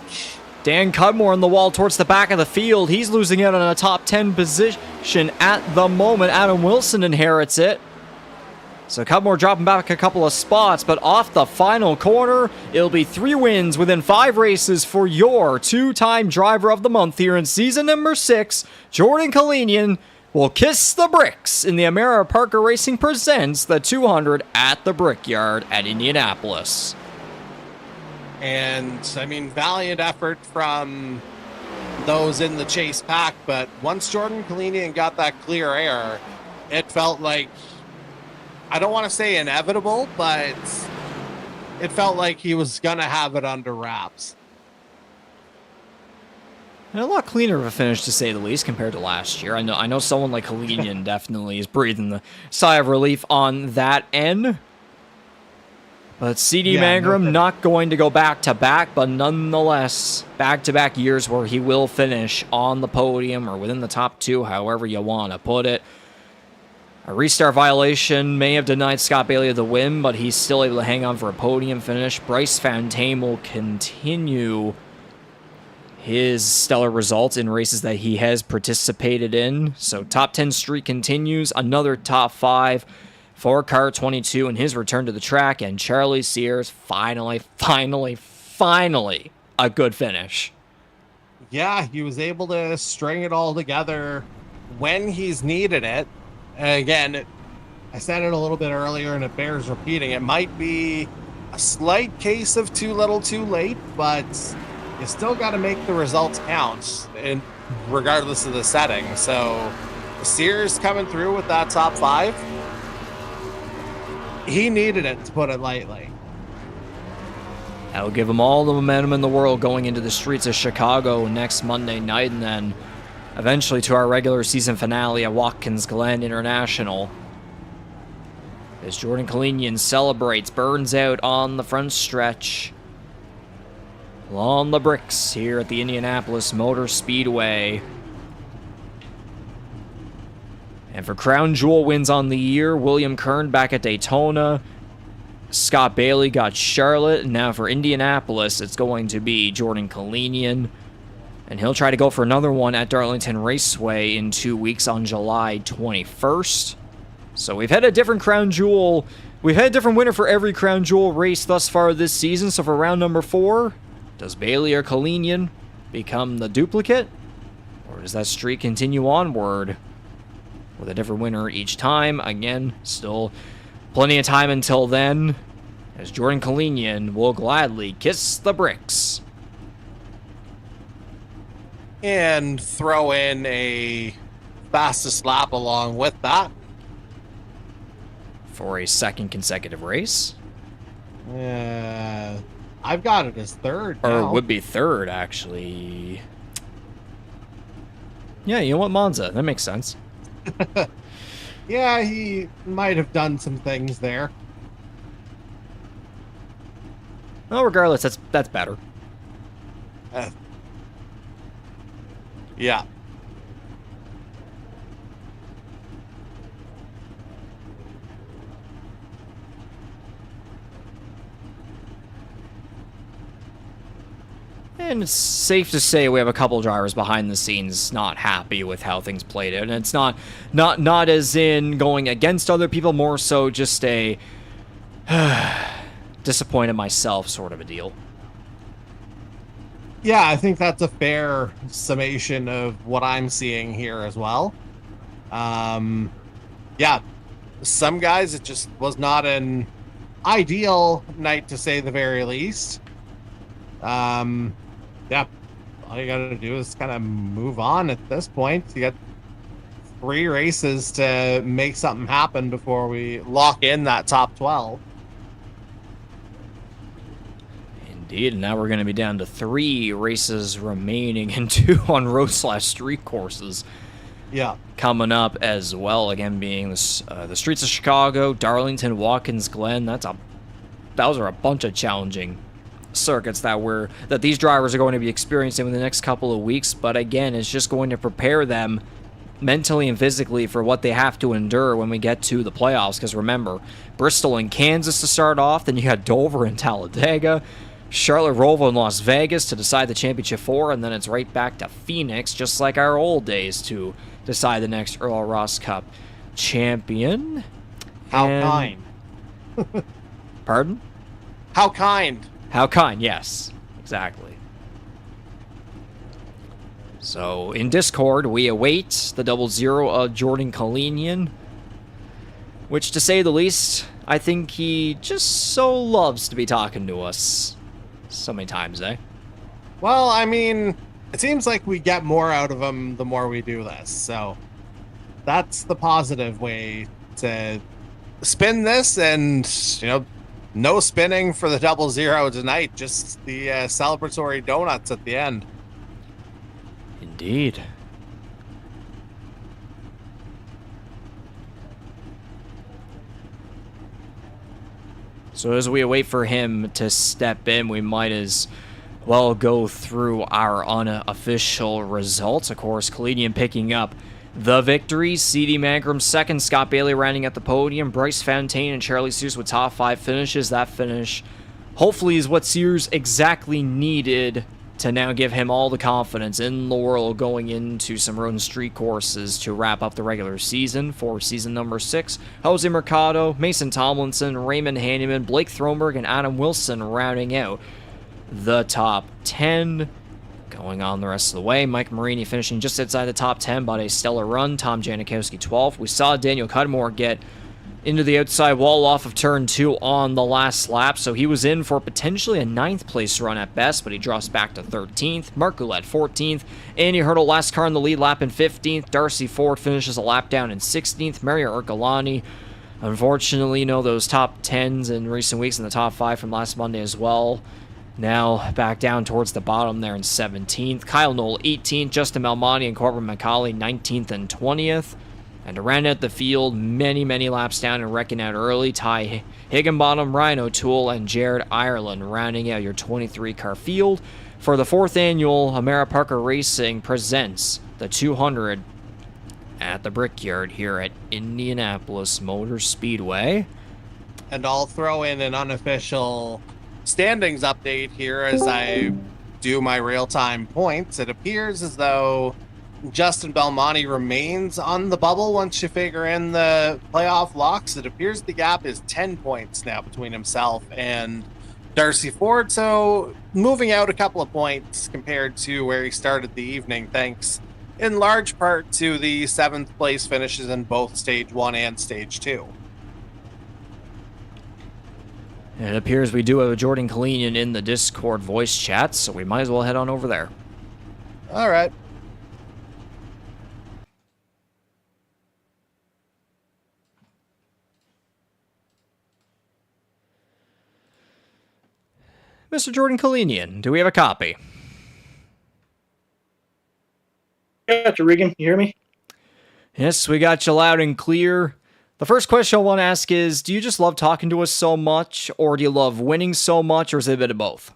S1: Dan Cudmore on the wall towards the back of the field. He's losing out on a top 10 position at the moment. Adam Wilson inherits it. So Cudmore dropping back a couple of spots, but off the final corner, it'll be 3 wins within 5 races for your 2-time driver of the month here in season number 6. Jordan Kalinian will kiss the bricks in the Amara Parker Racing presents the 200 at the Brickyard at Indianapolis.
S8: And, I mean, valiant effort from those in the chase pack, but once Jordan Kalinian got that clear air, it felt like, I don't want to say inevitable, but it felt like he was going to have it under wraps.
S1: And a lot cleaner of a finish, to say the least, compared to last year. I know someone like Kalinian definitely is breathing the sigh of relief on that end. But CD Mangrum not going to go back-to-back, but nonetheless, back-to-back years where he will finish on the podium or within the top 2, however you want to put it. A restart violation may have denied Scott Bailey the win, but he's still able to hang on for a podium finish. Bryce Fontaine will continue his stellar results in races that he has participated in. So top 10 streak continues, another top 5 for Car 22 in his return to the track, and Charlie Sears finally, a good finish.
S8: Yeah, he was able to string it all together when he's needed it. And again, I said it a little bit earlier and it bears repeating. It might be a slight case of too little too late, but you still got to make the results count, and regardless of the setting. So Sears coming through with that top 5. He needed it, to put it lightly.
S1: That'll give him all the momentum in the world going into the streets of Chicago next Monday night, and then eventually to our regular season finale at Watkins Glen International. As Jordan Kalinian celebrates, burns out on the front stretch. On the bricks here at the Indianapolis Motor Speedway. And for Crown Jewel wins on the year, William Kern back at Daytona. Scott Bailey got Charlotte. And now for Indianapolis, it's going to be Jordan Kalinian. And he'll try to go for another one at Darlington Raceway in 2 weeks on July 21st. So we've had a different Crown Jewel. We've had a different winner for every Crown Jewel race thus far this season. So for round number 4, does Bailey or Kalinian become the duplicate? Or does that streak continue onward with a different winner each time? Again, still plenty of time until then, as Jordan Kalinian will gladly kiss the bricks.
S8: And throw in a fastest lap along with that.
S1: For a second consecutive race.
S8: I've got it as 3rd
S1: Or
S8: now.
S1: would be 3rd, actually. Yeah, you know what, Monza. That makes sense.
S8: Yeah, he might have done some things there.
S1: Well, regardless, that's better.
S8: Yeah.
S1: And it's safe to say we have a couple drivers behind the scenes not happy with how things played out. And it's not as in going against other people, more so just a disappointed myself sort of a deal.
S8: Yeah, I think that's a fair summation of what I'm seeing here as well. Yeah, some guys, it just was not an ideal night to say the very least. Yeah, all you gotta do is kind of move on at this point. You got 3 races to make something happen before we lock in that top 12.
S1: Indeed, and now we're going to be down to 3 races remaining and 2 on road/street courses.
S8: Yeah.
S1: Coming up as well, again being the streets of Chicago, Darlington, Watkins Glen. Those are a bunch of challenging circuits that these drivers are going to be experiencing in the next couple of weeks, but again, it's just going to prepare them mentally and physically for what they have to endure when we get to the playoffs. Because remember, Bristol and Kansas to start off, then you got Dover and Talladega, Charlotte, Roval, and Las Vegas to decide the championship 4, and then it's right back to Phoenix, just like our old days, to decide the next Earl Ross Cup champion.
S8: How kind.
S1: Pardon?
S8: How kind.
S1: How kind, yes. Exactly. So, in Discord, we await the 00 of Jordan Kalinian, which, to say the least, I think he just so loves to be talking to us so many times, eh?
S8: Well, I mean, it seems like we get more out of him the more we do this, so that's the positive way to spin this, and, you know, no spinning for the 00 tonight, just the celebratory donuts at the end.
S1: Indeed. So as we wait for him to step in, we might as well go through our unofficial results. Of course, Kalinian picking up the victory. C.D. Mangrum second. Scott Bailey rounding at the podium. Bryce Fontaine and Charlie Sears with top 5 finishes. That finish hopefully is what Sears exactly needed to now give him all the confidence in the world going into some road and street courses to wrap up the regular season for season number 6. Jose Mercado, Mason Tomlinson, Raymond Hanneman, Blake Thronberg, and Adam Wilson rounding out the top 10. Going on the rest of the way, Mike Marini finishing just outside the top 10, but a stellar run. Tom Janikowski 12th. We saw Daniel Cudmore get into the outside wall off of turn 2 on the last lap, so he was in for potentially a 9th place run at best, but he drops back to 13th. Mark Goulet 14th. Andy Hurdle, last car in the lead lap, in 15th. Darcy Ford finishes a lap down in 16th. Mario Ercolani, unfortunately, you know, those top 10s in recent weeks in the top 5 from last Monday as well. Now back down towards the bottom there in 17th. Kyle Knoll 18th. Justin Malmonti and Corbin McCauley 19th and 20th. And to round out the field, many laps down and wrecking out early, Ty Higginbottom, Ryan O'Toole, and Jared Ireland rounding out your 23-car field. For the 4th annual, Amara Parker Racing presents the 200 at the Brickyard here at Indianapolis Motor Speedway.
S8: And I'll throw in an unofficial standings update here as I do my real-time points. It appears as though Justin Belmonte remains on the bubble once you figure in the playoff locks. It appears the gap is 10 points now between himself and Darcy Ford, so moving out a couple of points compared to where he started the evening, thanks in large part to the 7th place finishes in both Stage 1 and Stage 2.
S1: It appears we do have a Jordan Kalinian in the Discord voice chat, so we might as well head on over there.
S8: All right.
S1: Mr. Jordan Kalinian, do we have a copy?
S13: Yeah, Regan, you hear me?
S1: Yes, we got you loud and clear. The first question I want to ask is, do you just love talking to us so much, or do you love winning so much, or is it a bit of both?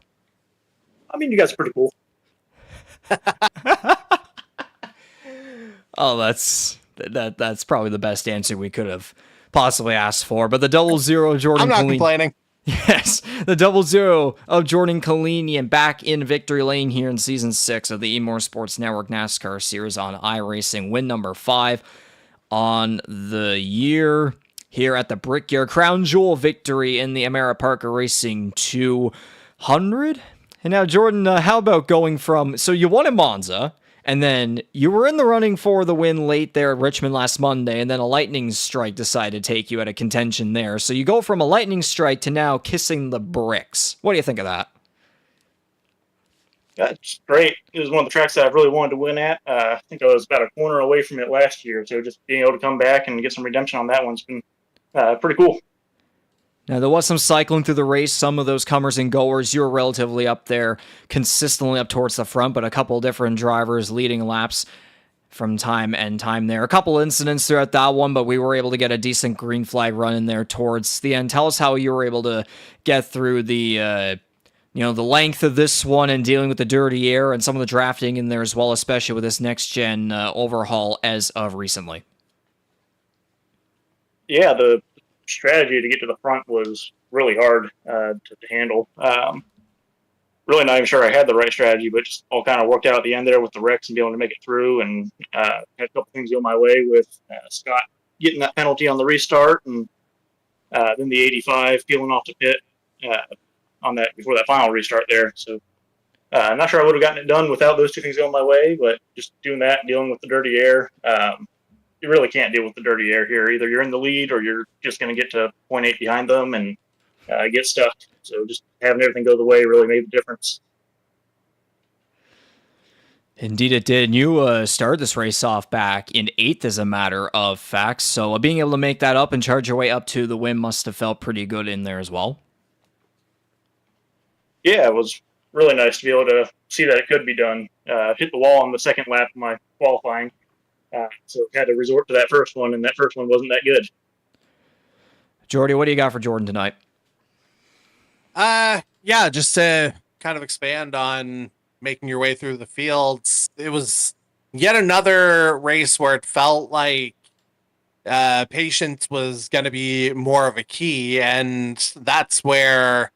S13: I mean, you guys are pretty cool.
S1: Oh, that's probably the best answer we could have possibly asked for. But the 00 Jordan
S8: I'm not
S1: Kalinian,
S8: complaining.
S1: Yes, the 0-0 of Jordan Kalinian back in victory lane here in Season 6 of the E-Motorsports Network NASCAR Series on iRacing. Win number 5 on the year here at the Brickyard. Crown Jewel victory in the Amara Parker Racing 200. And now, Jordan, how about going from... So you won in Monza, and then you were in the running for the win late there at Richmond last Monday, and then a lightning strike decided to take you out of contention there. So you go from a lightning strike to now kissing the bricks. What do you think of that?
S13: That's great. It was one of the tracks that I really wanted to win at. I think I was about a corner away from it last year, so just being able to come back and get some redemption on that one's been pretty cool.
S1: Now, there was some cycling through the race. Some of those comers and goers, you were relatively up there, consistently up towards the front, but a couple of different drivers leading laps from time and time there. A couple incidents throughout that one, but we were able to get a decent green flag run in there towards the end. Tell us how you were able to get through the length of this one and dealing with the dirty air and some of the drafting in there as well, especially with this next-gen overhaul as of recently.
S13: Yeah, the strategy to get to the front was really hard to handle. Really not even sure I had the right strategy, but just all kind of worked out at the end there with the wrecks and being able to make it through, and had a couple things go my way with Scott getting that penalty on the restart, and then the 85 peeling off the pit on that before that final restart there. So I'm not sure I would have gotten it done without those two things going my way, but just doing that, dealing with the dirty air, you really can't deal with the dirty air here. Either you're in the lead or you're just going to get to 0.8 behind them and get stuck. So just having everything go the way really made the difference.
S1: Indeed it did. And you started this race off back in 8th as a matter of fact. So being able to make that up and charge your way up to the win must have felt pretty good in there as well.
S13: Yeah, it was really nice to be able to see that it could be done. Hit the wall on the second lap of my qualifying. So had to resort to that first one, and that first one wasn't that good.
S1: Jordy, what do you got for Jordan tonight?
S8: Yeah, just to kind of expand on making your way through the fields. It was yet another race where it felt like patience was going to be more of a key, and that's where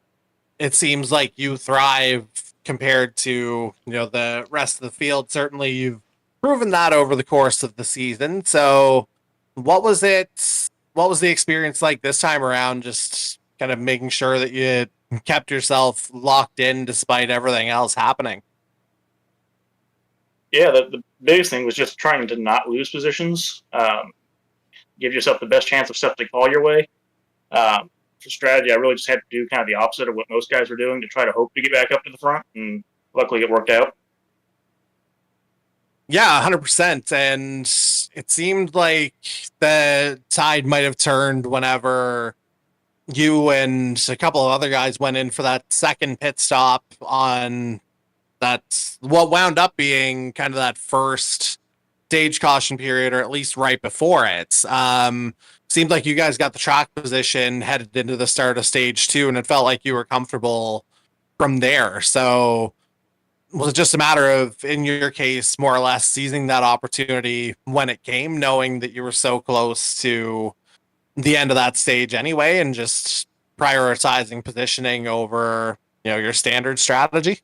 S8: it seems like you thrive compared to the rest of the field. Certainly, you've proven that over the course of the season. So, what was it? What was the experience like this time around? Just kind of making sure that you kept yourself locked in despite everything else happening.
S13: Yeah, the biggest thing was just trying to not lose positions. Give yourself the best chance of stuff to call your way. For strategy, I really just had to do kind of the opposite of what most guys were doing to try to hope to get back up to the front, and luckily it worked out.
S8: Yeah, 100%. And it seemed like the tide might have turned whenever you and a couple of other guys went in for that second pit stop on that's what wound up being kind of that first stage caution period, or at least right before it. Seemed like you guys got the track position headed into the start of stage 2, and it felt like you were comfortable from there. So was it just a matter of, in your case, more or less seizing that opportunity when it came, knowing that you were so close to the end of that stage anyway, and just prioritizing positioning over, your standard strategy?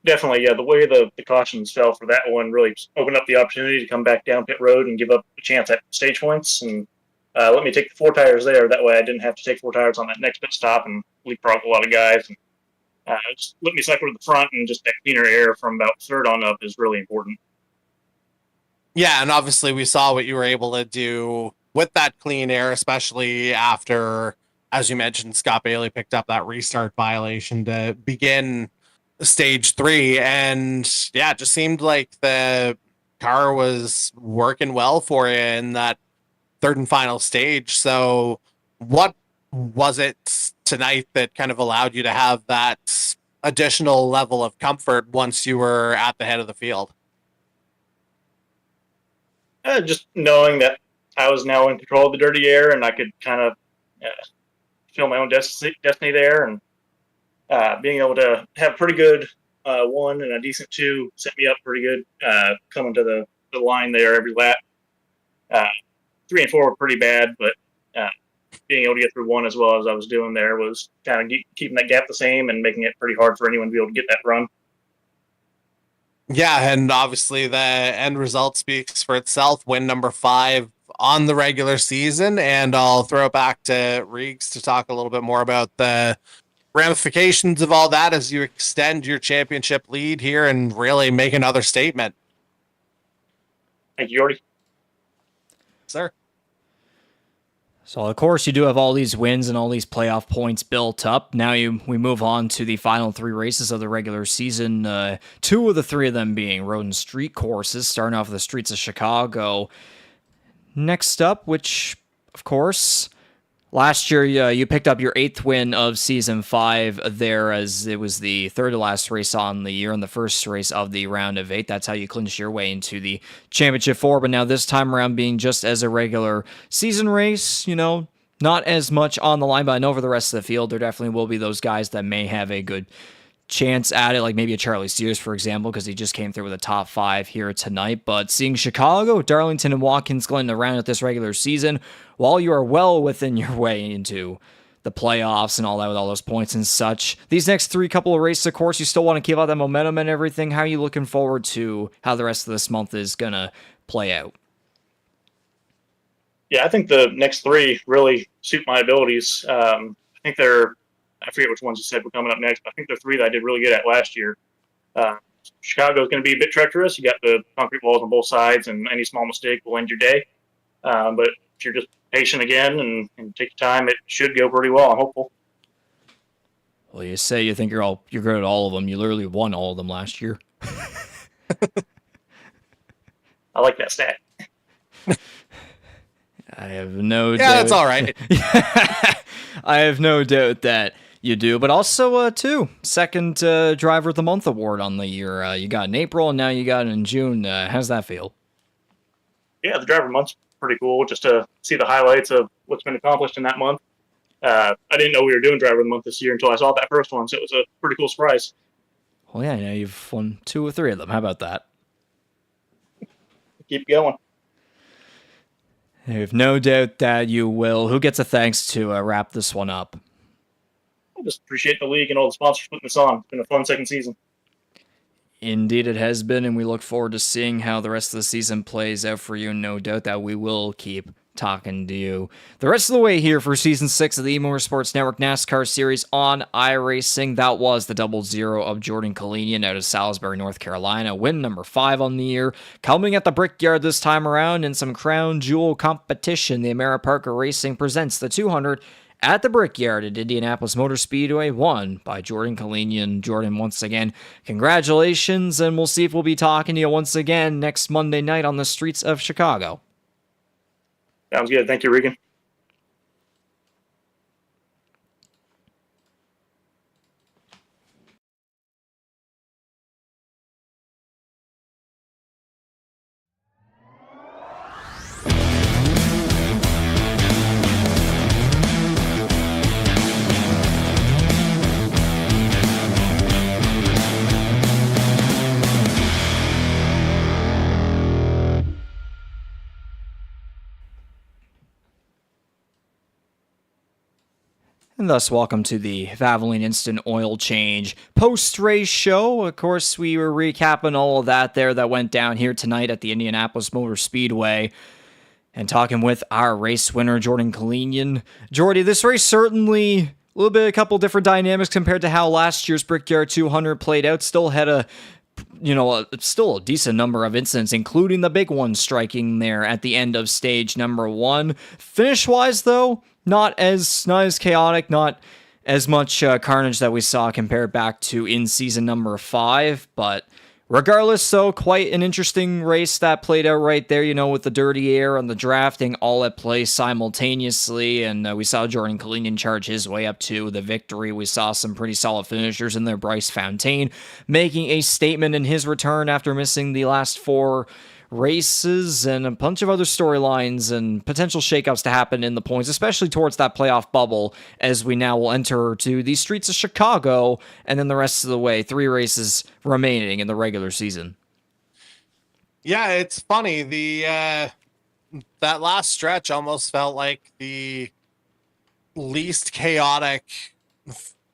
S13: Definitely, yeah. The way the cautions fell for that one really opened up the opportunity to come back down pit road and give up a chance at stage points, and let me take the 4 tires there. That way I didn't have to take 4 tires on that next pit stop and leapfrog a lot of guys. And just let me cycle to the front, and just that cleaner air from about 3rd on up is really important.
S8: Yeah, and obviously we saw what you were able to do with that clean air, especially after, as you mentioned, Scott Bailey picked up that restart violation to begin stage 3. And yeah, it just seemed like the car was working well for you in that 3rd and final stage. So what was it tonight that kind of allowed you to have that additional level of comfort once you were at the head of the field?
S13: Just knowing that I was now in control of the dirty air, and I could kind of feel my own destiny there, and being able to have pretty good 1 and a decent 2 set me up pretty good coming to the line there every lap. 3 and 4 were pretty bad, but being being able to get through one as well as I was doing there was kind of keeping that gap the same and making it pretty hard for anyone to be able to get that run.
S8: Yeah, and obviously the end result speaks for itself. Win number 5 on the regular season, and I'll throw it back to Reeks to talk a little bit more about the ramifications of all that as you extend your championship lead here and really make another statement.
S13: Thank you, Audrey.
S8: Sir.
S1: So, of course, you do have all these wins and all these playoff points built up. Now we move on to the final 3 races of the regular season. 2 of the 3 of them being road and street courses, starting off with the streets of Chicago. Next up, which, of course, last year you picked up your 8th win of Season 5 there, as it was the 3rd to last race on the year and the first race of the round of 8. That's how you clinched your way into the Championship 4, but now this time around being just as a regular season race, not as much on the line, but I know for the rest of the field, there definitely will be those guys that may have a good chance at it, like maybe a Charlie Sears, for example, because he just came through with a top 5 here tonight. But seeing Chicago, Darlington, and Watkins Glen around at this regular season, while you are well within your way into the playoffs and all that with all those points and such, these next 3 couple of races, of course, you still want to keep out that momentum and everything. How are you looking forward to how the rest of this month is going to play out?
S13: Yeah, I think the next 3 really suit my abilities. I think I forget which ones you said were coming up next, but I think they're 3 that I did really good at last year. Chicago's going to be a bit treacherous. You got the concrete walls on both sides, and any small mistake will end your day. But if you're just patient again and take your time, it should go pretty well. I'm hopeful.
S1: Well, you say you think you're good at all of them. You literally won all of them last year.
S13: I like that stat.
S1: I have no doubt.
S8: Yeah, that's all right.
S1: I have no doubt that you do, but also, too, second Driver of the Month award on the year. You got in April, and now you got it in June. How's that feel?
S13: Yeah, the Driver of the Month's pretty cool, just to see the highlights of what's been accomplished in that month. I didn't know we were doing Driver of the Month this year until I saw that first one, so it was a pretty cool surprise.
S1: Well, yeah, now you've won 2 or 3 of them. How about that?
S13: Keep going.
S1: I have no doubt that you will. Who gets a thanks to wrap this one up?
S13: I just appreciate the league and all the sponsors putting this on. It's been a fun second season.
S1: Indeed, it has been, and we look forward to seeing how the rest of the season plays out for you. No doubt that we will keep talking to you the rest of the way here for Season 6 of the E-Motorsports Network NASCAR Series on iRacing. That was the 00 of Jordan Kalinian out of Salisbury, North Carolina. Win number 5 on the year. Coming at the Brickyard this time around in some crown jewel competition, the Amara Parker Racing presents the 200 at the Brickyard at Indianapolis Motor Speedway, won by Jordan Kalinian. Jordan, once again, congratulations, and we'll see if we'll be talking to you once again next Monday night on the streets of Chicago.
S13: Sounds good. Thank you, Regan.
S1: And thus, welcome to the Valvoline Instant Oil Change post-race show. Of course, we were recapping all of that there that went down here tonight at the Indianapolis Motor Speedway and talking with our race winner, Jordan Kalinian. Jordy, this race certainly a little bit, a couple different dynamics compared to how last year's Brickyard 200 played out. Still had still a decent number of incidents, including the big one striking there at the end of stage number 1. Finish-wise, though, not as chaotic, not as much carnage that we saw compared back to in season number 5, but regardless, though, quite an interesting race that played out right there, with the dirty air and the drafting all at play simultaneously, and we saw Jordan Kalinian charge his way up to the victory. We saw some pretty solid finishers in there. Bryce Fontaine making a statement in his return after missing the last 4 races, and a bunch of other storylines and potential shakeups to happen in the points, especially towards that playoff bubble, as we now will enter to the streets of Chicago, and then the rest of the way, 3 races remaining in the regular season.
S8: Yeah, it's funny. That last stretch almost felt like the least chaotic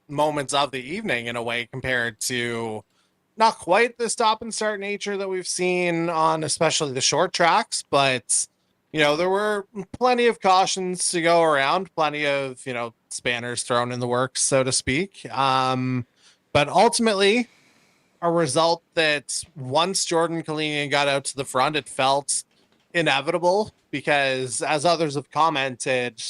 S8: moments of the evening in a way, compared to not quite the stop and start nature that we've seen on especially the short tracks, but there were plenty of cautions to go around, plenty of spanners thrown in the works, so to speak. But ultimately, a result that once Jordan Kalinian got out to the front, it felt inevitable, because as others have commented,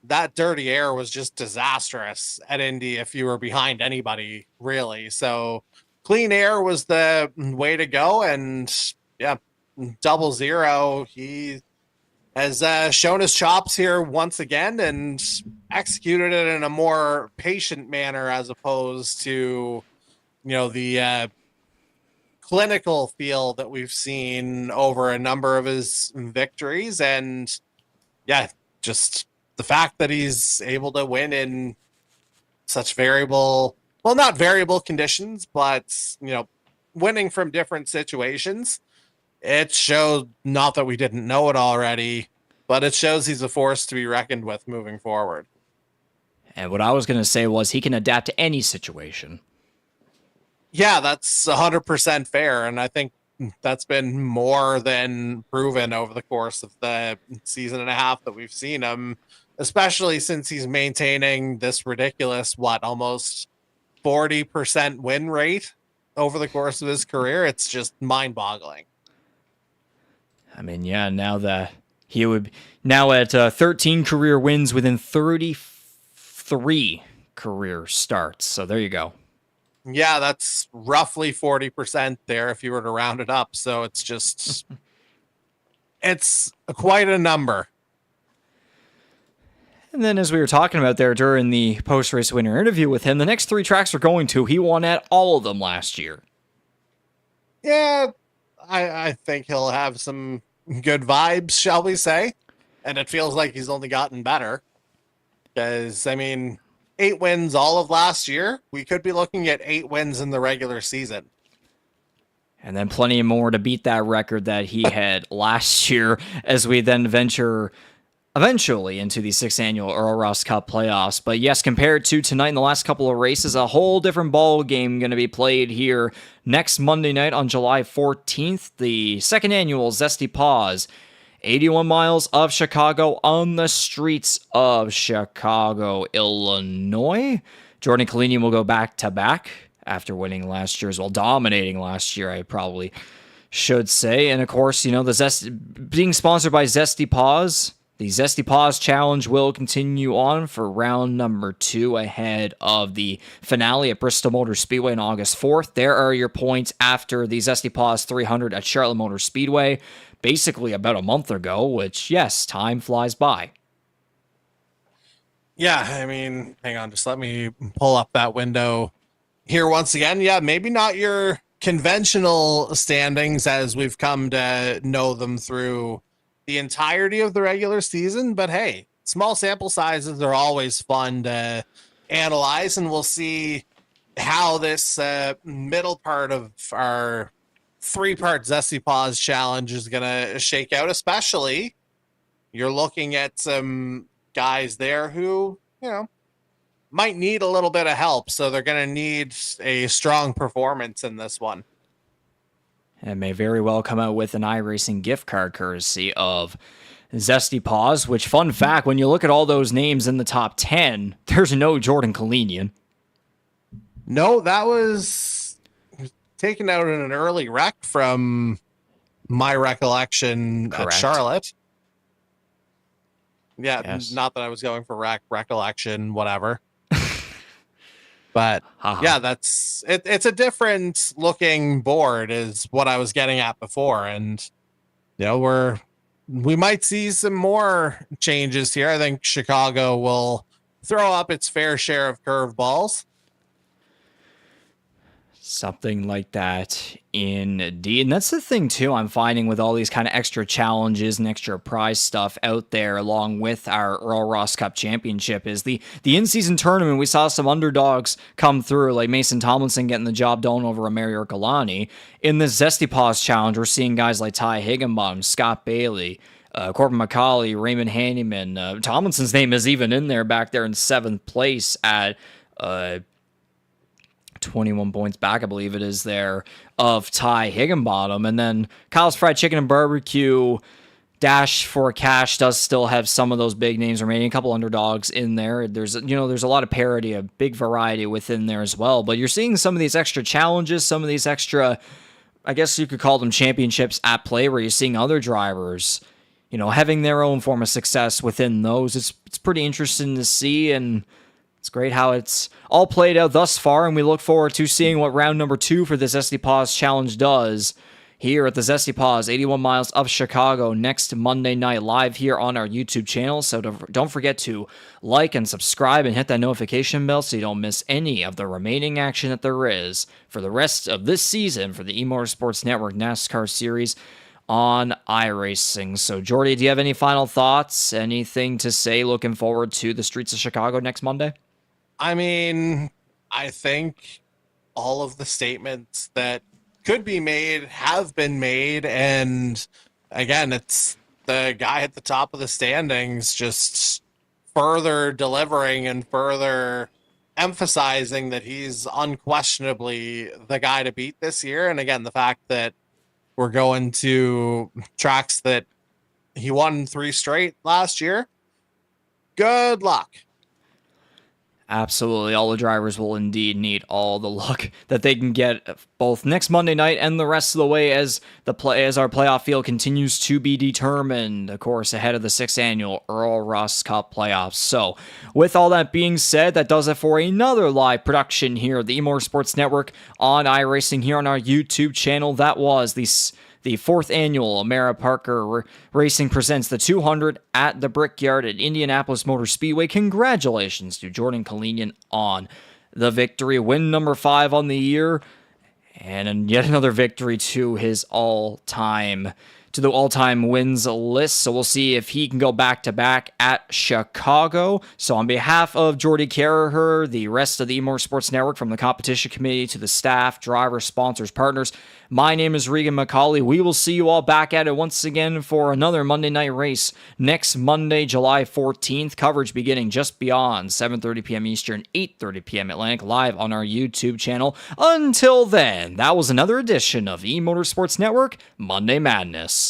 S8: that dirty air was just disastrous at Indy if you were behind anybody, really. So clean air was the way to go. And yeah, 00, he has shown his chops here once again and executed it in a more patient manner, as opposed to the clinical feel that we've seen over a number of his victories. And yeah, just the fact that he's able to win in such not variable conditions, but winning from different situations, it showed, not that we didn't know it already, but it shows he's a force to be reckoned with moving forward.
S1: And what I was going to say was he can adapt to any situation.
S8: Yeah, that's 100% fair. And I think that's been more than proven over the course of the season and a half that we've seen him, especially since he's maintaining this ridiculous, almost 40% win rate over the course of his career. It's just mind-boggling.
S1: I mean, yeah, now that he would now at 13 career wins within 33 career starts. So there you go.
S8: Yeah, that's roughly 40% there if you were to round it up. So it's just, it's quite a number.
S1: And then, as we were talking about there during the post-race winner interview with him, the next 3 tracks we're going to, he won at all of them last year.
S8: Yeah, I think he'll have some good vibes, shall we say. And it feels like he's only gotten better. Because, 8 wins all of last year. We could be looking at 8 wins in the regular season.
S1: And then plenty more to beat that record that he had last year, as we then venture eventually into the 6th annual Earl Ross Cup playoffs. But yes, compared to tonight in the last couple of races, a whole different ball game going to be played here next Monday night on July 14th, the 2nd annual Zesty Paws. 81 miles of Chicago on the streets of Chicago, Illinois. Jordan Kalinian will go back-to-back after winning last year as well, dominating last year, I probably should say. And of course, the being sponsored by Zesty Paws, the Zesty Paws Challenge will continue on for round number 2 ahead of the finale at Bristol Motor Speedway on August 4th. There are your points after the Zesty Paws 300 at Charlotte Motor Speedway, basically about a month ago, which, yes, time flies by.
S8: Yeah, hang on, just let me pull up that window here once again. Yeah, maybe not your conventional standings as we've come to know them through the entirety of the regular season, but hey, small sample sizes are always fun to analyze, and we'll see how this middle part of our 3-part Zesty Paws challenge is going to shake out, especially you're looking at some guys there who, might need a little bit of help, so they're going to need a strong performance in this one.
S1: And may very well come out with an iRacing gift card courtesy of Zesty Paws, which, fun fact, when you look at all those names in the top 10, there's no Jordan Kalinian.
S8: No, that was taken out in an early wreck from my recollection. Correct. At Charlotte. Yeah, yes. Not that I was going for recollection, whatever. But yeah, that's it. It's a different looking board is what I was getting at before. And, we might see some more changes here. I think Chicago will throw up its fair share of curveballs.
S1: Something like that, indeed. And that's the thing, too, I'm finding with all these kind of extra challenges and extra prize stuff out there, along with our Earl Ross Cup Championship, is the in-season tournament. We saw some underdogs come through, like Mason Tomlinson getting the job done over Amari Galani. In the Zesty Paws Challenge, we're seeing guys like Ty Higginbottom, Scott Bailey, Corbin McCauley, Raymond Hanneman. Tomlinson's name is even in there back there in 7th place at 21 points back, I believe it is there, of Ty Higginbottom. And then Kyle's Fried Chicken and Barbecue, Dash for Cash does still have some of those big names remaining, a couple underdogs in there. There's a lot of parity, a big variety within there as well. But you're seeing some of these extra challenges, some of these extra, I guess you could call them championships at play, where you're seeing other drivers, having their own form of success within those. It's pretty interesting to see, and it's great how it's all played out thus far, and we look forward to seeing what round number 2 for the Zesty Paws Challenge does here at the Zesty Paws, 81 miles of Chicago, next Monday night, live here on our YouTube channel. So don't forget to like and subscribe and hit that notification bell so you don't miss any of the remaining action that there is for the rest of this season for the E-Motorsports Network NASCAR Series on iRacing. So, Jordy, do you have any final thoughts? Anything to say looking forward to the streets of Chicago next Monday?
S8: I mean, I think all of the statements that could be made have been made, and again, it's the guy at the top of the standings just further delivering and further emphasizing that he's unquestionably the guy to beat this year. And again, the fact that we're going to tracks that he won 3 straight last year, good luck.
S1: Absolutely. All the drivers will indeed need all the luck that they can get both next Monday night and the rest of the way as our playoff field continues to be determined, of course, ahead of the 6th annual Earl Russ Cup playoffs. So, with all that being said, that does it for another live production here at the E-Motorsports Network on iRacing here on our YouTube channel. That was the 4th annual Amara Parker Racing presents the 200 at the Brickyard at Indianapolis Motor Speedway. Congratulations to Jordan Kalinian on the victory. Win number 5 on the year, and yet another victory to the all-time wins list. So we'll see if he can go back-to-back at Chicago. So on behalf of Jordy Carraher, the rest of the E-Motorsports Network, from the competition committee to the staff, drivers, sponsors, partners, my name is Regan McCauley. We will see you all back at it once again for another Monday night race next Monday, July 14th. Coverage beginning just beyond 7:30 p.m. Eastern, 8:30 p.m. Atlantic, live on our YouTube channel. Until then, that was another edition of E-Motorsports Network Monday Madness.